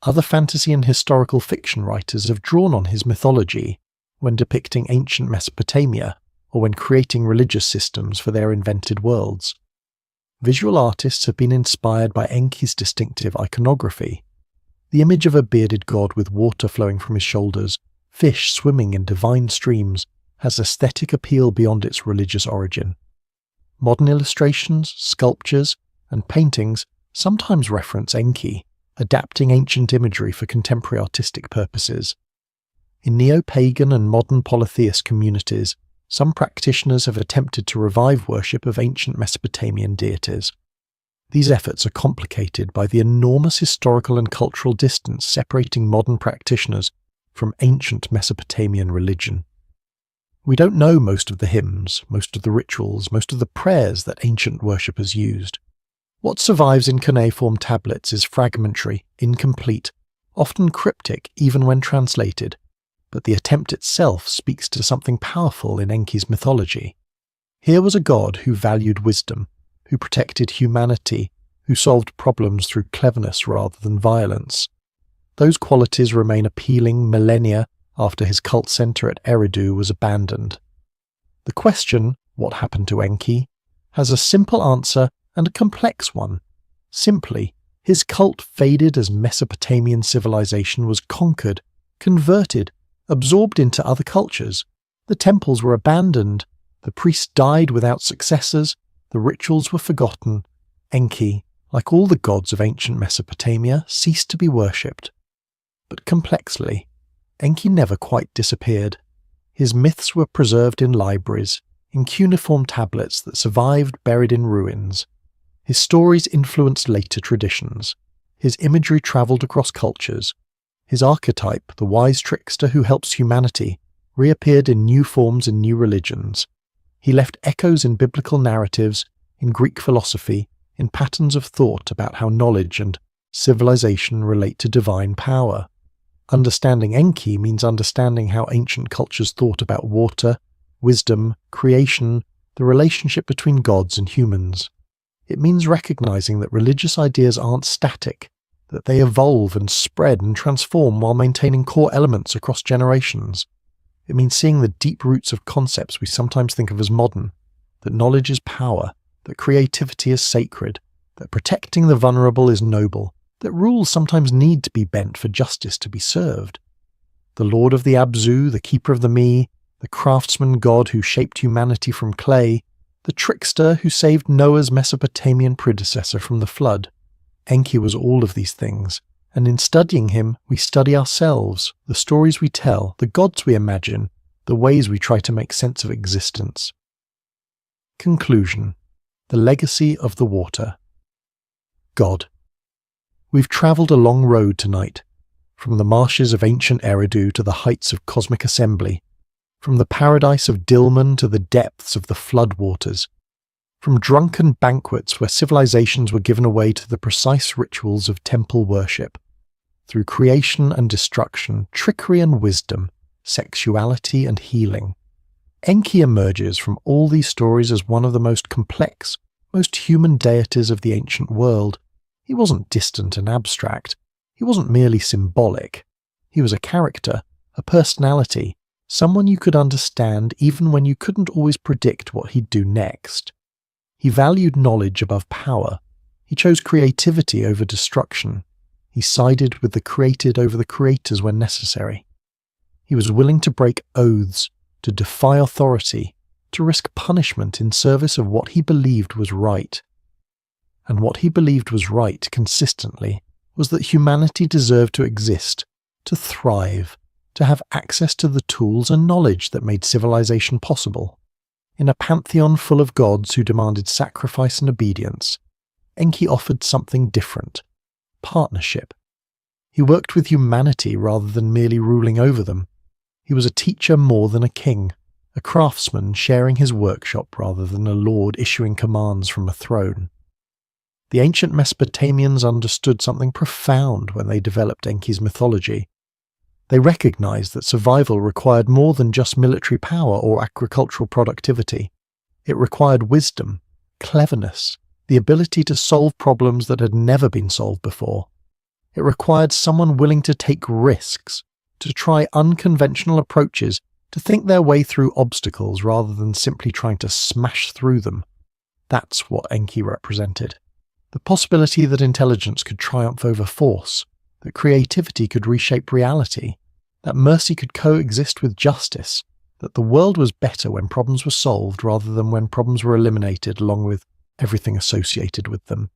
Other fantasy and historical fiction writers have drawn on his mythology when depicting ancient Mesopotamia or when creating religious systems for their invented worlds. Visual artists have been inspired by Enki's distinctive iconography. The image of a bearded god with water flowing from his shoulders, fish swimming in divine streams, has aesthetic appeal beyond its religious origin. Modern illustrations, sculptures, and paintings sometimes reference Enki, adapting ancient imagery for contemporary artistic purposes. In neo-pagan and modern polytheist communities, some practitioners have attempted to revive worship of ancient Mesopotamian deities. These efforts are complicated by the enormous historical and cultural distance separating modern practitioners from ancient Mesopotamian religion. We don't know most of the hymns, most of the rituals, most of the prayers that ancient worshippers used. What survives in cuneiform tablets is fragmentary, incomplete, often cryptic even when translated, but the attempt itself speaks to something powerful in Enki's mythology. Here was a god who valued wisdom, who protected humanity, who solved problems through cleverness rather than violence. Those qualities remain appealing millennia after his cult center at Eridu was abandoned. The question, what happened to Enki, has a simple answer and a complex one. Simply, his cult faded as Mesopotamian civilization was conquered, converted, absorbed into other cultures. The temples were abandoned, the priests died without successors, the rituals were forgotten. Enki, like all the gods of ancient Mesopotamia, ceased to be worshipped. But complexly, Enki never quite disappeared. His myths were preserved in libraries, in cuneiform tablets that survived buried in ruins. His stories influenced later traditions. His imagery travelled across cultures. His archetype, the wise trickster who helps humanity, reappeared in new forms in new religions. He left echoes in biblical narratives, in Greek philosophy, in patterns of thought about how knowledge and civilization relate to divine power. Understanding Enki means understanding how ancient cultures thought about water, wisdom, creation, the relationship between gods and humans. It means recognizing that religious ideas aren't static, that they evolve and spread and transform while maintaining core elements across generations. It means seeing the deep roots of concepts we sometimes think of as modern, that knowledge is power, that creativity is sacred, that protecting the vulnerable is noble, that rules sometimes need to be bent for justice to be served. The Lord of the Abzu, the Keeper of the Me, the craftsman god who shaped humanity from clay, the trickster who saved Noah's Mesopotamian predecessor from the flood. Enki was all of these things, and in studying him we study ourselves, the stories we tell, the gods we imagine, the ways we try to make sense of existence. Conclusion. The legacy of the water. God. We've travelled a long road tonight, from the marshes of ancient Eridu to the heights of cosmic assembly, from the paradise of Dilmun to the depths of the flood waters, from drunken banquets where civilizations were given away to the precise rituals of temple worship, through creation and destruction, trickery and wisdom, sexuality and healing. Enki emerges from all these stories as one of the most complex, most human deities of the ancient world. He wasn't distant and abstract. He wasn't merely symbolic. He was a character, a personality, someone you could understand even when you couldn't always predict what he'd do next. He valued knowledge above power. He chose creativity over destruction. He sided with the created over the creators when necessary. He was willing to break oaths, to defy authority, to risk punishment in service of what he believed was right. And what he believed was right consistently was that humanity deserved to exist, to thrive, to have access to the tools and knowledge that made civilization possible. In a pantheon full of gods who demanded sacrifice and obedience, Enki offered something different: partnership. He worked with humanity rather than merely ruling over them. He was a teacher more than a king, a craftsman sharing his workshop rather than a lord issuing commands from a throne. The ancient Mesopotamians understood something profound when they developed Enki's mythology. They recognized that survival required more than just military power or agricultural productivity. It required wisdom, cleverness, the ability to solve problems that had never been solved before. It required someone willing to take risks, to try unconventional approaches, to think their way through obstacles rather than simply trying to smash through them. That's what Enki represented. The possibility that intelligence could triumph over force, that creativity could reshape reality, that mercy could coexist with justice, that the world was better when problems were solved rather than when problems were eliminated along with everything associated with them.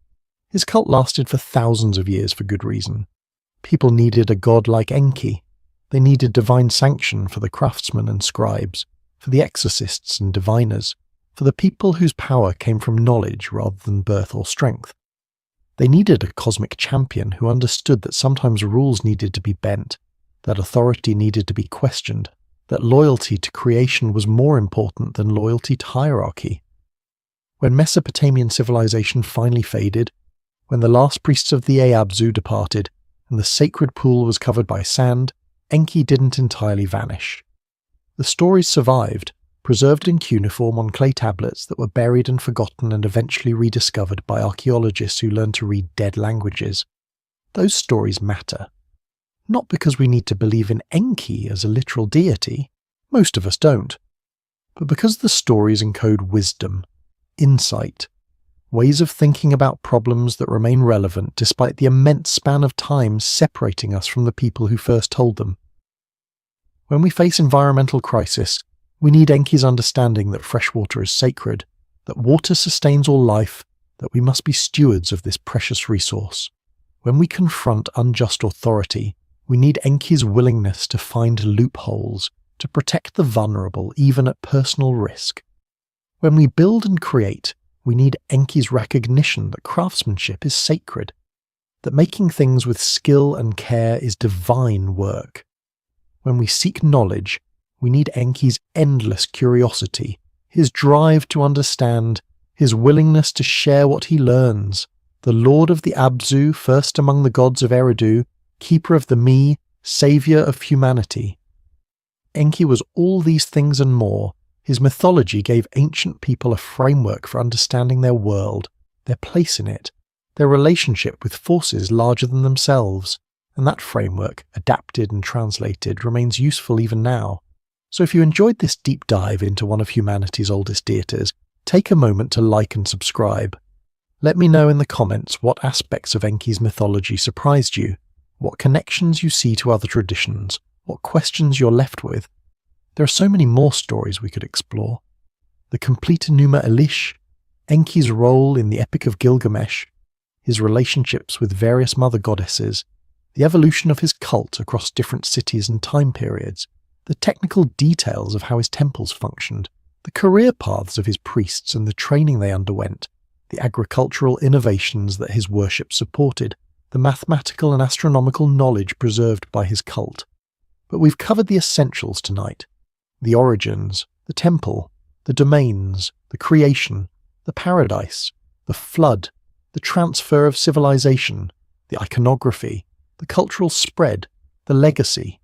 His cult lasted for thousands of years for good reason. People needed a god like Enki. They needed divine sanction for the craftsmen and scribes, for the exorcists and diviners, for the people whose power came from knowledge rather than birth or strength. They needed a cosmic champion who understood that sometimes rules needed to be bent, that authority needed to be questioned, that loyalty to creation was more important than loyalty to hierarchy. When Mesopotamian civilization finally faded, when the last priests of the Abzu departed, and the sacred pool was covered by sand, Enki didn't entirely vanish. The stories survived, preserved in cuneiform on clay tablets that were buried and forgotten and eventually rediscovered by archaeologists who learned to read dead languages. Those stories matter. Not because we need to believe in Enki as a literal deity, most of us don't, but because the stories encode wisdom, insight, ways of thinking about problems that remain relevant despite the immense span of time separating us from the people who first told them. When we face environmental crisis, we need Enki's understanding that fresh water is sacred, that water sustains all life, that we must be stewards of this precious resource. When we confront unjust authority, we need Enki's willingness to find loopholes, to protect the vulnerable even at personal risk. When we build and create, we need Enki's recognition that craftsmanship is sacred, that making things with skill and care is divine work. When we seek knowledge, we need Enki's endless curiosity, his drive to understand, his willingness to share what he learns. The Lord of the Abzu, first among the gods of Eridu, keeper of the Me, saviour of humanity. Enki was all these things and more. His mythology gave ancient people a framework for understanding their world, their place in it, their relationship with forces larger than themselves, and that framework, adapted and translated, remains useful even now. So if you enjoyed this deep dive into one of humanity's oldest deities, take a moment to like and subscribe. Let me know in the comments what aspects of Enki's mythology surprised you, what connections you see to other traditions, what questions you're left with. There are so many more stories we could explore. The complete Enuma Elish, Enki's role in the Epic of Gilgamesh, his relationships with various mother goddesses, the evolution of his cult across different cities and time periods, the technical details of how his temples functioned, the career paths of his priests and the training they underwent, the agricultural innovations that his worship supported, the mathematical and astronomical knowledge preserved by his cult. But we've covered the essentials tonight. The origins, the temple, the domains, the creation, the paradise, the flood, the transfer of civilization, the iconography, the cultural spread, the legacy.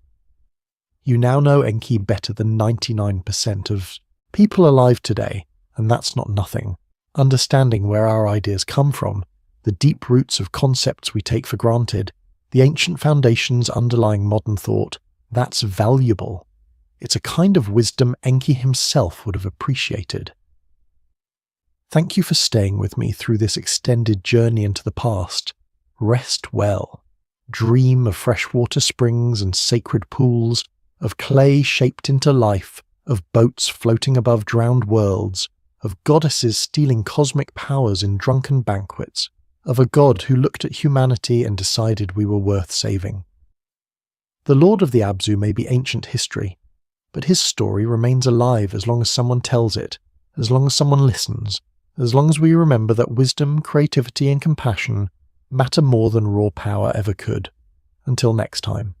You now know Enki better than 99% of people alive today, and that's not nothing. Understanding where our ideas come from, the deep roots of concepts we take for granted, the ancient foundations underlying modern thought, that's valuable. It's a kind of wisdom Enki himself would have appreciated. Thank you for staying with me through this extended journey into the past. Rest well. Dream of freshwater springs and sacred pools, of clay shaped into life, of boats floating above drowned worlds, of goddesses stealing cosmic powers in drunken banquets, of a god who looked at humanity and decided we were worth saving. The Lord of the Abzu may be ancient history, but his story remains alive as long as someone tells it, as long as someone listens, as long as we remember that wisdom, creativity and compassion matter more than raw power ever could. Until next time.